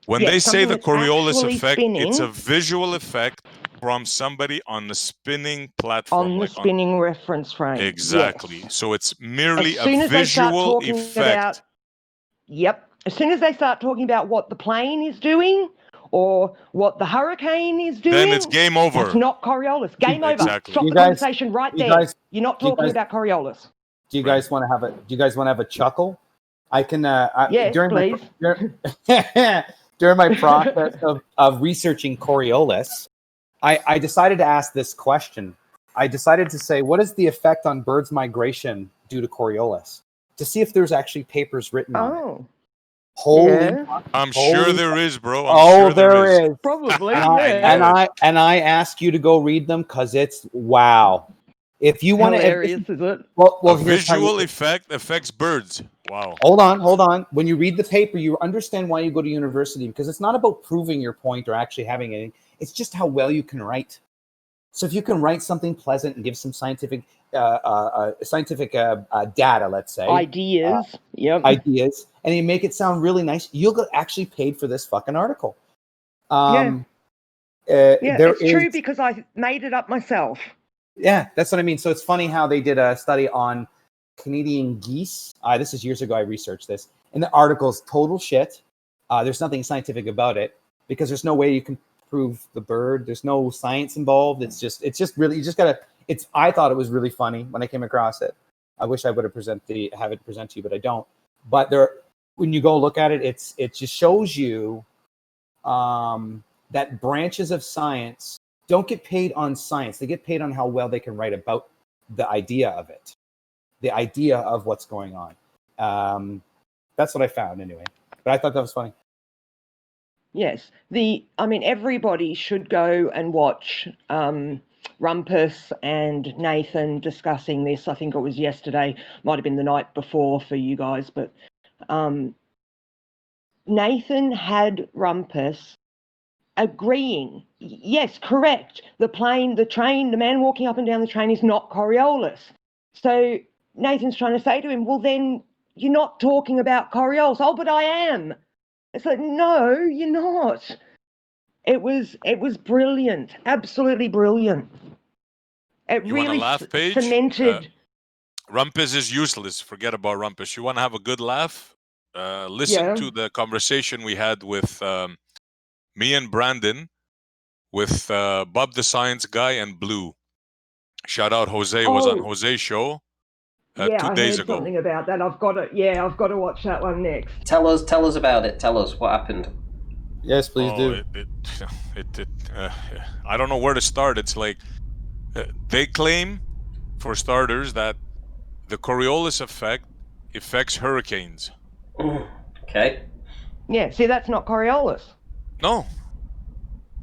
Speaker 5: When they say the Coriolis effect, it's a visual effect from somebody on the spinning platform.
Speaker 10: On the spinning reference frame.
Speaker 5: Exactly.
Speaker 10: Yes.
Speaker 5: So it's merely a visual effect.
Speaker 10: As soon as they start talking about what the plane is doing or what the hurricane is doing,
Speaker 5: then it's game over.
Speaker 10: That's not Coriolis. Game over.
Speaker 5: Exactly.
Speaker 10: Stop the conversation right there. You're not talking about Coriolis.
Speaker 3: Do you guys want to have a chuckle? I can.
Speaker 10: Yes, please.
Speaker 3: During my process of researching Coriolis, I decided to ask this question. I decided to say, what is the effect on birds' migration due to Coriolis? To see if there's actually papers written on it.
Speaker 5: I'm sure there is, bro.
Speaker 3: I'm sure there is.
Speaker 10: Probably.
Speaker 3: And I ask you to go read them because it's wow. If you want to,
Speaker 10: hilarious, is it?
Speaker 3: Well,
Speaker 5: a visual effect affects birds. Wow.
Speaker 3: Hold on. When you read the paper, you understand why you go to university, because it's not about proving your point or actually having anything. It's just how well you can write. So if you can write something pleasant and give some scientific data, let's say
Speaker 10: ideas,
Speaker 3: ideas, and you make it sound really nice, you'll get actually paid for this fucking article.
Speaker 10: It's true because I made it up myself.
Speaker 3: Yeah, that's what I mean. So it's funny how they did a study on Canadian geese. This is years ago. I researched this, and the article's total shit. There's nothing scientific about it because there's no way you can prove the bird. There's no science involved. It's just really, you just gotta. I thought it was really funny when I came across it. I wish I would have have it present to you, but I don't. But when you go look at it, it just shows you that branches of science don't get paid on science. They get paid on how well they can write about the idea of it, the idea of what's going on. That's what I found anyway. But I thought that was funny.
Speaker 10: Yes. Everybody should go and watch Rumpus and Nathan discussing this. I think it was yesterday, might have been the night before for you guys, but Nathan had Rumpus agreeing, yes, correct. The train, the man walking up and down the train is not Coriolis. So Nathan's trying to say to him, well, then you're not talking about Coriolis. Oh, but I am. It's like, no, you're not. It was brilliant, absolutely brilliant. It
Speaker 5: You
Speaker 10: really
Speaker 5: want to laugh, Paige?
Speaker 10: cemented.
Speaker 5: Rumpus is useless. Forget about Rumpus. You want to have a good laugh? Listen to the conversation we had with me and Brandon, with Bob the Science Guy and Blue. Shout out Jose, was on Jose's show 2 days ago.
Speaker 10: I heard something about that. I've got to watch that one next.
Speaker 1: Tell us about it. Tell us what happened.
Speaker 6: Yes, please do.
Speaker 5: I don't know where to start. It's like they claim, for starters, that the Coriolis effect affects hurricanes.
Speaker 1: Okay.
Speaker 10: Yeah, see, that's not Coriolis.
Speaker 5: No,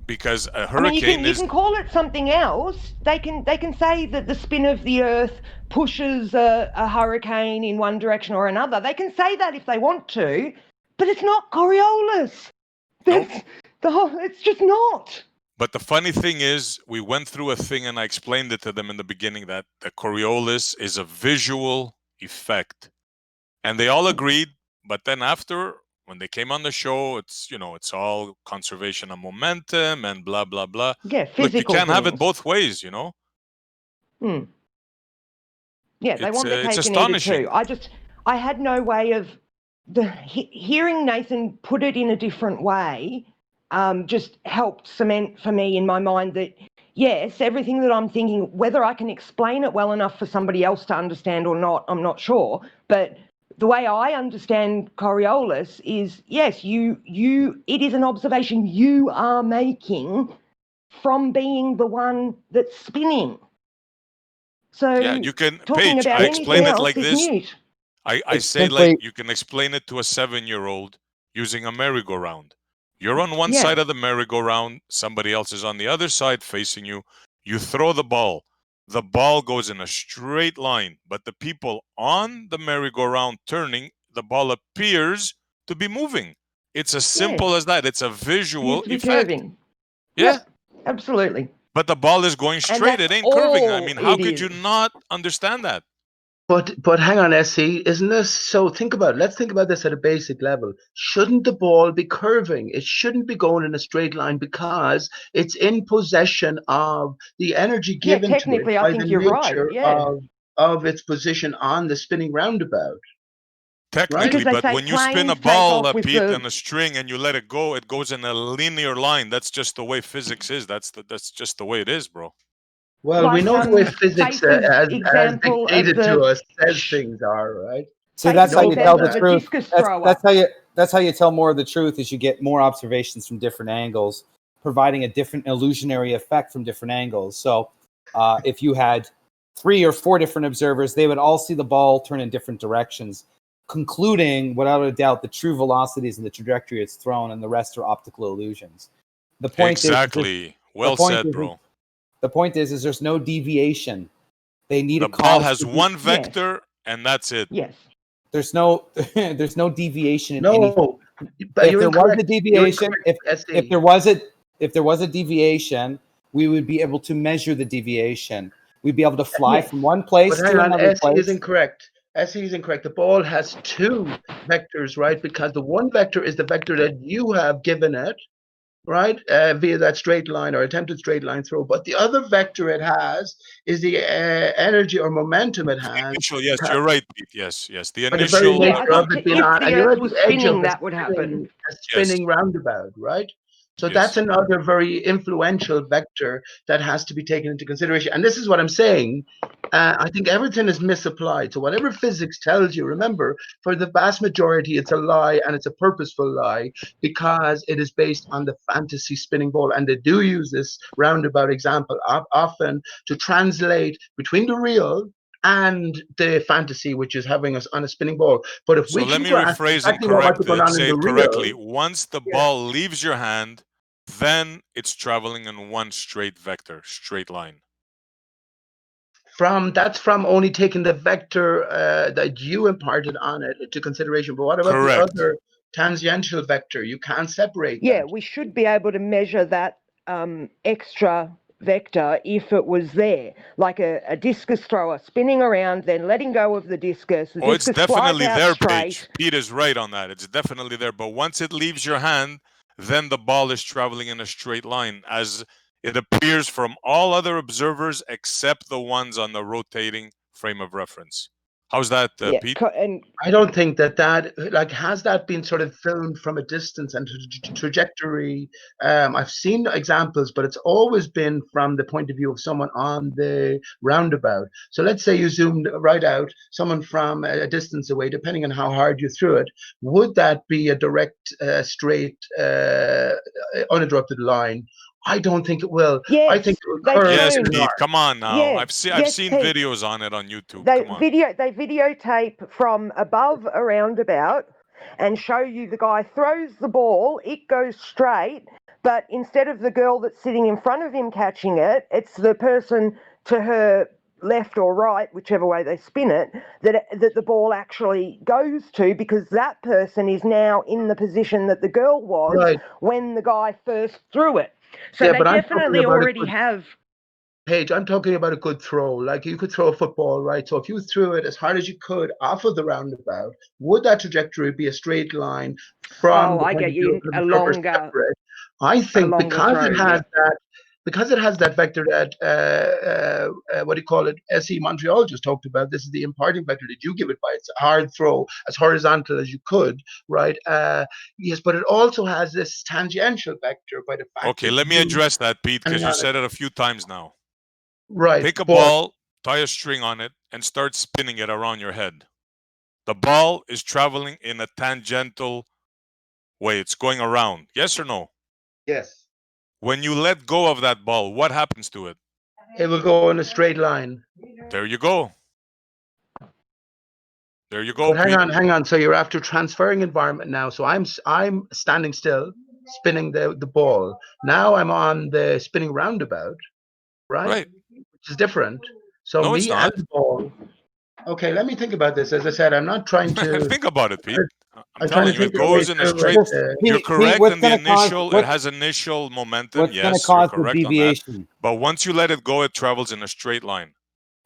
Speaker 5: because a hurricane
Speaker 10: you can call it something else. They can say that the spin of the Earth pushes a hurricane in one direction or another. They can say that if they want to, but it's not Coriolis. It's just not.
Speaker 5: But the funny thing is, we went through a thing, and I explained it to them in the beginning, that the Coriolis is a visual effect, and they all agreed. But then after, when they came on the show, it's all conservation of momentum and blah blah blah.
Speaker 10: Yeah, physical.
Speaker 5: Look, you can't have it
Speaker 10: things.
Speaker 5: both ways,
Speaker 10: Yeah, they want their
Speaker 5: it's
Speaker 10: cake and eat it
Speaker 5: astonishing.
Speaker 10: too. I had no way of hearing Nathan put it in a different way. Just helped cement for me in my mind that yes, everything that I'm thinking, whether I can explain it well enough for somebody else to understand or not, I'm not sure. But the way I understand Coriolis is, yes, it is an observation you are making from being the one that's spinning. So
Speaker 5: Yeah, you can,
Speaker 10: talking
Speaker 5: Paige,
Speaker 10: about
Speaker 5: I explain
Speaker 10: anything
Speaker 5: it like
Speaker 10: else
Speaker 5: this.
Speaker 10: is mute.
Speaker 5: I say, like, you can explain it to a 7-year-old using a merry-go-round. You're on one side of the merry-go-round, somebody else is on the other side facing you. You throw the ball. The ball goes in a straight line, but the people on the merry-go-round turning, the ball appears to be moving. It's as simple as that. It's a visual effect.
Speaker 10: Curving.
Speaker 5: Yeah.
Speaker 10: Yep, absolutely.
Speaker 5: But the ball is going straight. It ain't curving. I mean, how could you not understand that?
Speaker 3: But hang on, SC, isn't this so? Think about it. Let's think about this at a basic level. Shouldn't the ball be curving? It shouldn't be going in a straight line because it's in possession of the energy given to it
Speaker 10: technically,
Speaker 3: by
Speaker 10: I think
Speaker 3: the
Speaker 10: you're
Speaker 3: nature
Speaker 10: right. Yeah.
Speaker 3: of its position on the spinning roundabout.
Speaker 5: Technically,
Speaker 10: Because
Speaker 5: but when you spin a ball, Pete, on a string and you let it go, it goes in a linear line. That's just the way physics is. That's just the way it is, bro.
Speaker 3: Well, we know the way physics as dictated to us says things are, right?
Speaker 6: So that's how you tell the truth. That's how you tell more of the truth, is you get more observations from different angles, providing a different illusionary effect from different angles. So if you had 3 or 4 different observers, they would all see the ball turn in different directions, concluding without a doubt the true velocities and the trajectory it's thrown, and the rest are optical illusions. The point
Speaker 5: exactly. Well said, bro.
Speaker 6: The point is there's no deviation. They need
Speaker 5: the ball has one vector, and that's it.
Speaker 10: Yes.
Speaker 6: There's no deviation in
Speaker 3: anything.
Speaker 6: But if there was a deviation, if there was a deviation, we would be able to measure the deviation. We'd be able to fly from one place to another place.
Speaker 3: Is incorrect. SE is incorrect. The ball has 2 vectors, right? Because the one vector is the vector that you have given it, right, via that straight line or attempted straight line throw. But the other vector it has is the energy or momentum it has.
Speaker 5: Yes, you're right, Pete. Yes. The
Speaker 3: but
Speaker 5: initial.
Speaker 3: the very nature of it being on, and you're at the edge of
Speaker 10: that would happen.
Speaker 3: A spinning roundabout, right? So that's another very influential vector that has to be taken into consideration. And this is what I'm saying. I think everything is misapplied. So whatever physics tells you, remember, for the vast majority, it's a lie, and it's a purposeful lie, because it is based on the fantasy spinning ball. And they do use this roundabout example often to translate between the real and the fantasy, which is having us on a spinning ball. But if
Speaker 5: let me rephrase and correct it, say it correctly. Once the ball leaves your hand, then it's traveling in one straight vector, straight line.
Speaker 3: That's from only taking the vector that you imparted on it into consideration. But what about the other tangential vector? You can't separate.
Speaker 10: Yeah, we should be able to measure that extra vector if it was there, like a discus thrower spinning around, then letting go of the discus. The
Speaker 5: Oh, it's
Speaker 10: discus flies
Speaker 5: definitely
Speaker 10: out
Speaker 5: there,
Speaker 10: straight.
Speaker 5: Paige. Pete is right on that. It's definitely there. But once it leaves your hand, then the ball is traveling in a straight line, as it appears from all other observers except the ones on the rotating frame of reference. How's that, Pete?
Speaker 10: And
Speaker 3: I don't think that like, has that been sort of filmed from a distance and trajectory? I've seen examples, but it's always been from the point of view of someone on the roundabout. So let's say you zoomed right out, someone from a distance away, depending on how hard you threw it. Would that be a direct, straight, uninterrupted line? I don't think it will.
Speaker 10: Yes,
Speaker 3: I think it will curve.
Speaker 5: Yes,
Speaker 3: in an
Speaker 5: Pete.
Speaker 3: arc.
Speaker 5: Come on now.
Speaker 10: Yes,
Speaker 5: I've
Speaker 10: yes,
Speaker 5: seen
Speaker 10: Pete.
Speaker 5: videos on it on YouTube.
Speaker 10: They
Speaker 5: Come on.
Speaker 10: videotape from above a roundabout and show you the guy throws the ball, it goes straight, but instead of the girl that's sitting in front of him catching it, it's the person to her left or right, whichever way they spin it, that the ball actually goes to, because that person is now in the position that the girl was when the guy first threw it. So
Speaker 3: Yeah,
Speaker 10: they
Speaker 3: but I'm
Speaker 10: definitely already have.
Speaker 3: Paige, I'm talking about a good throw. Like, you could throw a football, right? So if you threw it as hard as you could off of the roundabout, would that trajectory be a straight line from the
Speaker 10: I
Speaker 3: point
Speaker 10: get
Speaker 3: of view
Speaker 10: you,
Speaker 3: of the
Speaker 10: a
Speaker 3: observer
Speaker 10: longer,
Speaker 3: separate? I think because
Speaker 10: throw,
Speaker 3: it has that, because it has that vector that what do you call it? SE Montreal just talked about. This is the imparting vector that you give it by. It's a hard throw, as horizontal as you could, right? Yes, but it also has this tangential vector by the fact.
Speaker 5: Okay, let me address that, Pete, because you said it a few times now.
Speaker 3: Right.
Speaker 5: Take a ball, tie a string on it, and start spinning it around your head. The ball is traveling in a tangential way. It's going around. Yes or no?
Speaker 3: Yes.
Speaker 5: When you let go of that ball, what happens to it?
Speaker 3: It will go in a straight line.
Speaker 5: There you go. There you go.
Speaker 3: But hang on. So you're after transferring environment now. So I'm standing still, spinning the ball. Now I'm on the spinning roundabout, right?
Speaker 5: Right.
Speaker 3: Which is different. So
Speaker 5: no, it's
Speaker 3: me
Speaker 5: not.
Speaker 3: and the ball. Okay, let me think about this. As I said, I'm not trying to
Speaker 5: think about it, Pete. I'm
Speaker 3: trying
Speaker 5: telling
Speaker 3: to
Speaker 5: you, it
Speaker 3: think of a way
Speaker 5: goes in a
Speaker 3: through
Speaker 5: straight.
Speaker 3: it.
Speaker 5: You're
Speaker 6: Pete,
Speaker 5: correct
Speaker 6: what's
Speaker 5: in the
Speaker 6: gonna cause-
Speaker 5: initial.
Speaker 6: what-
Speaker 5: It has initial momentum.
Speaker 6: What's going to
Speaker 5: Yes, you're
Speaker 6: cause the
Speaker 5: correct on that.
Speaker 6: deviation?
Speaker 5: But once you let it go, it travels in a straight line.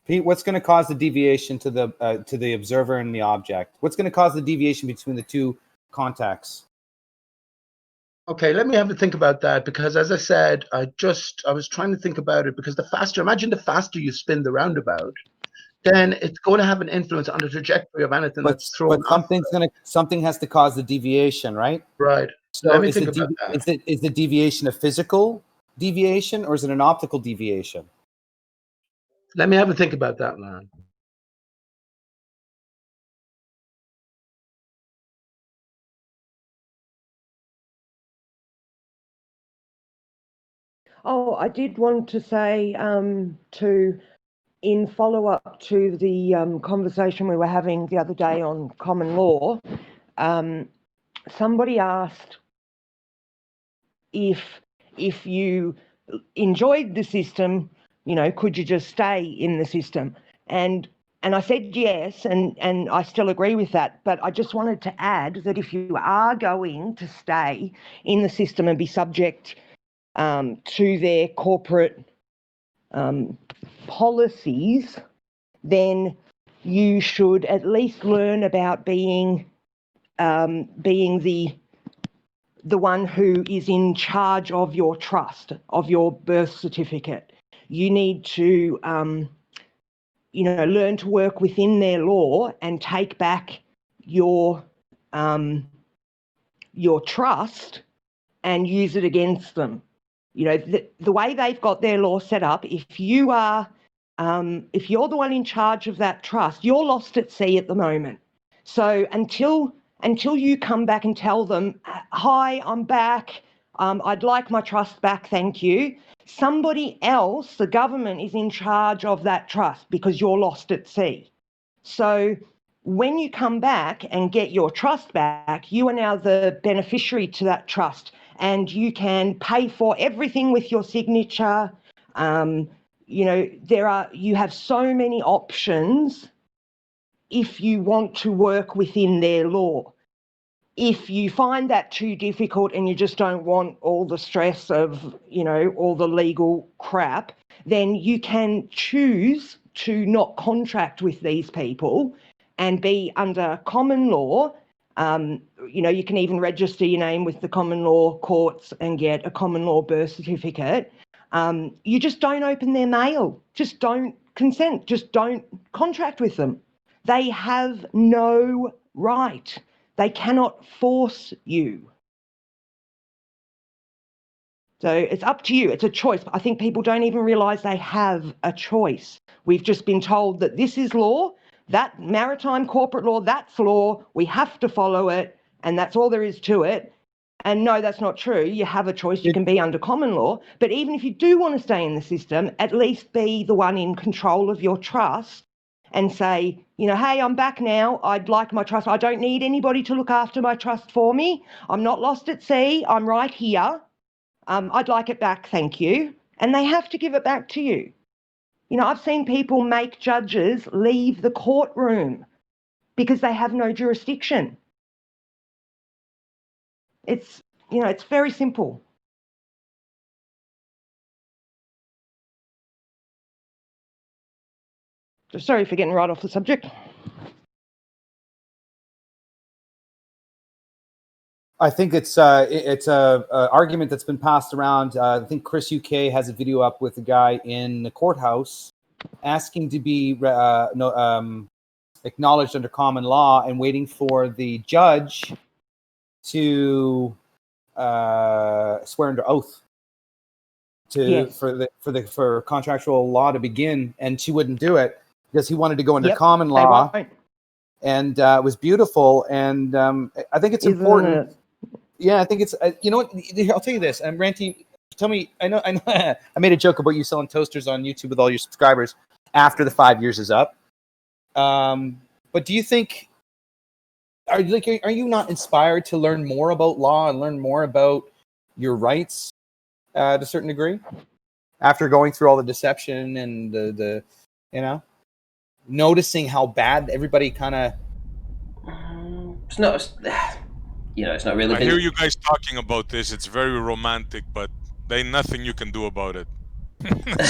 Speaker 6: Pete, what's going to cause the deviation to the observer and the object? What's going to cause the deviation between the two contacts?
Speaker 3: Okay, let me have a think about that, because as I said, I was trying to think about it, because imagine the faster you spin the roundabout, then it's going to have an influence on the trajectory of anything that's thrown.
Speaker 6: But something has to cause the deviation, right?
Speaker 3: Right.
Speaker 6: So
Speaker 3: let me think about that.
Speaker 6: Is the deviation a physical deviation, or is it an optical deviation?
Speaker 3: Let me have a think about that, man.
Speaker 10: Oh, I did want to say in follow-up to the conversation we were having the other day on common law, somebody asked if you enjoyed the system, could you just stay in the system? And I said yes, and I still agree with that. But I just wanted to add that if you are going to stay in the system and be subject to their corporate policies, then you should at least learn about being the one who is in charge of your trust, of your birth certificate. You need to learn to work within their law and take back your trust and use it against them. The way they've got their law set up, if you're the one in charge of that trust, you're lost at sea at the moment. So until you come back and tell them, hi, I'm back, I'd like my trust back, thank you, somebody else, the government, is in charge of that trust because you're lost at sea. So when you come back and get your trust back, you are now the beneficiary to that trust, and you can pay for everything with your signature. You have so many options if you want to work within their law. If you find that too difficult and you just don't want all the stress of, all the legal crap, then you can choose to not contract with these people and be under common law. You can even register your name with the common law courts and get a common law birth certificate. You just don't open their mail. Just don't consent. Just don't contract with them. They have no right. They cannot force you. So it's up to you. It's a choice. I think people don't even realise they have a choice. We've just been told that this is law, that maritime corporate law, that's law. We have to follow it, and that's all there is to it. And no, that's not true. You have a choice. You can be under common law. But even if you do want to stay in the system, at least be the one in control of your trust and say, hey, I'm back now. I'd like my trust. I don't need anybody to look after my trust for me. I'm not lost at sea. I'm right here. I'd like it back, thank you. And they have to give it back to you. I've seen people make judges leave the courtroom because they have no jurisdiction. It's very simple. Sorry for getting right off the subject.
Speaker 6: I think it's a argument that's been passed around. I think Chris UK has a video up with a guy in the courthouse asking to be acknowledged under common law and waiting for the judge to swear under oath for contractual law to begin, and she wouldn't do it because he wanted to go under common law. And it was beautiful, and I think it's important. Yeah, I think it's I'll tell you this. I'm ranting. Tell me, I know. I made a joke about you selling toasters on YouTube with all your subscribers after the 5 years is up. But do you think are you not inspired to learn more about law and learn more about your rights to a certain degree after going through all the deception and the noticing how bad everybody kind of.
Speaker 1: It's not. It's not really.
Speaker 5: I hear you guys talking about this. It's very romantic, but there's nothing you can do about it.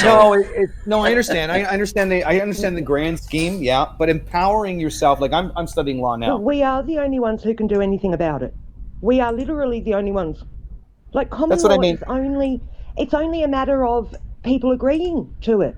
Speaker 6: No, I understand. I understand the grand scheme. Yeah, but empowering yourself, like I'm studying law now.
Speaker 10: But we are the only ones who can do anything about it. We are literally the only ones. Like common law is only a matter of people agreeing to it.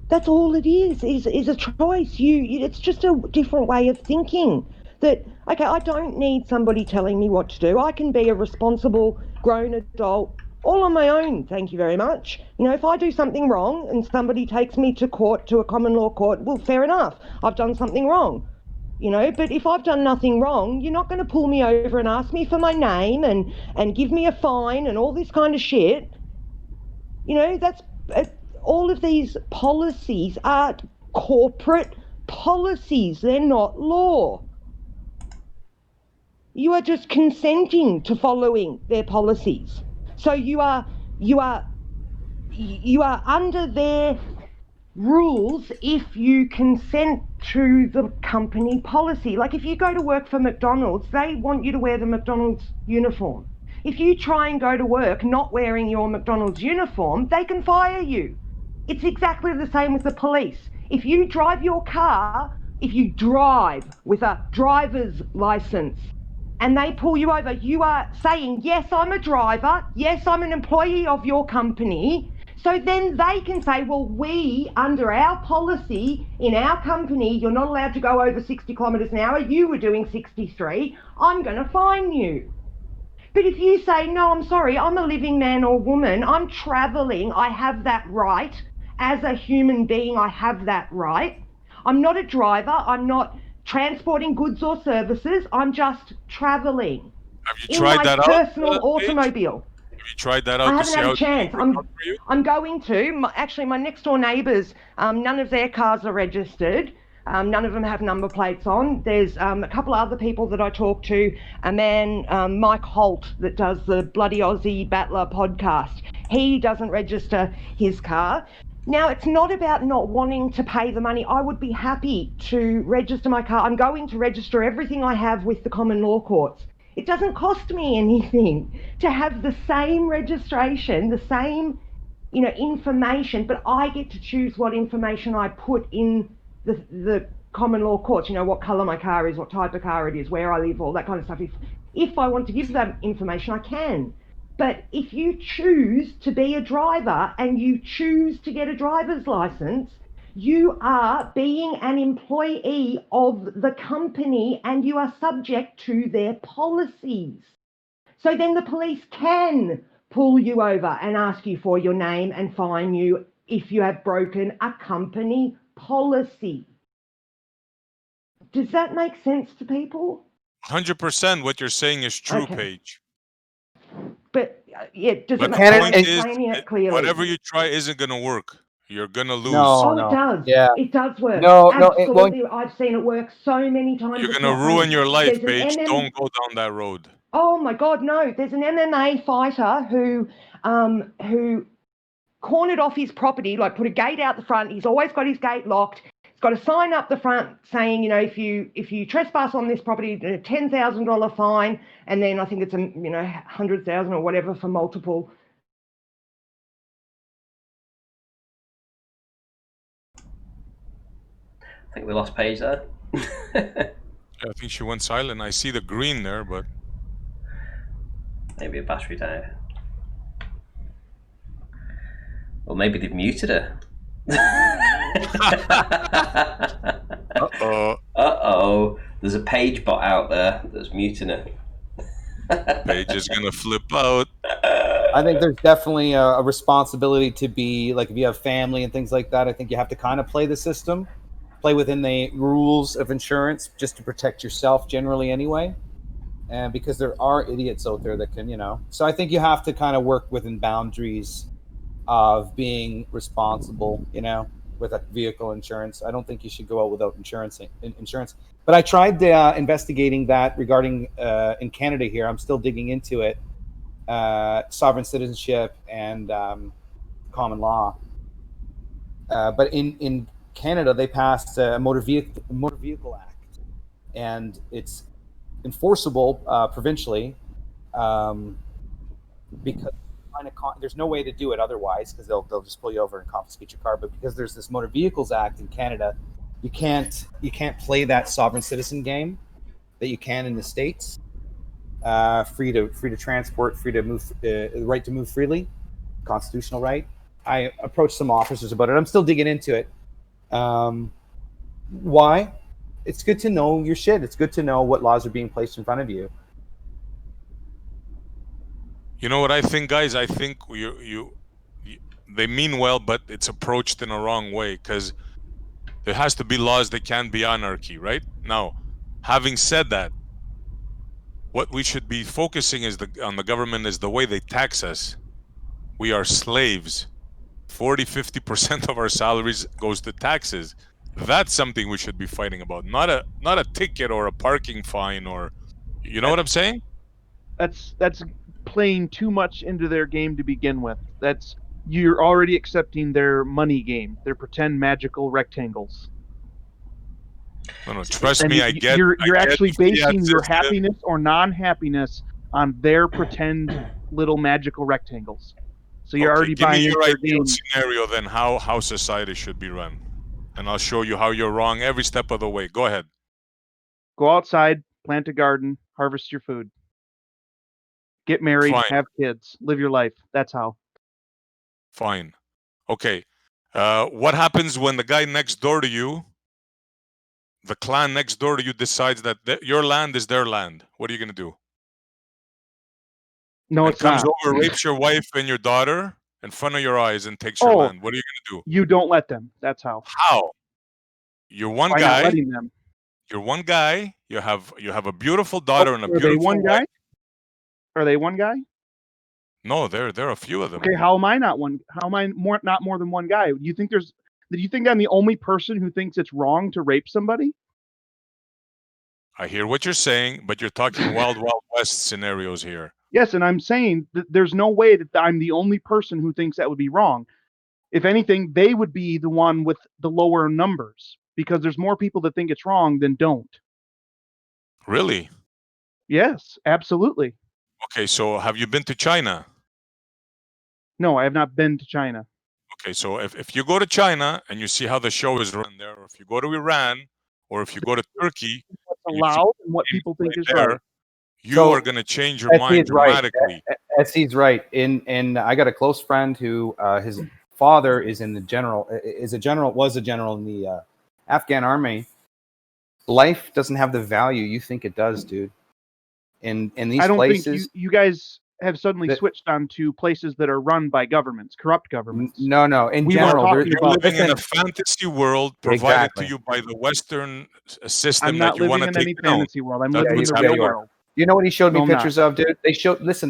Speaker 10: That's all it is a choice. It's just a different way of thinking. That, okay, I don't need somebody telling me what to do. I can be a responsible, grown adult, all on my own, thank you very much. If I do something wrong and somebody takes me to court, to a common law court, well, fair enough, I've done something wrong. But if I've done nothing wrong, you're not going to pull me over and ask me for my name and give me a fine and all this kind of shit. That's all of these policies are corporate policies. They're not law. You are just consenting to following their policies. So you are under their rules if you consent to the company policy. Like if you go to work for McDonald's, they want you to wear the McDonald's uniform. If you try and go to work not wearing your McDonald's uniform, they can fire you. It's exactly the same with the police. If you drive your car, if you drive with a driver's license, and they pull you over, you are saying, yes, I'm a driver, yes, I'm an employee of your company. So then they can say, well, we, under our policy in our company, you're not allowed to go over 60 kilometres an hour, you were doing 63, I'm going to fine you. But if you say, no, I'm sorry, I'm a living man or woman, I'm travelling, I have that right. As a human being, I have that right. I'm not a driver, I'm not transporting goods or services, I'm just travelling.
Speaker 5: Have you tried that out?
Speaker 10: In my personal automobile.
Speaker 5: Have you tried that out?
Speaker 10: I haven't had a chance. I'm going to. My next door neighbours, none of their cars are registered. None of them have number plates on. There's a couple of other people that I talk to. A man, Mike Holt, that does the Bloody Aussie Battler podcast. He doesn't register his car. Now, it's not about not wanting to pay the money. I would be happy to register my car. I'm going to register everything I have with the common law courts. It doesn't cost me anything to have the same registration, the same, information, but I get to choose what information I put in the common law courts, what colour my car is, what type of car it is, where I live, all that kind of stuff. If I want to give that information, I can. But if you choose to be a driver and you choose to get a driver's license, you are being an employee of the company and you are subject to their policies. So then the police can pull you over and ask you for your name and fine you if you have broken a company policy. Does that make sense to people?
Speaker 5: 100% what you're saying is true,
Speaker 10: Okay.
Speaker 5: Paige.
Speaker 10: But does
Speaker 5: But
Speaker 10: it
Speaker 5: the
Speaker 10: make
Speaker 5: point
Speaker 10: sense?
Speaker 5: is, whatever you try isn't going to work. You're going to lose.
Speaker 10: No, it does.
Speaker 6: Yeah.
Speaker 10: It does work.
Speaker 6: No,
Speaker 10: Absolutely.
Speaker 6: it won't.
Speaker 10: I've seen it work so many times.
Speaker 5: You're
Speaker 10: It's
Speaker 5: going to
Speaker 10: not
Speaker 5: ruin
Speaker 10: funny.
Speaker 5: your life,
Speaker 10: There's an
Speaker 5: Paige. Don't go down that road.
Speaker 10: Oh my God, no! There's an MMA fighter who cornered off his property, like put a gate out the front. He's always got his gate locked. He's got a sign up the front saying, if you trespass on this property, a $10,000 fine, and then I think it's $100,000 or whatever for multiple.
Speaker 1: I think we lost Paige there.
Speaker 5: I think she went silent. I see the green there, but
Speaker 1: maybe a battery died. Well, maybe they've muted her.
Speaker 5: Uh-oh.
Speaker 1: Uh-oh. There's a Paige bot out there that's muting her.
Speaker 5: Paige is going to flip out.
Speaker 6: I think there's definitely a responsibility to be, like, if you have family and things like that, I think you have to kind of play the system, play within the rules of insurance just to protect yourself generally anyway. And because there are idiots out there that can, So I think you have to kind of work within boundaries of being responsible, with a vehicle insurance. I don't think you should go out without insurance. But I tried investigating that regarding in Canada here. I'm still digging into it. Sovereign citizenship and common law. But in Canada, they passed a motor vehicle act, and it's enforceable provincially because there's no way to do it otherwise, because they'll just pull you over and confiscate your car. But because there's this Motor Vehicles Act in Canada, you can't play that sovereign citizen game that you can in the States. Free to transport, free to move, the right to move freely, constitutional right. I approached some officers about it. I'm still digging into it. Why? It's good to know your shit. It's good to know what laws are being placed in front of you.
Speaker 5: You know what I think, guys? I think they mean well, but it's approached in a wrong way, because there has to be laws that can be anarchy, right? Now, having said that, what we should be focusing on the government is the way they tax us. We are slaves. 40-50% of our salaries goes to taxes. That's something we should be fighting about, not a ticket or a parking fine, or what I'm saying?
Speaker 4: That's playing too much into their game to begin with. You're already accepting their money game, their pretend magical rectangles.
Speaker 5: No, trust me, I get.
Speaker 4: You're actually basing your happiness or non-happiness on their pretend little magical rectangles. So you're already buying into their game.
Speaker 5: Give me your ideal scenario then, how society should be run, and I'll show you how you're wrong every step of the way. Go ahead.
Speaker 4: Go outside, plant a garden, harvest your food. Get married, have kids, live your life. That's how.
Speaker 5: Fine. Okay. What happens when the guy next door to you, the clan next door to you, decides that your land is their land? What are you going to do?
Speaker 4: No, it's
Speaker 5: comes
Speaker 4: not.
Speaker 5: over, rapes your wife and your daughter in front of your eyes and takes your land. What are you going to do?
Speaker 4: You don't let them. That's how.
Speaker 5: How? You're one
Speaker 4: By
Speaker 5: guy.
Speaker 4: not letting them.
Speaker 5: You're one guy. You have a beautiful daughter and a beautiful
Speaker 4: Are they one
Speaker 5: wife.
Speaker 4: guy? Are they one guy?
Speaker 5: No, there are a few of them.
Speaker 4: Okay, how am I not one? How am I not more than one guy? Do you think I'm the only person who thinks it's wrong to rape somebody?
Speaker 5: I hear what you're saying, but you're talking wild west scenarios here.
Speaker 4: Yes, and I'm saying that there's no way that I'm the only person who thinks that would be wrong. If anything, they would be the one with the lower numbers, because there's more people that think it's wrong than don't.
Speaker 5: Really?
Speaker 4: Yes, absolutely.
Speaker 5: Okay, so have you been to China?
Speaker 4: No, I have not been to China.
Speaker 5: Okay, so if you go to China and you see how the show is run there, or if you go to Iran, or if you go to Turkey,
Speaker 4: What's
Speaker 5: and you see
Speaker 4: allowed and what people think
Speaker 5: right
Speaker 4: is
Speaker 5: there,
Speaker 4: right.
Speaker 5: you
Speaker 6: So,
Speaker 5: are going to change your mind
Speaker 6: He's right.
Speaker 5: dramatically.
Speaker 6: He's right. In I got a close friend who his father is in the was a general in the Afghan army. Life doesn't have the value you think it does, dude. In these
Speaker 4: I don't
Speaker 6: places,
Speaker 4: think you guys have suddenly switched on to places that are run by governments, corrupt governments.
Speaker 6: No. In
Speaker 4: We
Speaker 6: general,
Speaker 4: weren't
Speaker 5: You're
Speaker 4: talking about
Speaker 5: living in a
Speaker 6: listen,
Speaker 5: fantasy world provided
Speaker 6: Exactly.
Speaker 5: to you by the Western system
Speaker 4: I'm
Speaker 5: that
Speaker 4: not
Speaker 5: you want
Speaker 4: living
Speaker 5: to
Speaker 4: in
Speaker 5: take
Speaker 4: any
Speaker 5: down.
Speaker 4: fantasy world. I'm
Speaker 5: That's
Speaker 4: living in
Speaker 5: what's
Speaker 4: the
Speaker 5: happening.
Speaker 4: real world.
Speaker 6: You know what he showed me
Speaker 4: No, I'm not.
Speaker 6: pictures of, dude?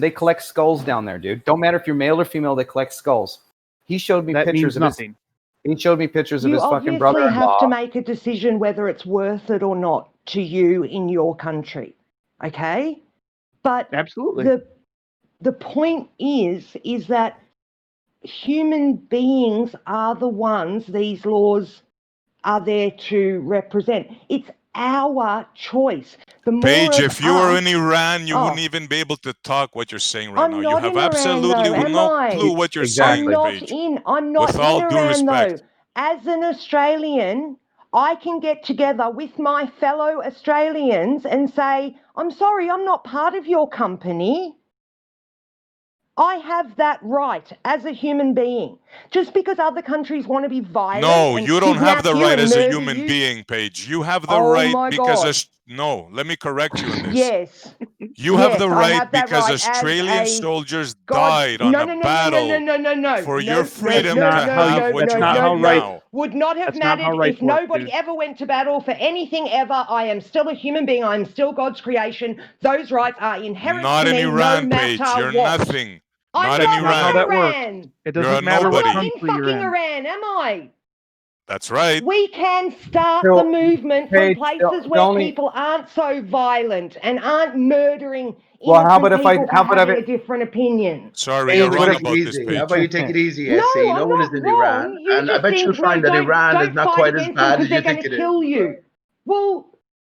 Speaker 6: They collect skulls down there, dude. Don't matter if you're male or female, they collect skulls. He showed me
Speaker 4: That
Speaker 6: pictures
Speaker 4: means
Speaker 6: of
Speaker 4: nothing.
Speaker 6: He showed me pictures of
Speaker 10: You
Speaker 6: his fucking
Speaker 10: obviously
Speaker 6: brother-in-law.
Speaker 10: have to make a decision whether it's worth it or not to you in your country. Okay? But
Speaker 4: Absolutely.
Speaker 10: the point is that human beings are the ones these laws are there to represent. It's our choice. The more
Speaker 5: Paige,
Speaker 10: of
Speaker 5: if you were
Speaker 10: us-
Speaker 5: in Iran, you
Speaker 10: Oh.
Speaker 5: wouldn't even be able to talk what you're saying right
Speaker 10: I'm
Speaker 5: now. You
Speaker 10: not
Speaker 5: have
Speaker 10: in Iran,
Speaker 5: absolutely
Speaker 10: though, am
Speaker 5: no
Speaker 10: I?
Speaker 5: clue what you're
Speaker 10: I'm
Speaker 5: saying,
Speaker 10: not
Speaker 5: Paige.
Speaker 10: in
Speaker 5: With all due
Speaker 10: Iran,
Speaker 5: respect.
Speaker 10: though. As an Australian, I can get together with my fellow Australians and say, I'm sorry, I'm not part of your company. I have that right as a human being. Just because other countries want to be violent
Speaker 5: No,
Speaker 10: and
Speaker 5: you don't have
Speaker 10: kidnap
Speaker 5: the
Speaker 10: you
Speaker 5: right
Speaker 10: and
Speaker 5: as a
Speaker 10: murder
Speaker 5: human
Speaker 10: you.
Speaker 5: being, Paige. You have the
Speaker 10: Oh
Speaker 5: right
Speaker 10: my
Speaker 5: because
Speaker 10: God.
Speaker 5: no, let me correct you on this.
Speaker 10: Yes.
Speaker 5: You have
Speaker 10: Yes,
Speaker 5: the
Speaker 10: I
Speaker 5: right
Speaker 10: have that
Speaker 5: because
Speaker 10: right as
Speaker 5: Australian
Speaker 10: a
Speaker 5: soldiers
Speaker 10: God.
Speaker 5: died on
Speaker 10: No,
Speaker 5: a
Speaker 10: no, no, no,
Speaker 5: battle
Speaker 10: no, no, no,
Speaker 5: for
Speaker 10: no,
Speaker 5: your
Speaker 10: no,
Speaker 5: freedom
Speaker 10: no,
Speaker 5: to
Speaker 10: no,
Speaker 5: have
Speaker 10: no,
Speaker 5: what
Speaker 10: no,
Speaker 5: you
Speaker 10: no,
Speaker 5: have
Speaker 10: no.
Speaker 5: now.
Speaker 10: Would not have
Speaker 4: That's not how
Speaker 10: mattered
Speaker 4: rights
Speaker 10: if
Speaker 4: work,
Speaker 10: nobody
Speaker 4: dude.
Speaker 10: ever went to battle for anything ever. I am still a human being. I am still God's creation. Those rights are inherent
Speaker 5: Not
Speaker 10: to
Speaker 5: in
Speaker 10: me
Speaker 5: Iran,
Speaker 10: no
Speaker 5: Paige.
Speaker 10: matter
Speaker 5: You're
Speaker 10: what.
Speaker 5: nothing.
Speaker 10: I'm
Speaker 5: Not
Speaker 10: not
Speaker 5: in
Speaker 4: That's not how
Speaker 5: Iran.
Speaker 4: that works.
Speaker 10: Iran.
Speaker 4: It
Speaker 5: You're
Speaker 4: doesn't
Speaker 5: a
Speaker 4: matter
Speaker 10: I'm
Speaker 4: what
Speaker 10: not
Speaker 5: nobody.
Speaker 10: in
Speaker 4: country
Speaker 10: fucking
Speaker 4: you're in.
Speaker 10: Iran, am I?
Speaker 5: That's right.
Speaker 10: We can start
Speaker 6: So,
Speaker 10: the movement from
Speaker 6: Paige,
Speaker 10: places
Speaker 6: the
Speaker 10: where
Speaker 6: only-
Speaker 10: people aren't so violent and aren't murdering
Speaker 6: Well, how
Speaker 10: innocent
Speaker 6: about if I-
Speaker 10: people for
Speaker 6: how about
Speaker 10: having
Speaker 6: if
Speaker 10: a different opinion.
Speaker 5: Sorry,
Speaker 3: Paige,
Speaker 5: you're
Speaker 3: what
Speaker 5: wrong
Speaker 3: if
Speaker 5: about this,
Speaker 3: easy? How
Speaker 5: Paige.
Speaker 3: about you take it easy,
Speaker 10: No,
Speaker 3: SC? No
Speaker 10: I'm
Speaker 3: one
Speaker 10: not
Speaker 3: is in
Speaker 10: wrong.
Speaker 3: Iran.
Speaker 10: You
Speaker 3: And I
Speaker 10: just
Speaker 3: bet you'll
Speaker 10: think, no,
Speaker 3: find that Iran is
Speaker 10: don't
Speaker 3: not
Speaker 10: fight
Speaker 3: quite as
Speaker 10: against them
Speaker 3: bad
Speaker 10: because
Speaker 3: as you
Speaker 10: they're
Speaker 3: think
Speaker 10: going
Speaker 3: it
Speaker 10: to
Speaker 3: is.
Speaker 10: kill you. Well,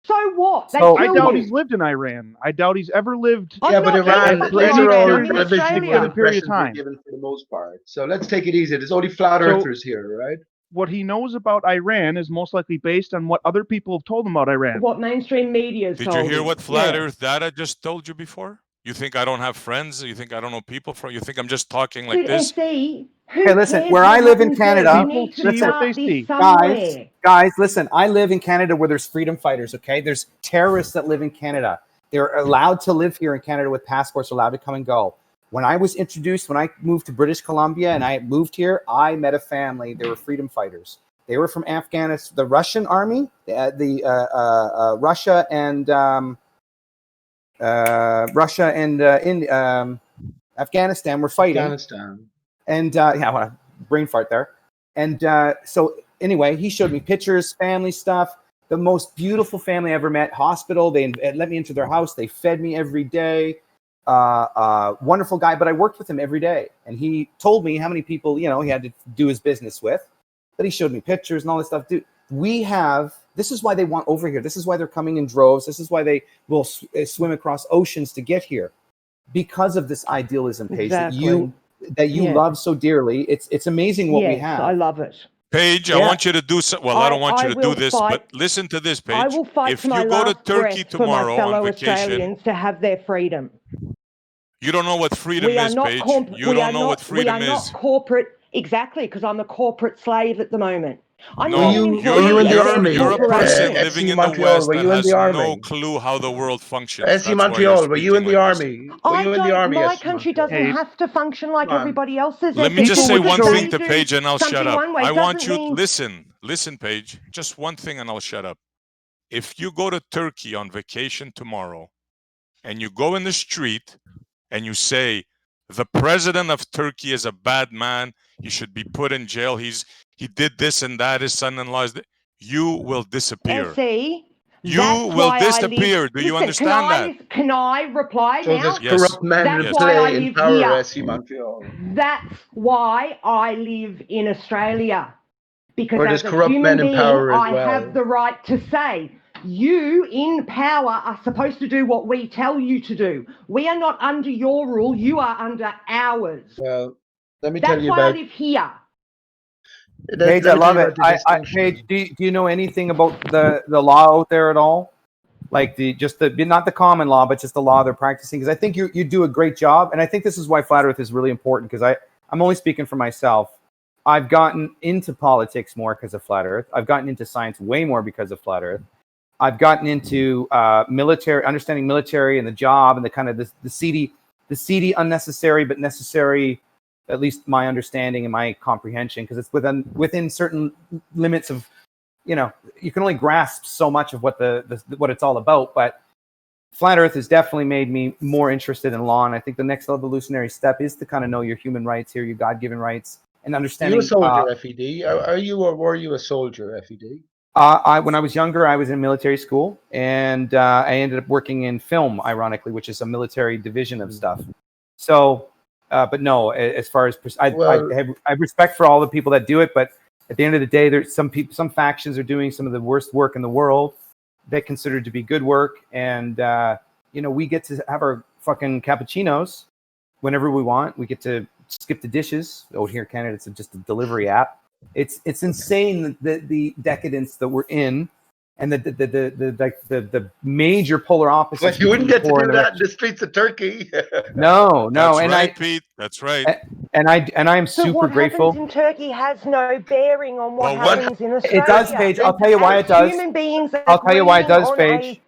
Speaker 10: so what? They
Speaker 6: So-
Speaker 4: I
Speaker 10: kill
Speaker 4: doubt
Speaker 10: you.
Speaker 4: he's lived in Iran. I doubt he's ever lived.
Speaker 10: I'm
Speaker 3: Yeah, but
Speaker 10: not
Speaker 3: Iran,
Speaker 10: in fucking
Speaker 3: these are
Speaker 10: Iran.
Speaker 3: all
Speaker 10: I'm in
Speaker 3: visual
Speaker 10: Australia.
Speaker 4: period of
Speaker 3: impressions we're
Speaker 4: time.
Speaker 3: given for the most part. So let's take it easy. There's only flat
Speaker 4: So-
Speaker 3: earthers here, right?
Speaker 4: What he knows about Iran is most likely based on what other people have told him about Iran.
Speaker 10: What mainstream media has
Speaker 5: Did you
Speaker 10: told
Speaker 5: hear
Speaker 10: him.
Speaker 5: what Flat
Speaker 10: Yeah.
Speaker 5: Earth Data just told you before? You think I don't have friends? You think I don't know people from? You think I'm just talking like
Speaker 10: Dude,
Speaker 5: this?
Speaker 10: SE, who
Speaker 6: Okay, listen,
Speaker 10: cares
Speaker 6: where
Speaker 10: what
Speaker 6: I live in
Speaker 10: happens there?
Speaker 6: Canada-
Speaker 10: We need to
Speaker 4: People see what
Speaker 10: start
Speaker 4: they
Speaker 10: this
Speaker 4: see.
Speaker 10: somewhere.
Speaker 6: Guys, listen, I live in Canada where there's freedom fighters, okay? There's terrorists that live in Canada. They're allowed to live here in Canada with passports, allowed to come and go. When I was introduced, when I moved to British Columbia and I moved here, I met a family. They were freedom fighters. They were from Afghanistan, the Russian army, Russia and Afghanistan were fighting.
Speaker 3: Afghanistan.
Speaker 6: And yeah, well, brain fart there. And so anyway, he showed me pictures, family stuff. The most beautiful family I ever met. Hospital. They let me into their house. They fed me every day. Wonderful guy. But I worked with him every day, and he told me how many people he had to do his business with. But he showed me pictures and all this stuff. Dude, this is why they want over here. This is why they're coming in droves. This is why they will swim across oceans to get here, because of this idealism, Paige,
Speaker 10: Exactly.
Speaker 6: that you love so dearly. It's amazing what we
Speaker 10: Yes,
Speaker 6: have.
Speaker 10: I love it.
Speaker 5: Paige, I
Speaker 10: Yeah.
Speaker 5: want you to do so. Well, I don't want
Speaker 10: I
Speaker 5: you to do
Speaker 10: will
Speaker 5: this,
Speaker 10: fight-
Speaker 5: but listen to this, Paige.
Speaker 10: I will fight
Speaker 5: if
Speaker 10: to my
Speaker 5: you go to
Speaker 10: last
Speaker 5: Turkey
Speaker 10: breath for my
Speaker 5: tomorrow
Speaker 10: fellow
Speaker 5: on vacation,
Speaker 10: Australians to have their freedom.
Speaker 5: you don't know what freedom
Speaker 10: We are
Speaker 5: is,
Speaker 10: not
Speaker 5: Paige.
Speaker 10: corp-
Speaker 5: You
Speaker 10: we
Speaker 5: don't
Speaker 10: are
Speaker 5: know
Speaker 10: not,
Speaker 5: what freedom
Speaker 10: we are
Speaker 5: is.
Speaker 10: not corporate, exactly, because I'm a corporate slave at the moment. I'm
Speaker 5: No,
Speaker 10: not an
Speaker 3: Were you in
Speaker 10: employee
Speaker 3: the
Speaker 10: of
Speaker 3: army?
Speaker 10: any
Speaker 5: you're a person
Speaker 10: corporation.
Speaker 5: living
Speaker 3: SC
Speaker 5: in the
Speaker 3: Montreal,
Speaker 5: West
Speaker 3: were
Speaker 5: that
Speaker 3: you in
Speaker 5: has
Speaker 3: the
Speaker 5: no
Speaker 3: army?
Speaker 5: clue how the world functions.
Speaker 3: SC
Speaker 5: That's why
Speaker 3: Montreal,
Speaker 5: you're
Speaker 3: were you in
Speaker 5: speaking
Speaker 3: the
Speaker 5: like this.
Speaker 3: army? Were you in the army,
Speaker 10: My
Speaker 3: SC
Speaker 10: country
Speaker 3: Montreal?
Speaker 10: doesn't
Speaker 4: Hey,
Speaker 10: have to function like
Speaker 3: Come on.
Speaker 10: everybody else's.
Speaker 5: Let me
Speaker 10: If
Speaker 5: just
Speaker 10: people
Speaker 5: say
Speaker 10: would
Speaker 5: one
Speaker 10: say
Speaker 5: thing to
Speaker 10: do
Speaker 5: Paige and I'll shut
Speaker 10: something
Speaker 5: up.
Speaker 10: one way
Speaker 5: I want
Speaker 10: doesn't
Speaker 5: you
Speaker 10: mean-
Speaker 5: listen, Paige. Just one thing and I'll shut up. If you go to Turkey on vacation tomorrow and you go in the street and you say the president of Turkey is a bad man, he should be put in jail, he did this and that, his son-in-law is you will disappear.
Speaker 10: SE,
Speaker 5: You
Speaker 10: that's
Speaker 5: will
Speaker 10: why I
Speaker 5: disappear.
Speaker 10: live-
Speaker 5: Do you
Speaker 10: Listen,
Speaker 5: understand that?
Speaker 10: Can I reply
Speaker 3: So
Speaker 10: now?
Speaker 3: there's
Speaker 5: Yes.
Speaker 3: corrupt men
Speaker 10: That's
Speaker 3: in
Speaker 10: why I
Speaker 3: play in
Speaker 10: live
Speaker 3: power,
Speaker 10: here.
Speaker 3: SC Montreal.
Speaker 10: That's why I live in Australia. Because
Speaker 3: Or
Speaker 10: as
Speaker 3: there's
Speaker 10: a
Speaker 3: corrupt
Speaker 10: human
Speaker 3: men in
Speaker 10: being,
Speaker 3: power as
Speaker 10: I
Speaker 3: well.
Speaker 10: have the right to say, You in power are supposed to do what we tell you to do. We are not under your rule. You are under ours.
Speaker 3: Well, let me tell
Speaker 10: That's
Speaker 3: you
Speaker 10: why I
Speaker 3: about.
Speaker 10: live here.
Speaker 6: Paige, I love it. Paige, do you know anything about the law out there at all? Like not the common law, but just the law they're practicing? Because I think you do a great job, and I think this is why Flat Earth is really important. Because I'm only speaking for myself. I've gotten into politics more because of Flat Earth. I've gotten into science way more because of Flat Earth. I've gotten into military, understanding military and the job and the kind of the seedy, unnecessary but necessary. At least my understanding and my comprehension, because it's within certain limits of, you can only grasp so much of what what it's all about. But Flat Earth has definitely made me more interested in law, and I think the next evolutionary step is to kind of know your human rights here, your God-given rights, and understanding.
Speaker 3: Are you a soldier, FED? Are you or were you a soldier, FED?
Speaker 6: When I was younger, I was in military school, and I ended up working in film, ironically, which is a military division of stuff. So. But no, as far as I have respect for all the people that do it, but at the end of the day, there's some factions are doing some of the worst work in the world. They consider it to be good work, and we get to have our fucking cappuccinos whenever we want. We get to skip the dishes. Out here in Canada, it's just a delivery app. It's insane the decadence that we're in. And the major polar opposites.
Speaker 3: But you wouldn't get to do that in the streets of Turkey.
Speaker 6: No,
Speaker 5: That's
Speaker 6: and
Speaker 5: right, Pete. That's right.
Speaker 6: And I'm super grateful.
Speaker 10: What happens in Turkey has no bearing on what happens in Australia.
Speaker 6: It does, Paige. I'll tell you why it does.
Speaker 10: Human beings.
Speaker 6: I'll tell you why it does, Paige.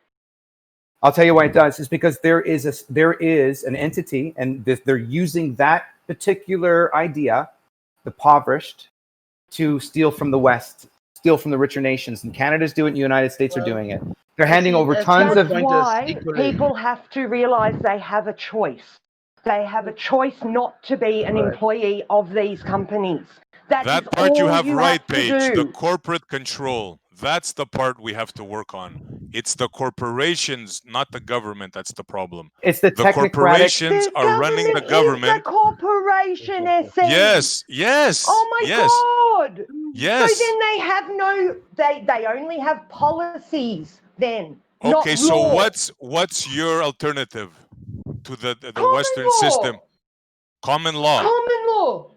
Speaker 6: I'll tell you why it does. Is because there is an entity, and they're using that particular idea, the impoverished, to steal from the West. Steal from the richer nations, and Canada's doing it, and the United States are doing it. They're handing over tons of.
Speaker 10: That's why people have to realize they have a choice. They have a choice not to be an employee of these companies.
Speaker 5: That part you have right, Paige. The corporate control. That's the part we have to work on. It's the corporations, not the government. That's the problem.
Speaker 6: It's the
Speaker 5: corporations are running the government.
Speaker 10: Is the corporation, SE.
Speaker 5: Yes.
Speaker 10: Oh my God.
Speaker 5: Yes.
Speaker 10: So then they have they only have policies then.
Speaker 5: Okay, so
Speaker 10: law.
Speaker 5: what's your alternative to the Western
Speaker 10: law.
Speaker 5: system? Common law.
Speaker 10: Common law.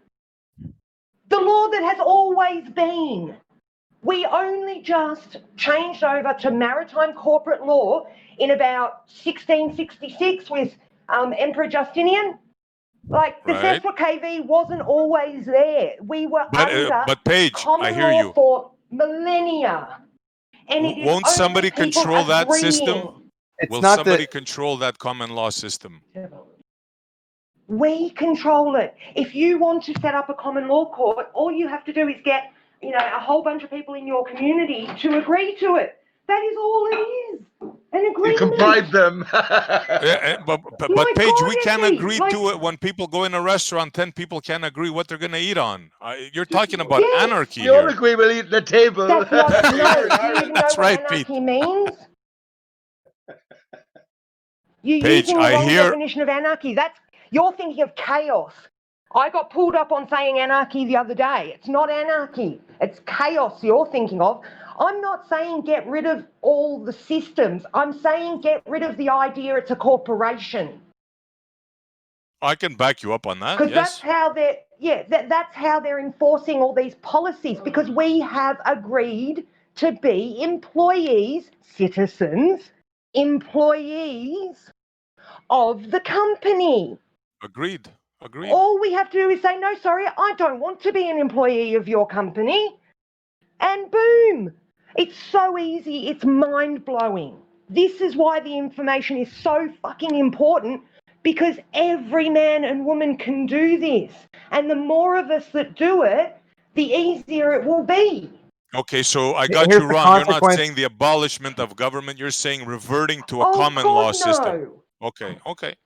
Speaker 10: The law that has always been. We only just changed over to maritime corporate law in about 1666 with Emperor Justinian. Like the Central KV wasn't always there. We were under
Speaker 5: Paige,
Speaker 10: common
Speaker 5: I hear
Speaker 10: law
Speaker 5: you.
Speaker 10: for millennia. And it
Speaker 5: Won't
Speaker 10: is
Speaker 5: somebody control that system? Will somebody control that common law system?
Speaker 10: We control it. If you want to set up a common law court, all you have to do is get, a whole bunch of people in your community to agree to it. That is all it is. An agreement.
Speaker 3: You can bribe them.
Speaker 5: but Paige, we can't agree to it when people go in a restaurant. 10 people can't agree what they're going to eat on. You're talking about anarchy
Speaker 3: you all agree we'll eat at the table.
Speaker 10: That's what, do you even know what anarchy
Speaker 5: Pete.
Speaker 10: means? You're
Speaker 5: Paige,
Speaker 10: using the wrong definition of anarchy. You're thinking of chaos. I got pulled up on saying anarchy the other day. It's not anarchy. It's chaos you're thinking of. I'm not saying get rid of all the systems. I'm saying get rid of the idea it's a corporation.
Speaker 5: I can back you up on that.
Speaker 10: Because
Speaker 5: yes.
Speaker 10: that's how they're enforcing all these policies, because we have agreed to be employees, citizens, employees of the company.
Speaker 5: Agreed.
Speaker 10: All we have to do is say, no, sorry, I don't want to be an employee of your company. And boom. It's so easy. It's mind-blowing. This is why the information is so fucking important, because every man and woman can do this. And the more of us that do it, the easier it will be.
Speaker 5: Okay, so I got you wrong. You're not saying the abolishment of government. You're saying reverting to a common law system. Okay.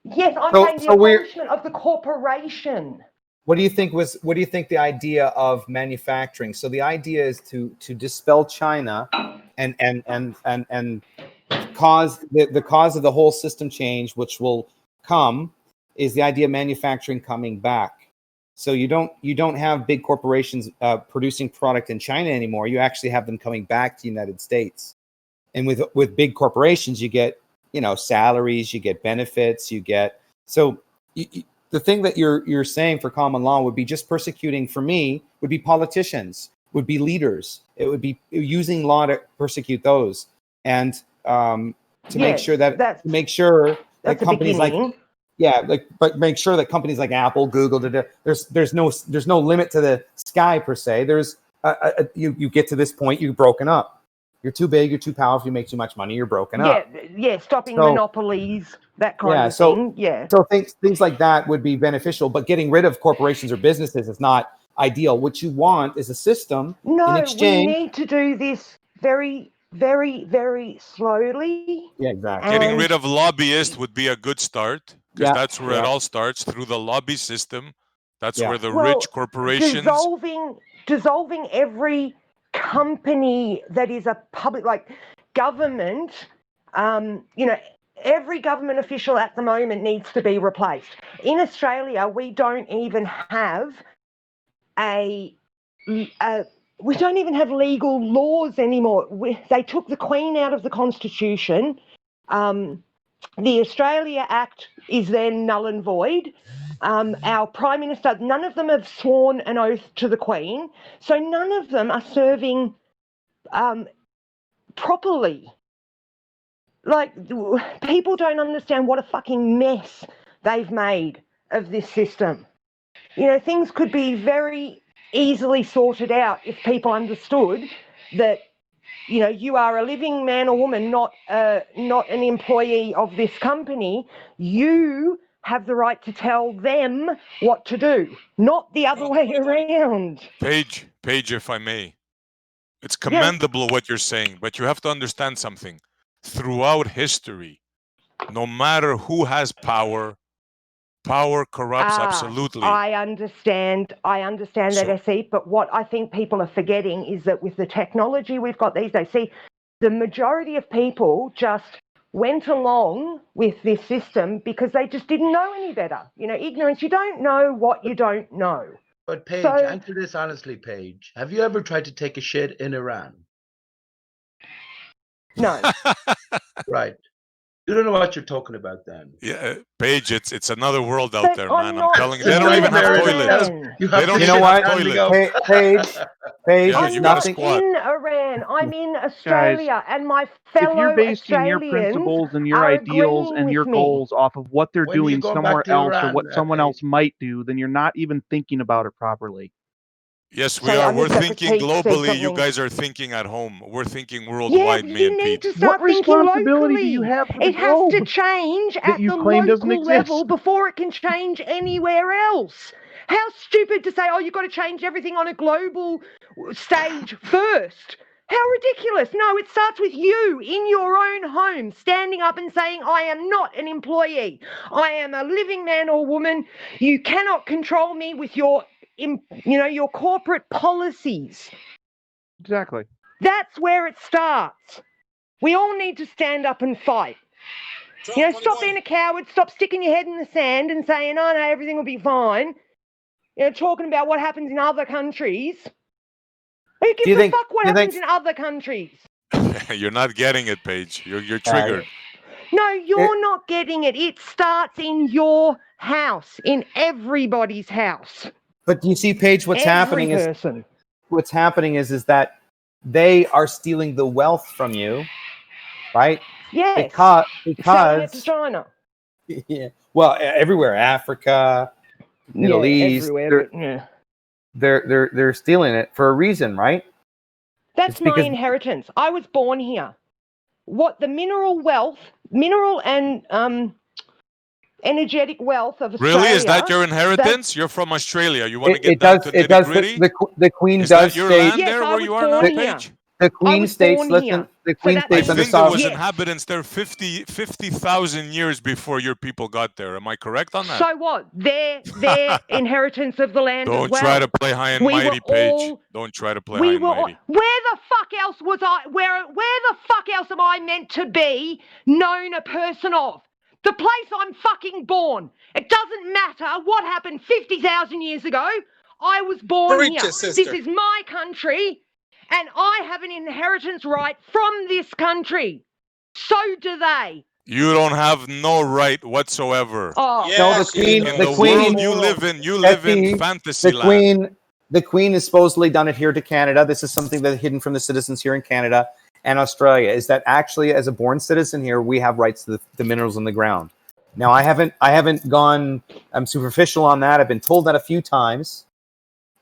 Speaker 10: Yes, I'm saying the abolishment of the corporation.
Speaker 6: What do you think the idea of manufacturing? So the idea is to dispel China and cause the cause of the whole system change, which will come, is the idea of manufacturing coming back. So you don't have big corporations producing product in China anymore. You actually have them coming back to the United States. And with big corporations, you get, salaries, you get benefits, you get, so the thing that you're saying for common law would be just persecuting, for me, would be politicians, would be leaders. It would be using law to persecute those. And make sure that companies but make sure that companies like Apple, Google, there's no limit to the sky per se. There's you get to this point, you're broken up. You're too big, you're too powerful, you make too much money, you're broken up.
Speaker 10: Yeah, stopping monopolies, that kind of thing. Yeah.
Speaker 6: So things like that would be beneficial, but getting rid of corporations or businesses is not ideal. What you want is a system in exchange.
Speaker 10: We need to do this very, very, very slowly.
Speaker 6: Yeah, exactly.
Speaker 5: Getting rid of lobbyists would be a good start, because that's where it all starts, through the lobby system. That's where the rich corporations...
Speaker 10: Dissolving every company that is a public, like government, every government official at the moment needs to be replaced. In Australia, we don't even have legal laws anymore. They took the Queen out of the Constitution. The Australia Act is then null and void. Our Prime Minister, none of them have sworn an oath to the Queen, so none of them are serving properly. Like, people don't understand what a fucking mess they've made of this system. Things could be very easily sorted out if people understood that, you are a living man or woman, not an employee of this company. You have the right to tell them what to do, not the other way around.
Speaker 5: Paige, if I may, it's commendable what you're saying, but you have to understand something. Throughout history, no matter who has power corrupts absolutely.
Speaker 10: I understand that, SE, but what I think people are forgetting is that with the technology we've got these days, the majority of people just went along with this system because they just didn't know any better. Ignorance, you don't know what you don't know.
Speaker 3: But Paige, answer this honestly, Paige. Have you ever tried to take a shit in Iran?
Speaker 10: No.
Speaker 3: Right. You don't know what you're talking about then.
Speaker 5: Yeah, Paige, it's another world out there, man. I'm telling you, they don't even have toilets.
Speaker 6: They don't even have toilets. Paige,
Speaker 10: I'm not in Iran. I'm in Australia, and my fellow
Speaker 4: if you're basing
Speaker 10: Australians
Speaker 4: your principles and your ideals and your goals off of what they're doing somewhere else or what someone else might do, then you're not even thinking about it properly.
Speaker 5: Yes, we are. We're thinking globally. You guys are thinking at home. We're thinking worldwide, me and Pete.
Speaker 10: What
Speaker 4: responsibility do you have for the
Speaker 10: It has to change at the local level before it can change anywhere else. How stupid to say, you've got to change everything on a global stage first. How ridiculous. No, it starts with you in your own home, standing up and saying, I am not an employee. I am a living man or woman. You cannot control me with your corporate policies.
Speaker 4: Exactly.
Speaker 10: That's where it starts. We all need to stand up and fight. Stop being a coward, stop sticking your head in the sand and saying, oh no, everything will be fine. Talking about what happens in other countries. Who gives a fuck what happens in other countries?
Speaker 5: You're not getting it, Paige. You're triggered.
Speaker 10: No, you're not getting it. It starts in your house, in everybody's house.
Speaker 6: But you see, Paige, what's happening is that they are stealing the wealth from you, right?
Speaker 10: Yes.
Speaker 6: Because
Speaker 10: selling it to China.
Speaker 6: Yeah. Well, everywhere, Africa, Middle East,
Speaker 10: everywhere,
Speaker 6: they're stealing it for a reason, right?
Speaker 10: That's my inheritance. I was born here. What the mineral and energetic wealth of Australia.
Speaker 5: Really? Is that your inheritance? You're from Australia. You want to get down to nitty-gritty?
Speaker 6: The Queen
Speaker 5: does
Speaker 6: that
Speaker 5: your
Speaker 6: state.
Speaker 5: land there where you are now, Paige?
Speaker 6: The Queen states, listen, the Queen states
Speaker 5: I
Speaker 6: under
Speaker 5: think there was
Speaker 6: sovereign.
Speaker 5: inhabitants there 50,000 years before your people got there. Am I correct on that?
Speaker 10: So what? Their inheritance of the land as well.
Speaker 5: Don't try to play high and mighty, Paige. Don't try to play high and mighty.
Speaker 10: Where the fuck else was I? Where the fuck else am I meant to be known a person of? The place I'm fucking born. It doesn't matter what happened 50,000 years ago. I was born here.
Speaker 8: Sister.
Speaker 10: This is my country. And I have an inheritance right from this country. So do they.
Speaker 5: You don't have no right whatsoever.
Speaker 10: Oh,
Speaker 6: No, the queen.
Speaker 5: In
Speaker 6: The
Speaker 5: the
Speaker 6: queen.
Speaker 5: world you live in fantasy land.
Speaker 6: The queen has supposedly done it here to Canada. This is something that's hidden from the citizens here in Canada and Australia. Is that actually, as a born citizen here, we have rights to the minerals in the ground. Now, I haven't gone. I'm superficial on that. I've been told that a few times.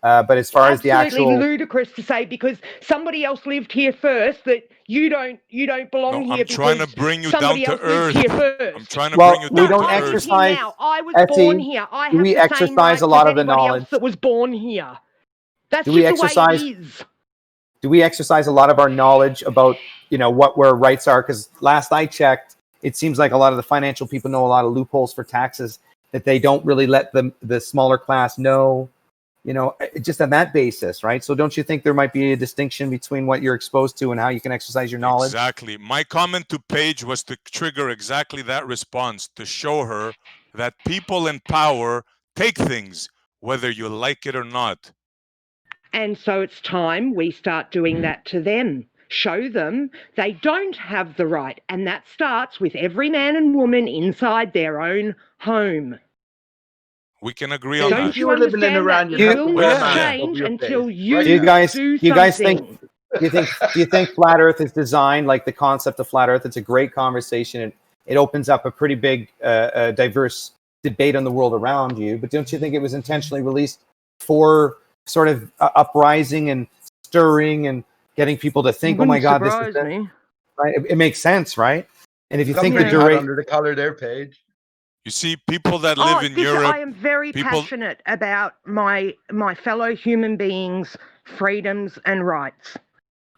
Speaker 6: But as far as the actual,
Speaker 10: absolutely ludicrous to say because somebody else lived here first that you don't belong here.
Speaker 5: I'm trying to bring you down to earth. I'm trying to bring you down to earth.
Speaker 6: We don't exercise.
Speaker 10: I was
Speaker 6: Etsy,
Speaker 10: born here. I have
Speaker 6: we
Speaker 10: the same
Speaker 6: exercise
Speaker 10: rights
Speaker 6: a lot
Speaker 10: as
Speaker 6: of the
Speaker 10: anybody
Speaker 6: knowledge
Speaker 10: else that was born here. That's
Speaker 6: do we
Speaker 10: just
Speaker 6: exercise?
Speaker 10: the way it is.
Speaker 6: Do we exercise a lot of our knowledge about what our rights are? Because last I checked, it seems like a lot of the financial people know a lot of loopholes for taxes that they don't really let the smaller class know. Just on that basis, right? So don't you think there might be a distinction between what you're exposed to and how you can exercise your knowledge?
Speaker 5: Exactly. My comment to Paige was to trigger exactly that response, to show her that people in power take things, whether you like it or not.
Speaker 10: And so it's time we start doing that to them. Show them they don't have the right. And that starts with every man and woman inside their own home.
Speaker 5: We can agree on that.
Speaker 10: Don't you living in Iran? You will not change until you
Speaker 6: do you guys
Speaker 10: something.
Speaker 6: do you think flat Earth is designed like the concept of flat Earth? It's a great conversation. It opens up a pretty big, diverse debate on the world around you. But don't you think it was intentionally released for sort of uprising and stirring and getting people to think, oh my God, this is it. Right? It makes sense, right? And if you think the duration
Speaker 3: under the collar their page.
Speaker 5: You see, people that live in Europe.
Speaker 10: I am very passionate about my fellow human beings' freedoms and rights.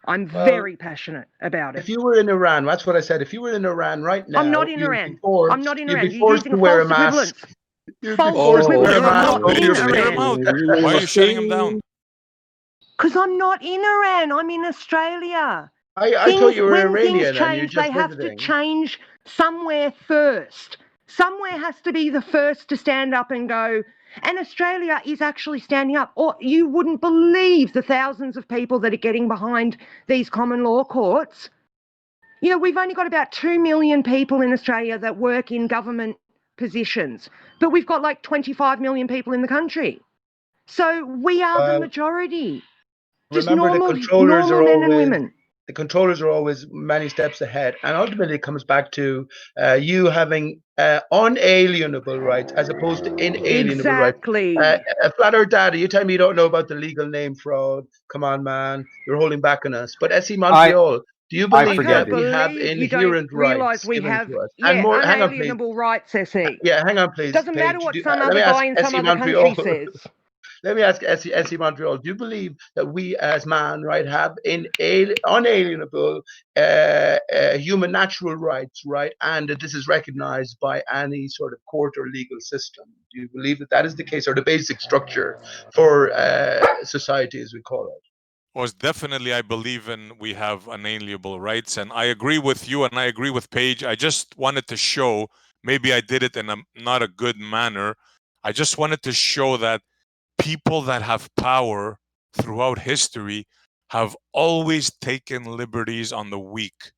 Speaker 10: I'm very passionate about it.
Speaker 3: If you were in Iran, that's what I said. If you were in Iran right now,
Speaker 10: I'm not in Iran. I'm not in Iran.
Speaker 3: You're using false equivalents.
Speaker 10: False equivalents. I'm not in Iran.
Speaker 5: Why are you shutting him down?
Speaker 10: Because I'm not in Iran. I'm in Australia.
Speaker 3: I thought you were Iranian.
Speaker 10: When things
Speaker 3: and you're
Speaker 10: change,
Speaker 3: just
Speaker 10: they have
Speaker 3: visiting.
Speaker 10: to change somewhere first. Somewhere has to be the first to stand up and go, and Australia is actually standing up. Or you wouldn't believe the thousands of people that are getting behind these common law courts. We've only got about 2 million people in Australia that work in government positions, but we've got like 25 million people in the country. So we are the majority. Just normal men and women.
Speaker 3: The controllers are always many steps ahead, and ultimately it comes back to you having unalienable rights as opposed to inalienable rights.
Speaker 10: Exactly.
Speaker 3: Flat Earth Data, you tell me you don't know about the legal name fraud. Come on, man, you're holding back on us. But SE Montreal, do you believe that we have inherent rights
Speaker 10: we have
Speaker 3: to us?
Speaker 10: And more, unalienable rights, SE.
Speaker 3: Yeah, hang on, please.
Speaker 10: Doesn't matter what some other guy in some other country says.
Speaker 3: Let me ask SE Montreal, do you believe that we as man, right, have unalienable human natural rights, right, and that this is recognized by any sort of court or legal system? Do you believe that that is the case, or the basic structure for society, as we call it?
Speaker 5: Well, definitely, I believe we have unalienable rights, and I agree with you, and I agree with Paige. I just wanted to show, maybe I did it in not a good manner. I just wanted to show that people that have power throughout history have always taken liberties on the weak.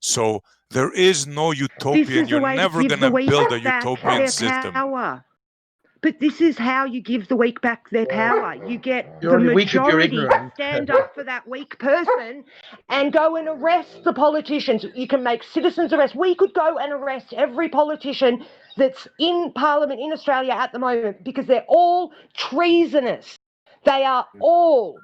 Speaker 5: So there is no utopian. You're never going to build a utopian system.
Speaker 10: Power. But this is how you give the weak back their power. You get the majority to stand up for that weak person and go and arrest the politicians. You can make citizens arrest. We could go and arrest every politician that's in Parliament in Australia at the moment because they're all treasonous. They are all,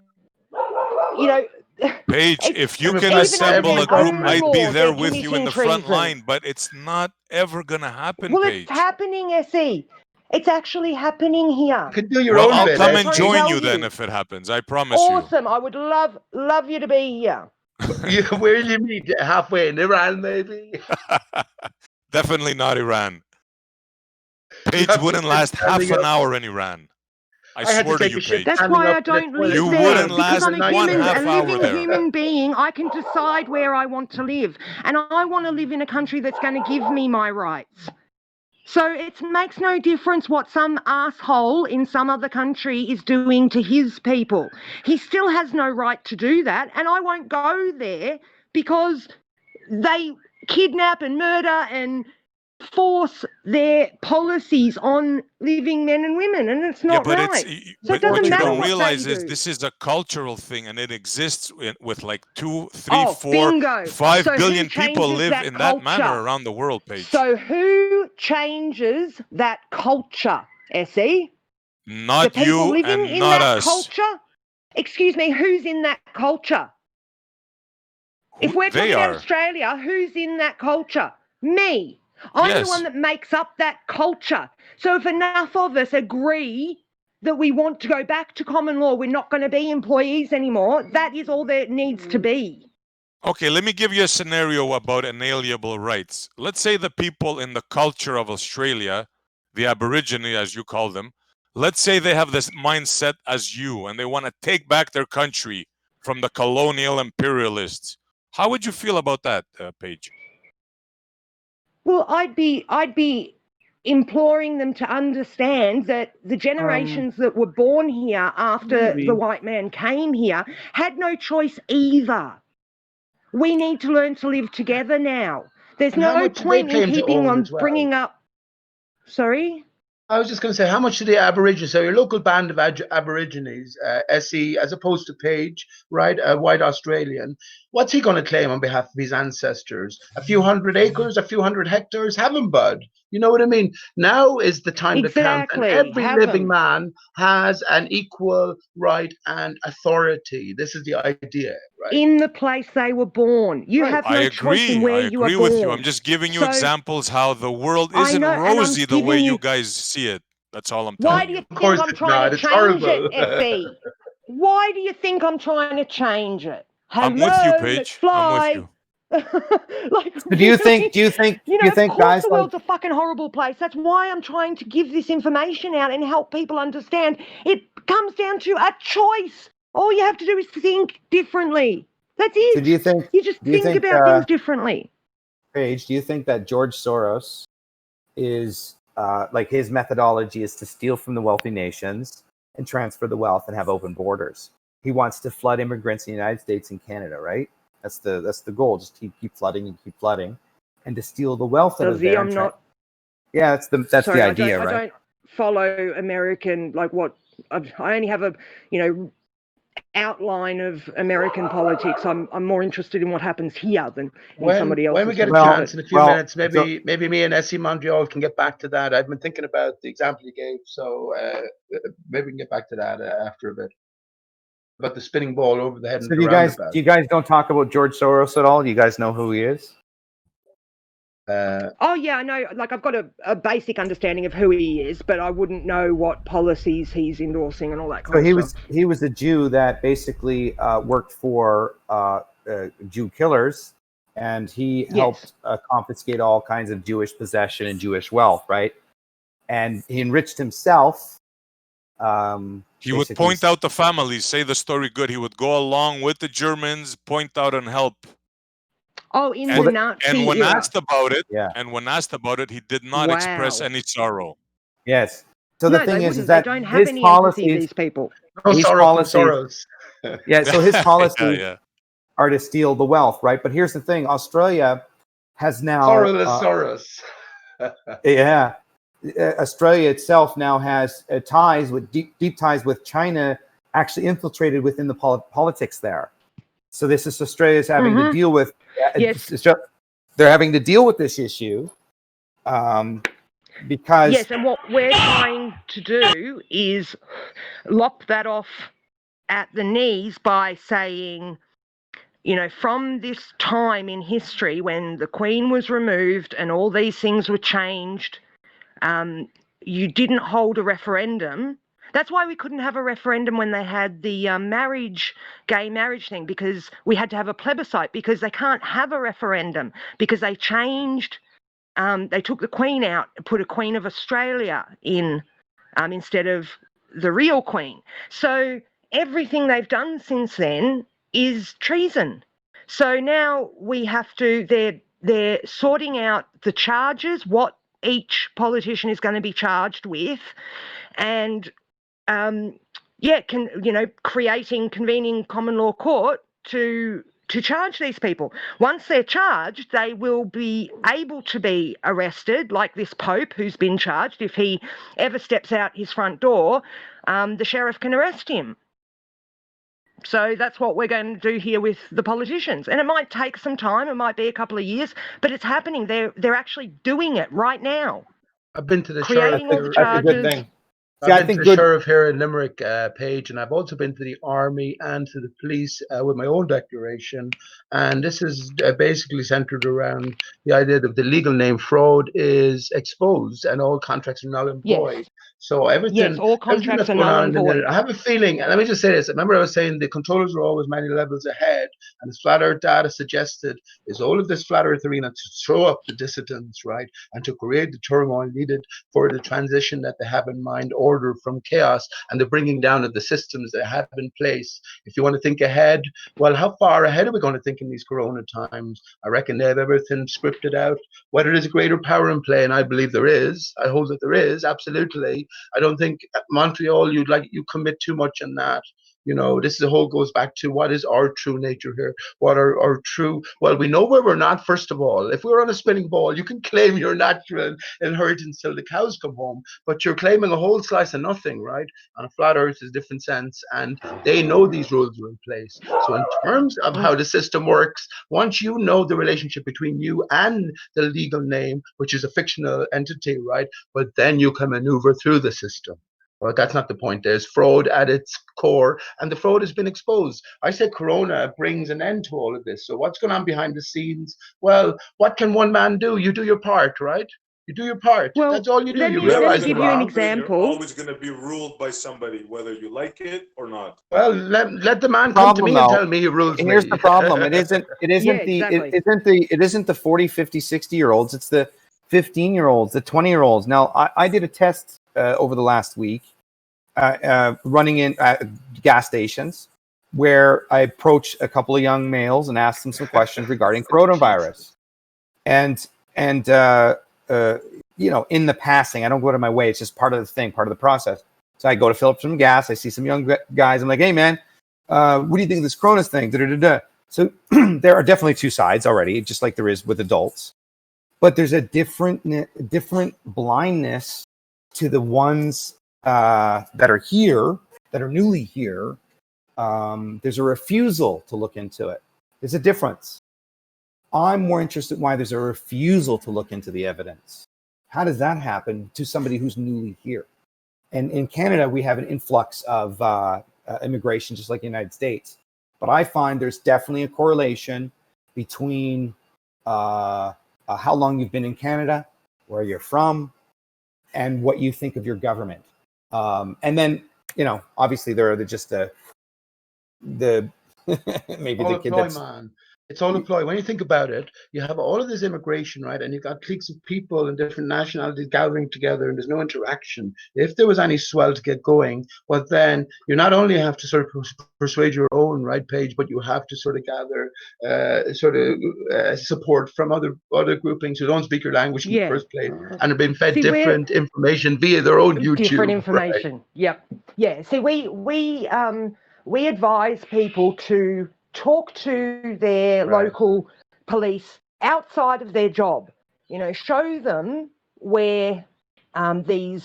Speaker 5: Paige, if you can assemble a group, I'd be there with you in the front line, but it's not ever going to happen,
Speaker 10: Well,
Speaker 5: Paige.
Speaker 10: it's happening, SE. It's actually happening here.
Speaker 3: You can do your own
Speaker 5: I'll
Speaker 3: bit.
Speaker 5: come and join you then if it happens. I promise you.
Speaker 10: Awesome. I would love you to be here.
Speaker 3: Where do you meet? Halfway in Iran, maybe?
Speaker 5: Definitely not Iran. Paige wouldn't last half an hour in Iran. I swear to you, Paige.
Speaker 10: That's why I don't live there.
Speaker 5: You wouldn't last
Speaker 10: because I'm
Speaker 5: one half hour
Speaker 10: living
Speaker 5: there.
Speaker 10: human being. I can decide where I want to live. And I want to live in a country that's going to give me my rights. So it makes no difference what some asshole in some other country is doing to his people. He still has no right to do that, and I won't go there because they kidnap and murder and force their policies on living men and women, and it's not right. So it doesn't
Speaker 5: what you
Speaker 10: matter
Speaker 5: don't
Speaker 10: what
Speaker 5: realize
Speaker 10: they
Speaker 5: is
Speaker 10: do.
Speaker 5: this is a cultural thing, and it exists with like 2, 3,
Speaker 10: Oh,
Speaker 5: 4,
Speaker 10: bingo.
Speaker 5: 5
Speaker 10: So who
Speaker 5: billion people
Speaker 10: changes
Speaker 5: live
Speaker 10: that
Speaker 5: in that
Speaker 10: culture?
Speaker 5: manner around the world, Paige.
Speaker 10: So who changes that culture, Essie?
Speaker 5: Not
Speaker 10: The people
Speaker 5: you
Speaker 10: living
Speaker 5: and
Speaker 10: in
Speaker 5: not
Speaker 10: that
Speaker 5: us.
Speaker 10: culture? Excuse me, who's in that culture? If we're
Speaker 5: They
Speaker 10: talking about
Speaker 5: are.
Speaker 10: Australia, who's in that culture? Me. I'm the
Speaker 5: Yes.
Speaker 10: one that makes up that culture. So if enough of us agree that we want to go back to common law, we're not going to be employees anymore, that is all there needs to be.
Speaker 5: Okay, let me give you a scenario about inalienable rights. Let's say the people in the culture of Australia, the Aborigine as you call them, let's say they have this mindset as you and they want to take back their country from the colonial imperialists. How would you feel about that, Paige?
Speaker 10: Well, I'd be imploring them to understand that the generations that were born here after the white man came here had no choice either. We need to learn to live together now. There's
Speaker 3: And how
Speaker 10: no
Speaker 3: much do they
Speaker 10: point in
Speaker 3: claim to
Speaker 10: keeping
Speaker 3: own
Speaker 10: on
Speaker 3: as well?
Speaker 10: bringing up. Sorry?
Speaker 3: I was just going to say, how much do the Aborigines, so your local band of Aborigines, SE, as opposed to Page, right, a white Australian, what's he going to claim on behalf of his ancestors? A few hundred acres, a few hundred hectares? Have him, bud. You know what I mean? Now is the time to count, and every living man has an equal right and authority. This is the idea, right?
Speaker 10: In the place they were born. You have no choice in where you are born.
Speaker 5: I agree with you. I'm just giving you examples how the world isn't
Speaker 10: know,
Speaker 5: rosy the way you guys see it. That's all I'm
Speaker 10: Why
Speaker 5: telling
Speaker 10: do you
Speaker 5: you.
Speaker 10: think I'm trying to change it, Effie? Why do you think I'm trying to change it? Hello,
Speaker 5: I'm with you, Paige.
Speaker 10: McFly.
Speaker 5: I'm with you.
Speaker 10: Like,
Speaker 6: do you think,
Speaker 10: of course
Speaker 6: guys,
Speaker 10: the world's a fucking horrible place. That's why I'm trying to give this information out and help people understand. It comes down to a choice. All you have to do is think differently. That's it.
Speaker 6: So do you think
Speaker 10: you just think about things differently?
Speaker 6: Paige, do you think that George Soros is like his methodology is to steal from the wealthy nations and transfer the wealth and have open borders? He wants to flood immigrants in the United States and Canada, right? That's the goal. Just keep flooding and keep flooding, and to steal the wealth out of there. Yeah, that's the idea, right?
Speaker 10: I don't follow American I only have a outline of American politics. I'm more interested in what happens here than in somebody else's.
Speaker 3: When we get a chance in a few minutes, maybe me and Essie Montreal can get back to that. I've been thinking about the example you gave, so maybe we can get back to that after a bit. About the spinning ball over the head.
Speaker 6: So you guys don't talk about George Soros at all? Do you guys know who he is?
Speaker 10: Oh yeah, I know. Like I've got a basic understanding of who he is, but I wouldn't know what policies he's endorsing and all that kind of stuff.
Speaker 6: He was a Jew that basically worked for Jew killers, and he helped confiscate all kinds of Jewish possession and Jewish wealth, right? And he enriched himself.
Speaker 5: He would point out the families, say the story good. He would go along with the Germans, point out and help.
Speaker 10: Oh, in the Nazi
Speaker 5: and when
Speaker 10: era.
Speaker 5: asked about it, he did not express any sorrow.
Speaker 6: Yes. So the thing is that
Speaker 10: they don't have any empathy, these people.
Speaker 3: His policies,
Speaker 6: yeah. So his policies are to steal the wealth, right? But here's the thing: Australia has now
Speaker 3: Coriolis.
Speaker 6: Yeah. Australia itself now has ties with deep ties with China, actually infiltrated within the politics there. So this is Australia's having to deal with. They're having to deal with this issue because
Speaker 10: and what we're trying to do is lop that off at the knees by saying, from this time in history when the Queen was removed and all these things were changed. You didn't hold a referendum. That's why we couldn't have a referendum when they had the gay marriage thing, because we had to have a plebiscite, because they can't have a referendum because they changed. They took the Queen out, put a Queen of Australia in instead of the real Queen. So everything they've done since then is treason. So now we have to. They're sorting out the charges, what each politician is going to be charged with, and convening common law court to charge these people. Once they're charged, they will be able to be arrested, like this Pope who's been charged. If he ever steps out his front door, the sheriff can arrest him. So that's what we're going to do here with the politicians. And it might take some time, it might be a couple of years, but it's happening. They're actually doing it right now.
Speaker 3: I've been to the
Speaker 10: creating all the charges.
Speaker 6: That's a good thing.
Speaker 3: I've been to the sheriff here in Limerick page, and I've also been to the army and to the police with my own declaration. And this is basically centered around the idea that the legal name fraud is exposed and all contracts are null and void.
Speaker 10: Yes.
Speaker 3: So everything,
Speaker 10: yes, all contracts are null and void.
Speaker 3: I have a feeling, and let me just say this. Remember I was saying the controllers are always many levels ahead, and as Flat Earth data suggested, is all of this Flat Earth arena to throw up the dissidents, right, and to create the turmoil needed for the transition that they have in mind, order from chaos, and the bringing down of the systems they have in place. If you want to think ahead, well, how far ahead are we going to think in these corona times? I reckon they have everything scripted out. Whether there's a greater power in play, and I believe there is, I hold that there is, absolutely. I don't think at Montreal you commit too much in that. You know, this whole goes back to what is our true nature here? What are our true? Well, we know where we're not, first of all. If we're on a spinning ball, you can claim your natural inheritance till the cows come home, but you're claiming a whole slice of nothing, right? On a flat earth is a different sense, and they know these rules are in place. So in terms of how the system works, once you know the relationship between you and the legal name, which is a fictional entity, right? But then you can maneuver through the system. But that's not the point. There's fraud at its core, and the fraud has been exposed. I said Corona brings an end to all of this. So what's going on behind the scenes? Well, what can one man do? You do your part, right? You do your part.
Speaker 10: Well,
Speaker 3: that's all you do. You
Speaker 10: let
Speaker 3: realize
Speaker 10: me give you an example.
Speaker 5: You're always going to be ruled by somebody, whether you like it or not.
Speaker 3: Well, let the man come to me and tell me he rules me.
Speaker 6: Here's the problem. It isn't the 40, 50, 60-year-olds. It's the 15-year-olds, the 20-year-olds. Now, I did a test over the last week running in gas stations where I approached a couple of young males and asked them some questions regarding coronavirus. And you know, in the passing, I don't go out of my way. It's just part of the thing, part of the process. So I go to fill up some gas. I see some young guys. I'm like, hey, man, what do you think of this Corona thing? So there are definitely two sides already, just like there is with adults. But there's a different blindness to the ones that are here, that are newly here. There's a refusal to look into it. There's a difference. I'm more interested in why there's a refusal to look into the evidence. How does that happen to somebody who's newly here? And in Canada, we have an influx of immigration, just like the United States. But I find there's definitely a correlation between how long you've been in Canada, where you're from, and what you think of your government. And then, you know, obviously there are just the maybe
Speaker 3: all
Speaker 6: the kid
Speaker 3: ploy,
Speaker 6: that's...
Speaker 3: man. It's all a ploy. When you think about it, you have all of this immigration, right? And you've got cliques of people and different nationalities gathering together, and there's no interaction. If there was any swell to get going, well, then you not only have to sort of persuade your own right page, but you have to sort of gather support from other groupings who don't speak your language in the first place and have been fed different information via their own YouTube.
Speaker 10: Different information. Right? Yep. Yeah. See, we advise people to talk to their local police outside of their job. You know, show them where they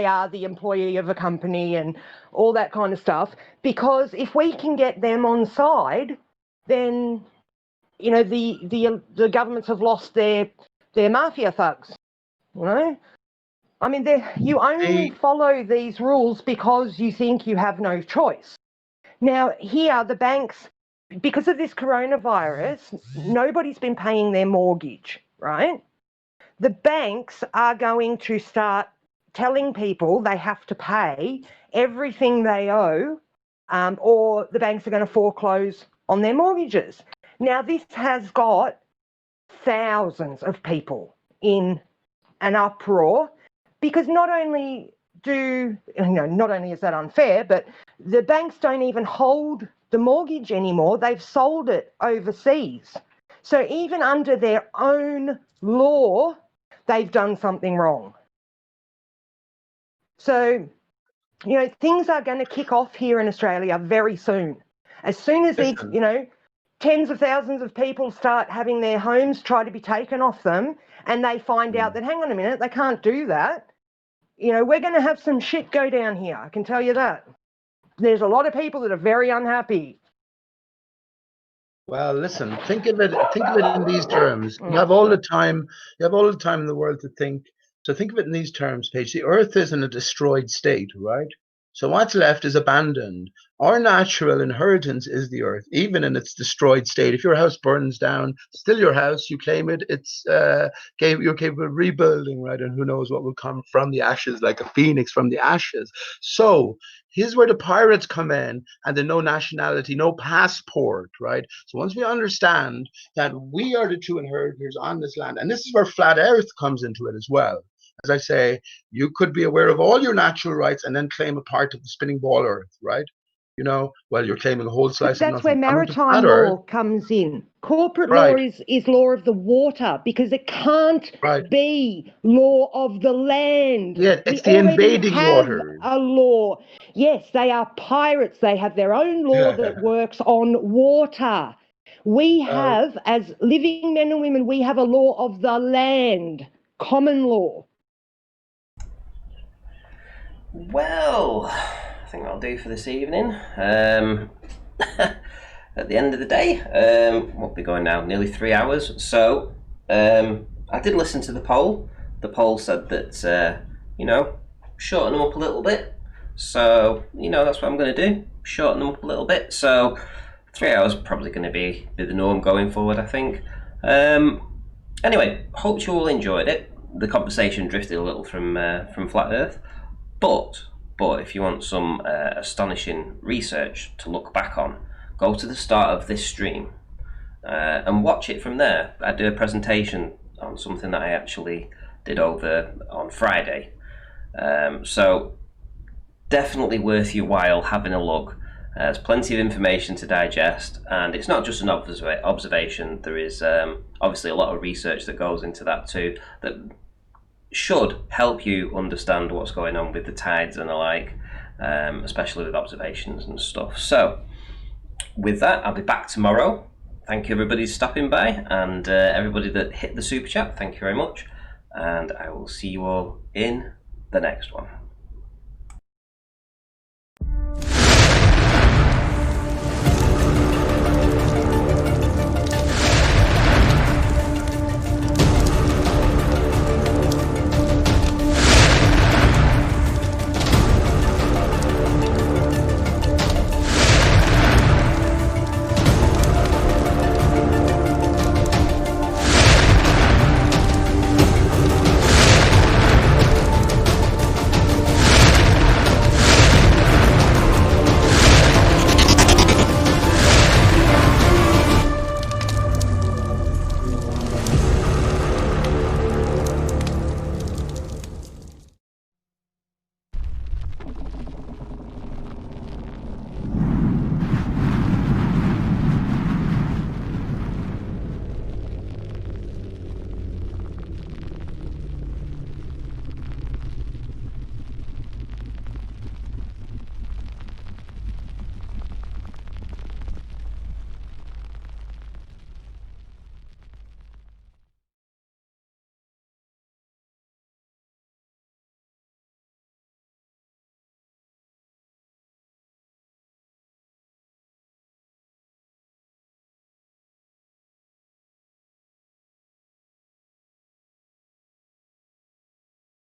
Speaker 10: are the employee of a company and all that kind of stuff. Because if we can get them on side, then you know the governments have lost their mafia thugs. You know, I mean, you only follow these rules because you think you have no choice. Now, here, the banks, because of this coronavirus, nobody's been paying their mortgage, right? The banks are going to start telling people they have to pay everything they owe, or the banks are going to foreclose on their mortgages. Now, this has got thousands of people in an uproar, because not only is that unfair, but the banks don't even hold the mortgage anymore. They've sold it overseas. So even under their own law, they've done something wrong. So, you know, things are going to kick off here in Australia very soon. As soon as these, you know, tens of thousands of people start having their homes try to be taken off them, and they find out that, hang on a minute, they can't do that. You know, we're going to have some shit go down here. I can tell you that. There's a lot of people that are very unhappy.
Speaker 3: Well, listen, think of it in these terms. You have all the time in the world to think. So think of it in these terms, Paige. The Earth is in a destroyed state, right? So what's left is abandoned. Our natural inheritance is the Earth, even in its destroyed state. If your house burns down, still your house, you claim it, you're capable of rebuilding, right? And who knows what will come from the ashes, like a phoenix from the ashes. So here's where the pirates come in, and the no nationality, no passport, right? So once we understand that we are the true inheritors on this land, and this is where flat Earth comes into it as well. As I say, you could be aware of all your natural rights and then claim a part of the spinning ball Earth, right? You know, well, you're claiming a whole slice of nothing.
Speaker 10: That's where maritime law comes in. Corporate law is law of the water, because it can't be law of the land.
Speaker 3: Yeah, it's the invading water.
Speaker 10: A law. Yes, they are pirates. They have their own law that works on water. We have, as living men and women, we have a law of the land, common law.
Speaker 1: Well, I think that'll do for this evening. At the end of the day, we'll be going now nearly 3 hours. So I did listen to the poll. The poll said that, you know, shorten them up a little bit. So, you know, that's what I'm going to do. Shorten them up a little bit. So 3 hours probably going to be the norm going forward, I think. Anyway, hope you all enjoyed it. The conversation drifted a little from Flat Earth. But if you want some astonishing research to look back on, go to the start of this stream and watch it from there. I do a presentation on something that I actually did over on Friday. So definitely worth your while having a look. There's plenty of information to digest, and it's not just an observation. There is obviously a lot of research that goes into that too, that should help you understand what's going on with the tides and the like, especially with observations and stuff. So with that, I'll be back tomorrow. Thank you everybody for stopping by, and everybody that hit the super chat, thank you very much, and I will see you all in the next one.